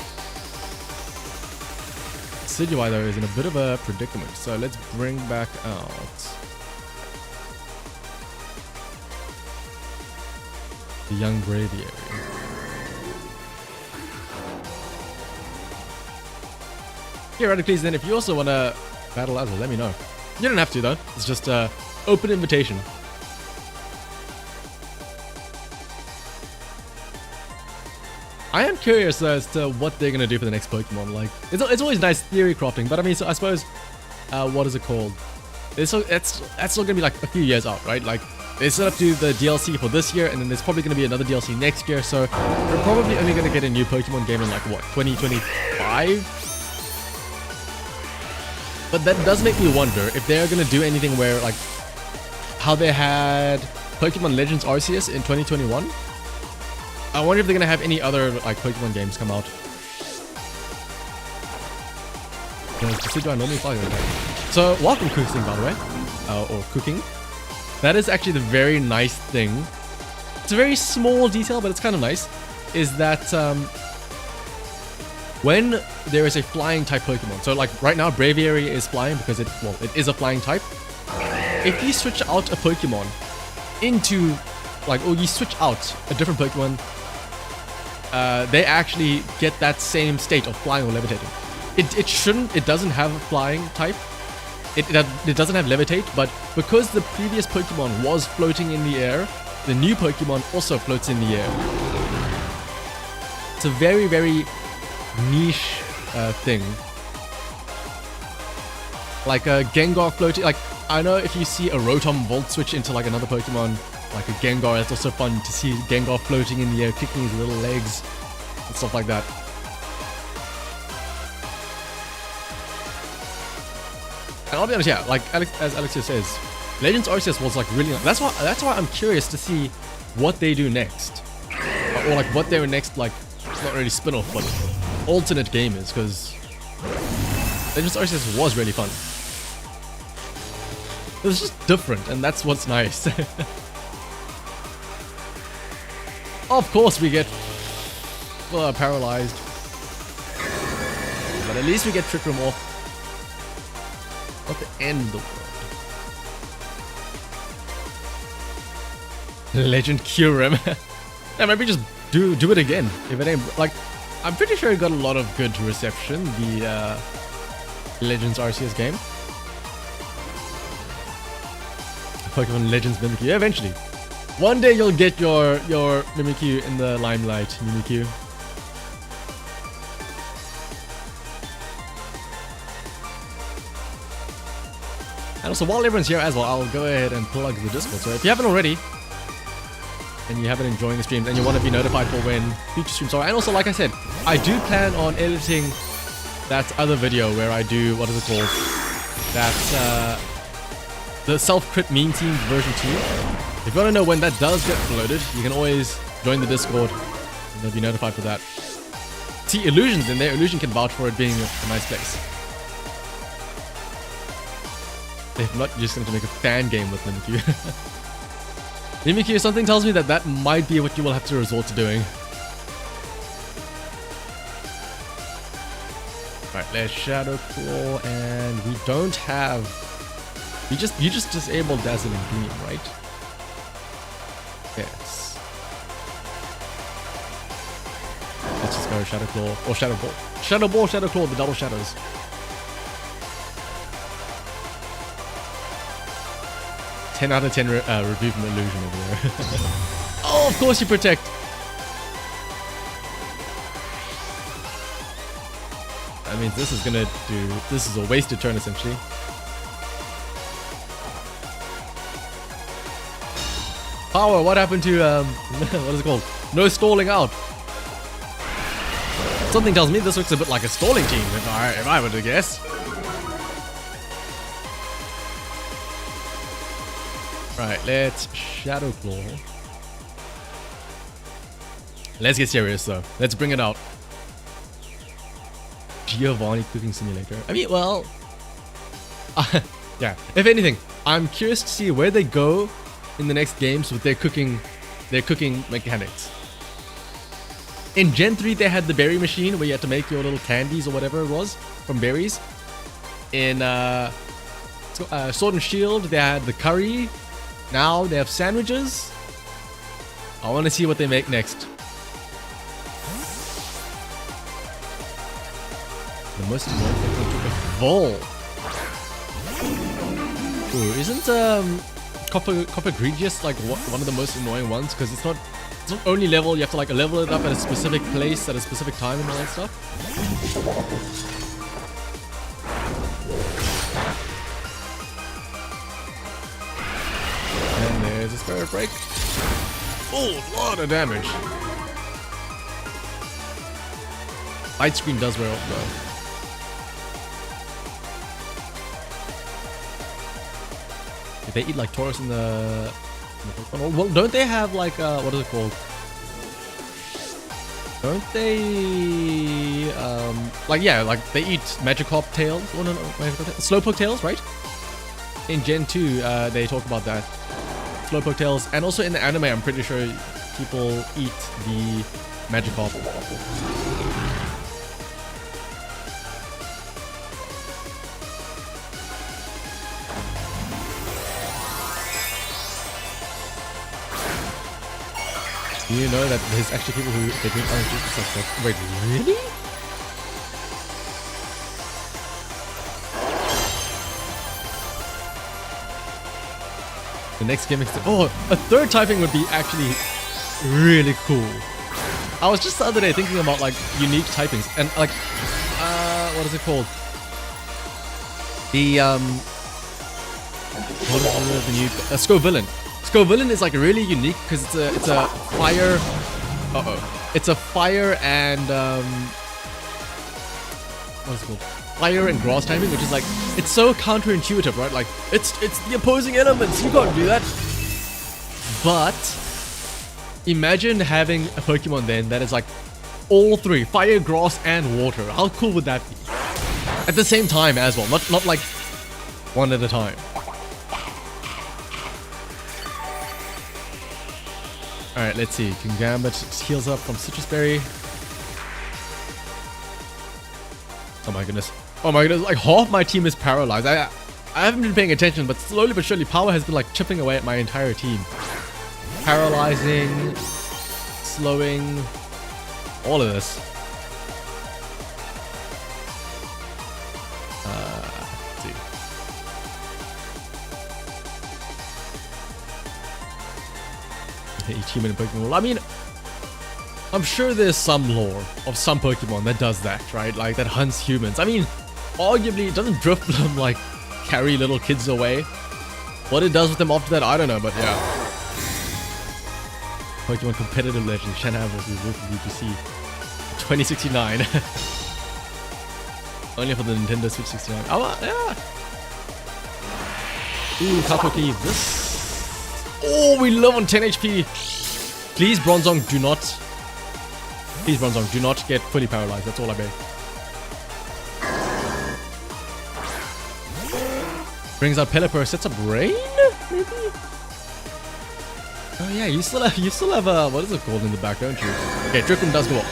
Decidueye though is in a bit of a predicament, so let's bring back out the young Braviary. Theoretically, then if you also want to battle as well, let me know. You don't have to though, it's just open invitation. I am curious as to what they're gonna do for the next Pokemon. Like, it's always nice theory crafting, but I mean, so I suppose, what is it called? That's still gonna be like a few years out, right? Like, They set up to the DLC for this year, and then there's probably going to be another DLC next year, so we're probably only going to get a new Pokemon game in like, what, 2025? But that does make me wonder if they're going to do anything where, like, how they had Pokemon Legends Arceus in 2021. I wonder if they're going to have any other, like, Pokemon games come out. Do I normally fly over there? So, welcome Cooking, by the way. Or Cooking. That is actually the very nice thing. It's a very small detail, but it's kind of nice. Is that when there is a flying type Pokemon, so like right now Braviary is flying because it is a flying type. If you switch out a Pokemon into like, or you switch out a different Pokemon, they actually get that same state of flying or levitating. It doesn't have a flying type. It doesn't have levitate, but because the previous Pokemon was floating in the air, the new Pokemon also floats in the air. It's a very, very niche thing. Like a Gengar floating, like, I know if you see a Rotom Volt switch into like another Pokemon, like a Gengar, it's also fun to see Gengar floating in the air, kicking his little legs and stuff like that. And I'll be honest, yeah, like as Alexia says, Legends Arceus was like really nice. That's why I'm curious to see what they do next, or like what their next, like, it's not really spin-off, but alternate game is, because Legends Arceus was really fun. It was just different, and that's what's nice. Of course, we get paralyzed, but at least we get Trick Room off. Not the end of the world. Legend Kyurem. Yeah, maybe just do it again. If it ain't, like, I'm pretty sure it got a lot of good reception, the Legends Arceus game. Pokemon Legends Mimikyu. Yeah, eventually. One day you'll get your Mimikyu in the limelight, Mimikyu. And also, while everyone's here as well, I'll go ahead and plug the Discord. So if you haven't already, and you haven't enjoying the streams, and you want to be notified for when future streams are, and also, like I said, I do plan on editing that other video where I do, what is it called? That, the Self-Crit Meme Team version 2. If you want to know when that does get uploaded, you can always join the Discord, and you'll be notified for that. See, Illusion's in there. Illusion can vouch for it being a nice place. If not, you're just going to make a fan game with Mimikyu. Mimikyu, something tells me that might be what you will have to resort to doing. Alright, let's Shadow Claw, and we don't have... You just disabled Dazzling Beam, right? Yes. Let's just go Shadow Claw, or Shadow Ball. Shadow Ball, Shadow Claw, the double shadows. 10 out of 10 review from Illusion over there. Oh, of course you protect. That means this is gonna do... This is a wasted turn, essentially. Power, what happened to... what is it called? No stalling out. Something tells me this looks a bit like a stalling team, if I were to guess. Right, let's Shadow Claw. Let's get serious though. Let's bring it out. Giovanni Cooking Simulator. I mean, well... yeah, if anything, I'm curious to see where they go in the next games with their cooking mechanics. In Gen 3, they had the berry machine where you had to make your little candies or whatever it was from berries. In Sword and Shield, they had the curry. Now they have sandwiches. I want to see what they make next. The most annoying thing to evolve. Ooh, isn't Copper Egregious like one of the most annoying ones? Because it's not only level, you have to like level it up at a specific place at a specific time and all that stuff. Spirit Break. Oh, a lot of damage. Light Screen does wear off though. Did they eat like Taurus in the Pokemon? Well, don't they have like what is it called? Don't they like yeah, like they eat Magikarp tails? Oh no, Slowpoke tails, right? In Gen 2, they talk about that. Slowpoke tails, and also in the anime, I'm pretty sure people eat the Magikarp. You know that there's actually people who they drink orange juice. It's like, wait, really? The next gimmick. Oh, a third typing would be actually really cool. I was just the other day thinking about like unique typings and like, what is it called? The what is the new Scovillain. Scovillain is like really unique because it's a fire. It's a fire and what is it called? Fire and grass typing, which is like it's so counterintuitive, right? Like it's the opposing elements. You can't do that. But imagine having a Pokemon then that is like all three: fire, grass, and water. How cool would that be? At the same time as well, not like one at a time. Alright, let's see. Kingambit heals up from Citrus Berry. Oh my goodness. Oh my goodness, like half my team is paralyzed. I haven't been paying attention, but slowly but surely power has been like chipping away at my entire team. Paralyzing, slowing, all of this. Let's see. Each human Pokemon. Well, I mean, I'm sure there's some lore of some Pokemon that does that, right? Like that hunts humans. I mean, arguably, doesn't Drifblim like carry little kids away? What it does with them after that, I don't know, but yeah. Pokemon Competitive Legends, shanahavt vs. UPC 2069. Only for the Nintendo Switch 69. Oh, yeah. Ooh, Caterpie, this. Oh, we live on 10 HP. Please, Bronzong, do not. Please, Bronzong, do not get fully paralyzed. That's all I beg. Brings out Pelipper, sets up Rain, maybe. Oh yeah, you still have what is it called in the back, don't you? Okay, Drifblim does go up.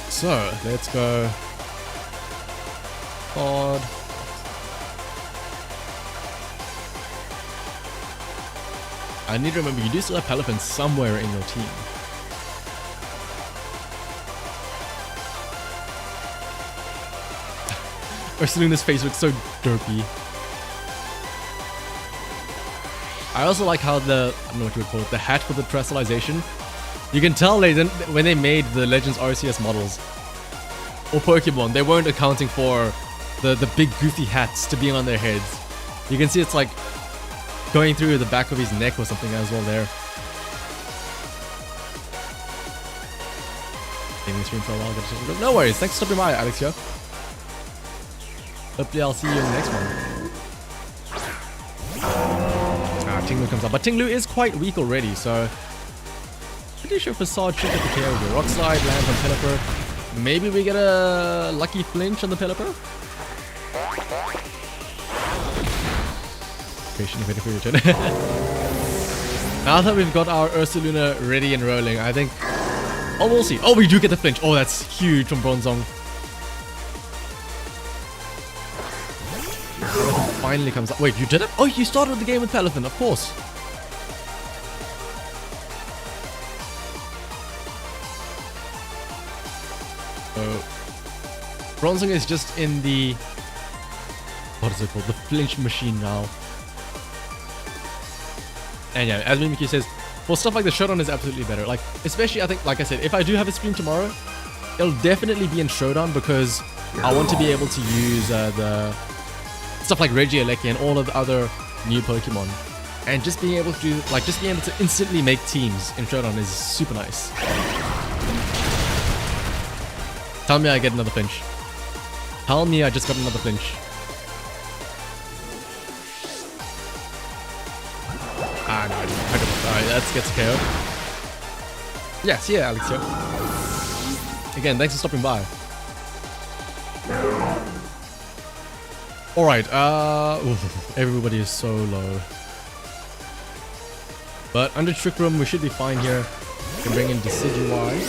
So let's go. Pod. I need to remember, you do still have Pelipper somewhere in your team. Ursaluna's face looks so derpy. I also like how I don't know what you would call it, the hat for the terrestrialization. You can tell when they made the Legends Arceus models, or Pokemon, they weren't accounting for the big goofy hats to be on their heads. You can see it's like going through the back of his neck or something as well there. Gaming stream for a while. No worries. Thanks for stopping by, Alexio. Hopefully I'll see you in the next one. Tinglu comes up. But Tinglu is quite weak already, so pretty sure Facade should get the KO here. Rock Slide, lands on Pelipper. Maybe we get a lucky flinch on the Pelipper? Patient waiting for your turn. Now that we've got our Ursaluna ready and rolling, I think... Oh, we'll see. Oh, we do get the flinch. Oh, that's huge from Bronzong. Finally comes up. Wait, you did it? Oh, you started the game with Pelipper, of course. So, Bronzong is just in the... What is it called? The flinch machine now. And yeah, as Mimikyu says, for stuff like the Showdown is absolutely better. Like, especially, I think, like I said, if I do have a stream tomorrow, it'll definitely be in Showdown because I want to be able to use the stuff like Regieleki and all of the other new Pokemon. And just being able to instantly make teams in Showdown is super nice. Tell me I get another flinch. Tell me I just got another flinch. Ah, no, I didn't. Alright, let's get to KO. Yes, yeah, Alexio. Again, thanks for stopping by. Alright, everybody is so low. But under Trick Room, we should be fine here. We can bring in Decidueye.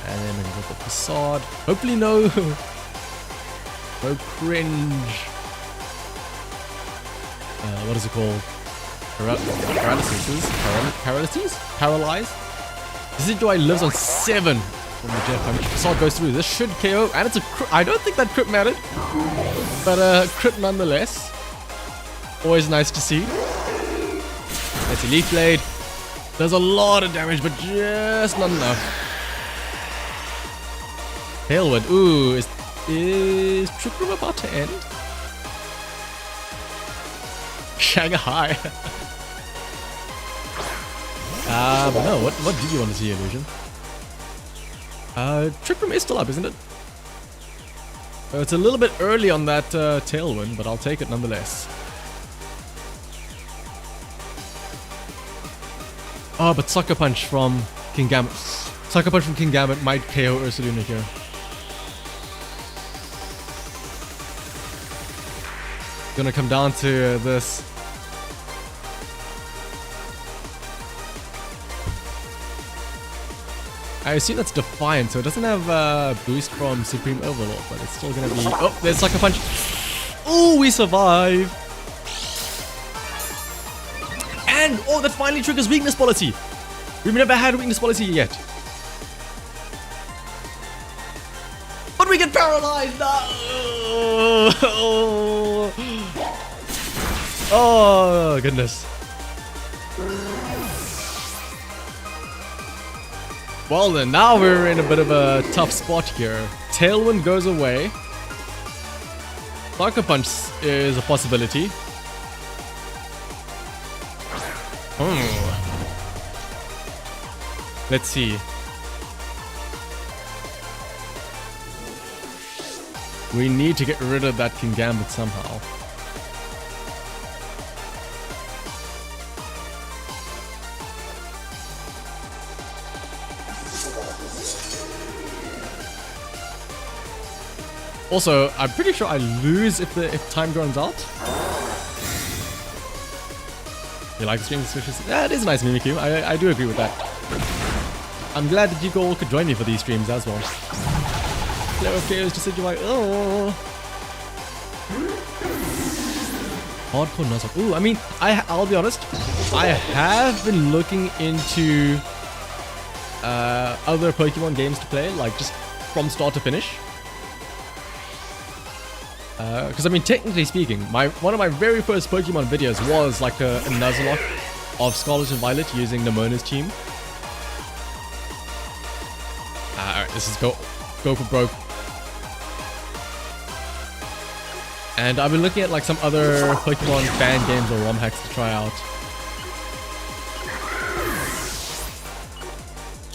And then we can go for Facade. Hopefully no cringe. What is it called? Paralyses? Paralyzed? Decidueye lives on 7 from the Jet Punch. Facade goes through. This should KO. And it's a crit. I don't think that crit mattered. But crit nonetheless. Always nice to see. That's a Leaf Blade. Does a lot of damage, but just not enough. Tailwind. Ooh, is Trick Room about to end? Shanghai. But no, what do you want to see, Illusion? Trick Room is still up, isn't it? It's a little bit early on that Tailwind, but I'll take it nonetheless. Oh, but Sucker Punch from King Gambit. Sucker Punch from King Gambit might KO Ursaluna here. Gonna come down to this. I assume that's Defiant, so it doesn't have a boost from Supreme Overlord, but it's still gonna be... Oh, there's Sucker Punch. Oh, we survive. And, oh, that finally triggers Weakness Policy. We've never had Weakness Policy yet. But we get paralyzed. No. Oh, goodness. Well then, now we're in a bit of a tough spot here. Tailwind goes away. Sucker Punch is a possibility. Let's see. We need to get rid of that King Gambit somehow. Also, I'm pretty sure I lose if time runs out. You like the stream suspicious? Yeah, it is a nice Mimikyu. I do agree with that. I'm glad that you all could join me for these streams as well. Hello, players, just Decidueye. Oh. Hardcore Nuzlocke. Ooh, I mean, I'll be honest. I have been looking into other Pokemon games to play, like just from start to finish. Because I mean, technically speaking, one of my very first Pokemon videos was like a Nuzlocke of Scarlet and Violet using Nemona's team. Alright, this is go for broke. And I've been looking at like some other Pokemon fan games or ROM hacks to try out.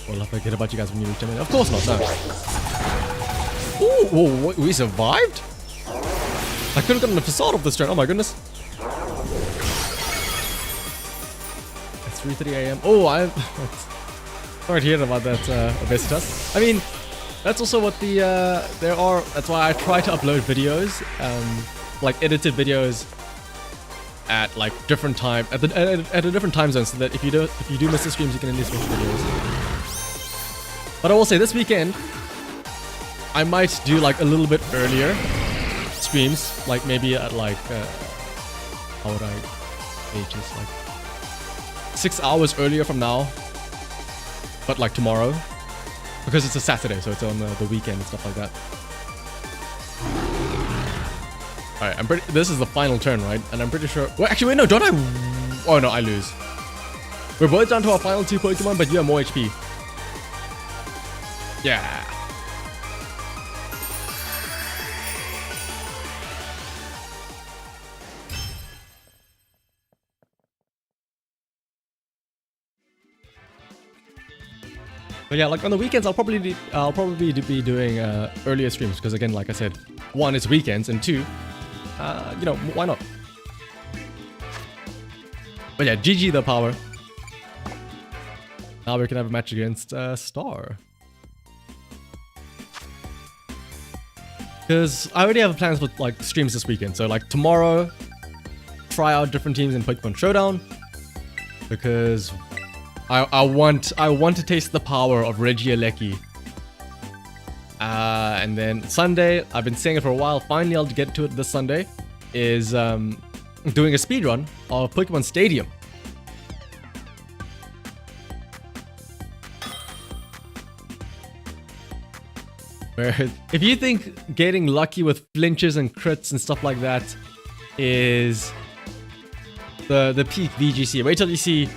Well, I forget about you guys when you reach them. Of course not, no. Ooh, whoa, we survived? I could have gotten a Facade off this turn. Oh my goodness. It's 3:30 AM. Oh, sorry to hear about that, Obesitas. I mean, that's also what the that's why I try to upload videos, like edited videos at like different time at a different time zone, so that if you do miss the streams, you can at least watch videos. But I will say this weekend I might do like a little bit earlier streams, like maybe at like how would I age this, like 6 hours earlier from now, but like tomorrow, because it's a Saturday, so it's on the weekend and stuff like that. All right, this is the final turn, right? And I'm pretty sure. Well, actually, wait, no, don't I? Oh no, I lose. We're both down to our final 2 Pokemon, but you have more HP. Yeah. But yeah, like on the weekends, I'll probably be doing earlier streams because again, like I said, one, it's weekends, and two, you know, why not? But yeah, GG the power. Now we can have a match against Star. Because I already have plans for like streams this weekend. So like tomorrow, try out different teams in Pokemon Showdown. Because I want to taste the power of Regieleki. And then Sunday, I've been saying it for a while. Finally, I'll get to it this Sunday. Is doing a speedrun of Pokemon Stadium. Where if you think getting lucky with flinches and crits and stuff like that is the peak VGC, wait till you see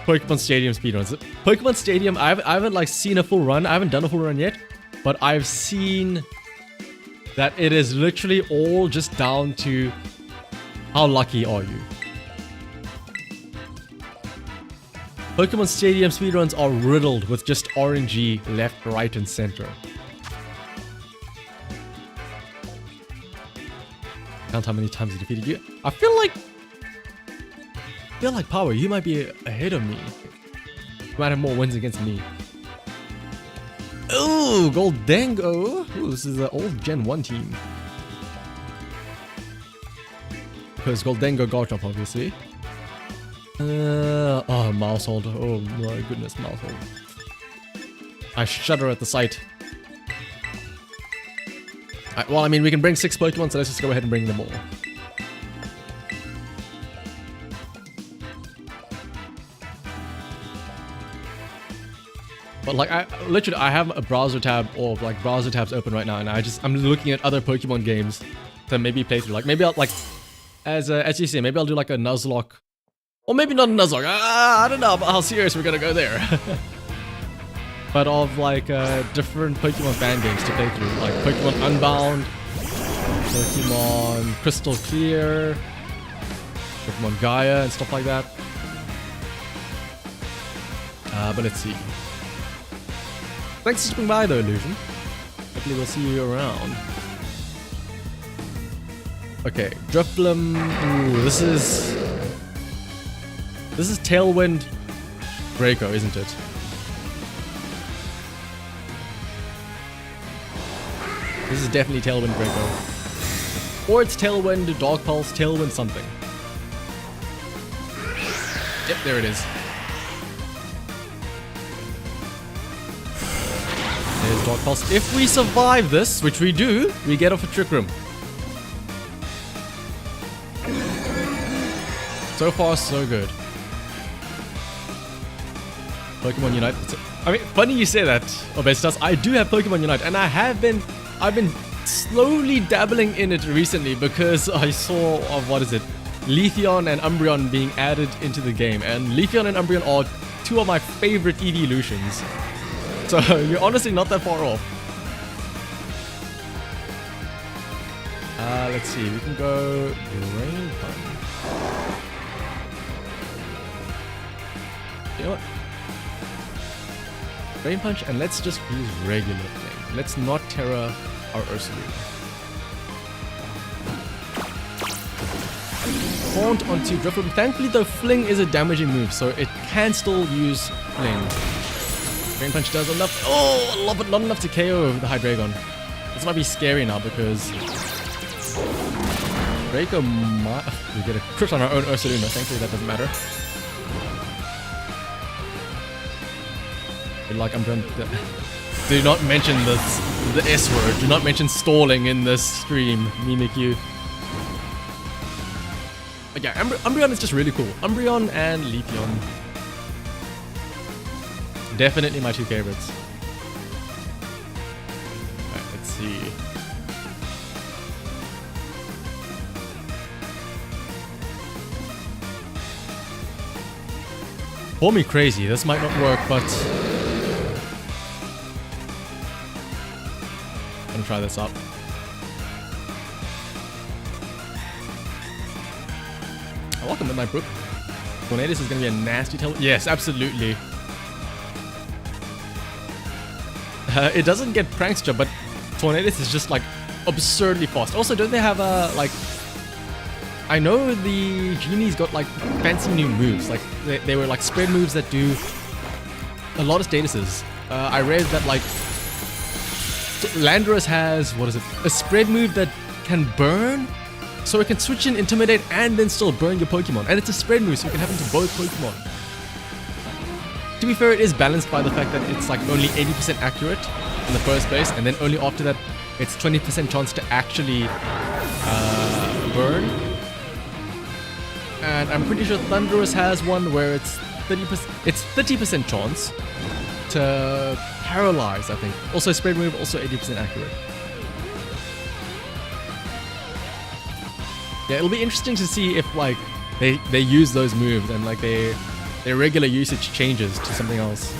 Pokemon Stadium speedruns. Pokemon Stadium, I haven't like seen a full run. I haven't done a full run yet, but I've seen that it is literally all just down to how lucky are you. Pokemon Stadium speedruns are riddled with just RNG left, right, and center. Count how many times he defeated you. I feel like Power, you might be ahead of me. You might have more wins against me. Ooh, Goldango. Ooh, this is an old Gen 1 team. Because Goldango Garchomp, obviously. Oh, Mousehold. Oh my goodness, Mousehold. I shudder at the sight. Well, I mean, we can bring 6 Pokemon, so let's just go ahead and bring them all. But like, I have a browser tab or like browser tabs open right now, and I'm looking at other Pokemon games to maybe play through. Like maybe I'll like, as you say, maybe I'll do like a Nuzlocke, or maybe not a Nuzlocke. I don't know how serious we're gonna go there. But of like different Pokemon fan games to play through, like Pokemon Unbound, Pokemon Crystal Clear, Pokemon Gaia, and stuff like that. But let's see. Thanks for stopping by though, Illusion. Hopefully we'll see you around. Okay, Drifblim. Ooh, this is Tailwind Draco, isn't it? This is definitely Tailwind Draco. Or it's Tailwind Dog Pulse, Tailwind something. Yep, there it is. There's Dog Pulse. If we survive this, which we do, we get off a Trick Room. So far, so good. Pokemon Unite. I mean, funny you say that, Obesitas. I do have Pokemon Unite, and I've been slowly dabbling in it recently because I saw what is it? Leafeon and Umbreon being added into the game, and Leafeon and Umbreon are 2 of my favorite evolutions. So you're honestly not that far off. Let's see, we can go Rain Punch. You know what? Rain Punch, and let's just use regular Flame. Let's not Terra our Ursaline. Haunt onto Drifblim. Thankfully though, Fling is a damaging move, so it can still use Fling. Rain Punch does enough. Oh, I love it. Not enough to KO the Hydreigon. This might be scary now because Draco might... We get a crit on our own Ursaluna. Thankfully that doesn't matter. Like I'm trying to... Do not mention the S word. Do not mention stalling in this stream, Mimikyu. Okay, Umbreon is just really cool. Umbreon and Leafeon. Definitely my 2 favorites. Alright, let's see. Call me crazy, this might not work, but... I'm gonna try this up. Welcome to my brook. Tornadus is gonna be a nasty tail. Yes, absolutely. It doesn't get Prankster, but Tornadus is just like absurdly fast. Also, don't they have like... I know the Genie's got like fancy new moves. Like they were like spread moves that do a lot of statuses. I read that like Landorus has, what is it? A spread move that can burn? So it can switch in Intimidate and then still burn your Pokemon. And it's a spread move, so you can have it to both Pokemon. To be fair, it is balanced by the fact that it's like only 80% accurate in the first place, and then only after that it's 20% chance to actually burn. And I'm pretty sure Thundurus has one where it's 30% chance to paralyze, I think. Also spread move, also 80% accurate. Yeah, it'll be interesting to see if like they use those moves and like their regular usage changes to something else.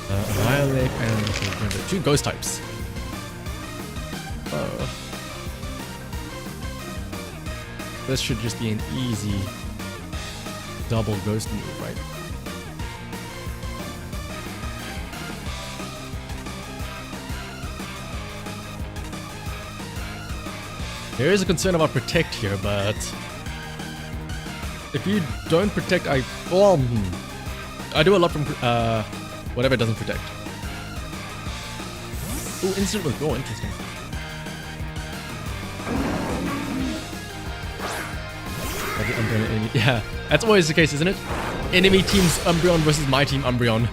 Annihilate and two ghost types. This should just be an easy double ghost move, right? There is a concern about protect here, but if you don't protect, I do a lot from whatever doesn't protect. Ooh, instant withdraw, interesting. Yeah, that's always the case, isn't it? Enemy team's Umbreon versus my team Umbreon.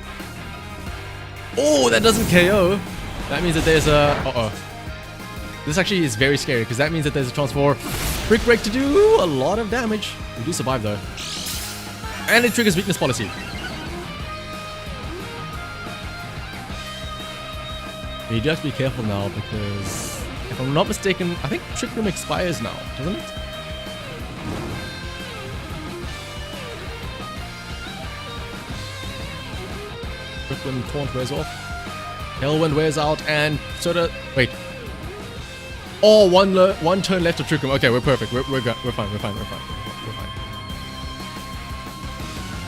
Oh, that doesn't KO. That means that there's a... This actually is very scary, because that means that there's a chance for Brick Break to do a lot of damage. We do survive, though. And it triggers weakness policy. You do have to be careful now, because if I'm not mistaken, I think Trick Room expires now, doesn't it? Brooklyn Taunt wears off. Tailwind wears out, and Soda... Wait. Oh, one turn left of Trick Room. Okay, we're perfect. We're fine.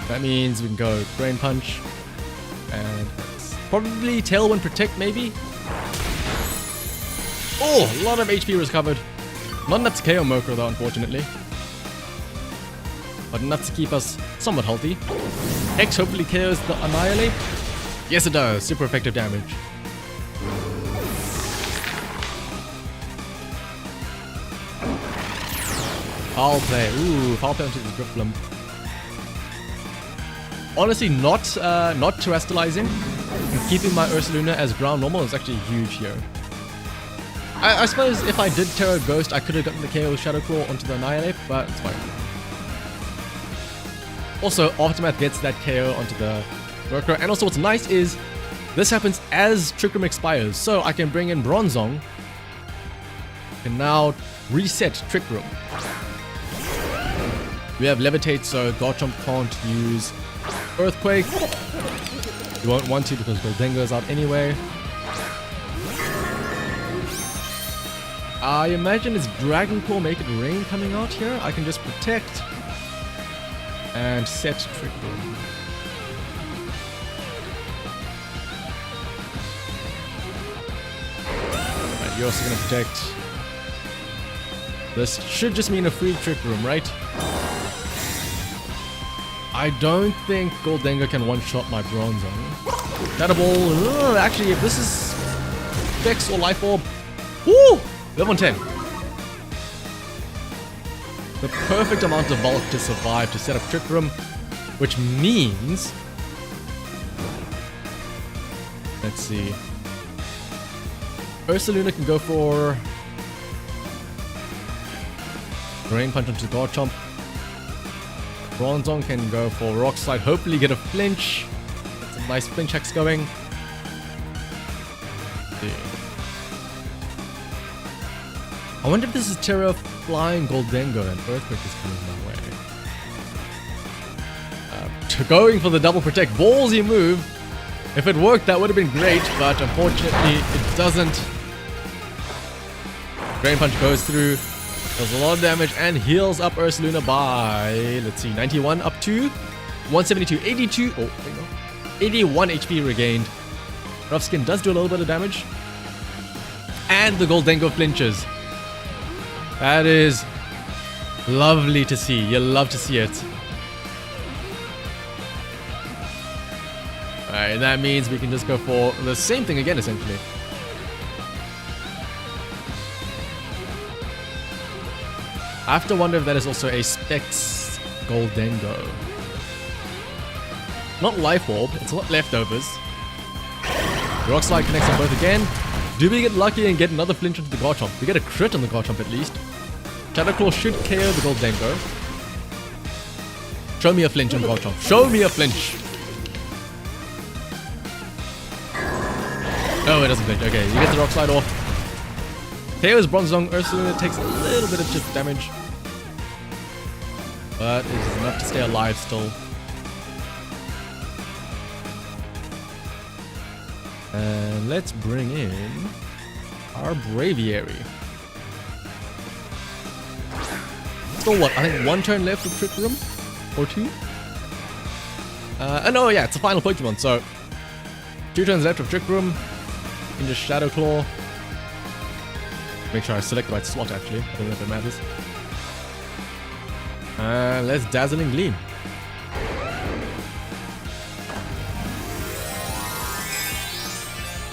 That means we can go Brain Punch. And probably Tailwind Protect, maybe? Oh, a lot of HP recovered. Not enough to KO Murkrow, though, unfortunately. But enough to keep us somewhat healthy. X hopefully KOs the Annihilate. Yes, it does. Super effective damage. Foul play. Ooh, foul play onto the Drifloon. Honestly, not terrestrializing and keeping my Ursaluna as ground normal is actually huge here. I suppose if I did Terra Ghost, I could have gotten the KO Shadow Claw onto the Annihilate, but it's fine. Also, Aftermath gets that KO onto the Murkrow. And also what's nice is this happens as Trick Room expires, so I can bring in Bronzong and now reset Trick Room. We have Levitate, so Garchomp can't use Earthquake. You won't want to because Goldengo's out anyway. I imagine it's Dragon Claw, Make It Rain coming out here. I can just protect and set Trick Room. Right, you're also gonna protect. This should just mean a free Trick Room, right? I don't think Goldengo can one-shot my Bronzong. Shadow Ball. Actually, if this is Vex or Life Orb, woo! Level 10. The perfect amount of bulk to survive to set up Trick Room, which means... Let's see. Ursaluna can go for... Rain Punch onto Garchomp. Bronzong can go for Rock Slide, hopefully get a flinch. Get some nice flinch hacks going. I wonder if this is Terra flying Goldengo and Earthquake is coming my way. Going for the double protect, ballsy move. If it worked, that would have been great, but unfortunately it doesn't. Drain Punch goes through. Does a lot of damage and heals up Ursaluna by, let's see, 91 up to 172, 82, oh, wait, no. 81 HP regained. Rough Skin does do a little bit of damage. And the Goldengo flinches. That is lovely to see. You'll love to see it. Alright, that means we can just go for the same thing again, essentially. I have to wonder if that is also a Specs Goldengo. Not Life Orb, it's not Leftovers. Rock Slide connects on both again. Do we get lucky and get another flinch into the Garchomp? We get a crit on the Garchomp at least. Shadow Claw should KO the Goldengo. Show me a flinch on Garchomp. Show me a flinch. Oh, it doesn't flinch. Okay, you get the Rock Slide off. KO's Bronzong Ursula takes a little bit of chip damage. But it is enough to stay alive still. And let's bring in our Braviary. Still what? I think one turn left with Trick Room? Or two? No, yeah, it's the final Pokemon, so 2 turns left with Trick Room. You can just Shadow Claw. Make sure I select the right slot actually. I don't know if it matters. Let's Dazzling Gleam.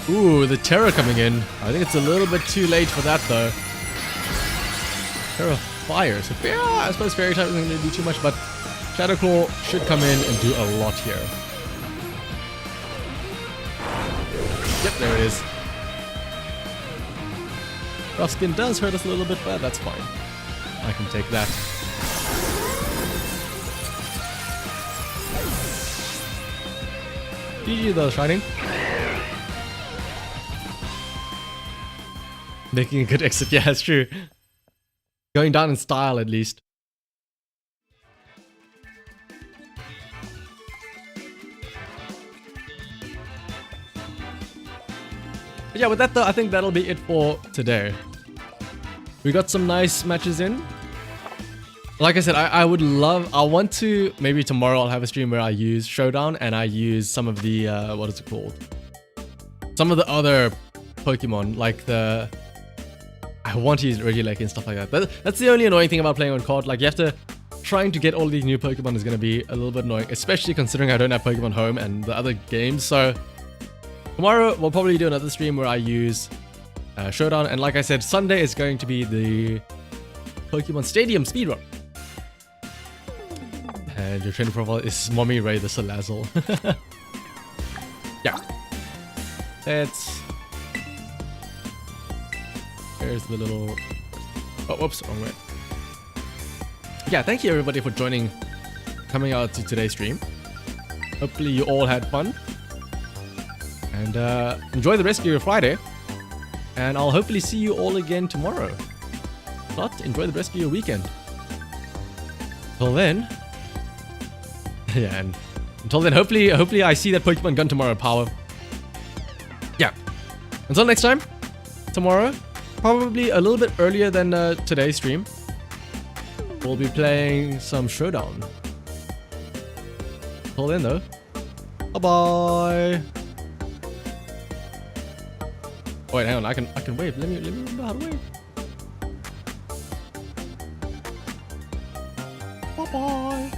Ooh, the Terror coming in. I think it's a little bit too late for that though. Terror Fire. So yeah, I suppose Fairy type isn't going to do too much, but Shadow Claw should come in and do a lot here. Yep, there it is. Rough Skin does hurt us a little bit, but that's fine. I can take that. GG though, Shining. Making a good exit, yeah, that's true. Going down in style at least. But yeah, with that though, I think that'll be it for today. We got some nice matches in. Like I said, I want to, maybe tomorrow I'll have a stream where I use Showdown and I use some of the, what is it called? Some of the other Pokemon, like the... I want to use Regieleki and stuff like that. That's the only annoying thing about playing on COD. Like, you have to... Trying to get all these new Pokemon is going to be a little bit annoying, especially considering I don't have Pokémon Home and the other games. So, tomorrow we'll probably do another stream where I use Showdown. And like I said, Sunday is going to be the Pokemon Stadium speedrun. And your training profile is Mommy Ray the Salazzle. Yeah. Let's... There's the little... Oh, whoops, wrong way. Yeah, thank you everybody for joining, coming out to today's stream. Hopefully you all had fun. And enjoy the rest of your Friday. And I'll hopefully see you all again tomorrow. If not, enjoy the rest of your weekend. Till then... Yeah, and until then, hopefully I see that Pokemon gun tomorrow, Power. Yeah. Until next time, tomorrow, probably a little bit earlier than today's stream, we'll be playing some Showdown. Until then, though, bye-bye. Oh, wait, hang on, I can wave. Let me remember how to wave. Bye-bye.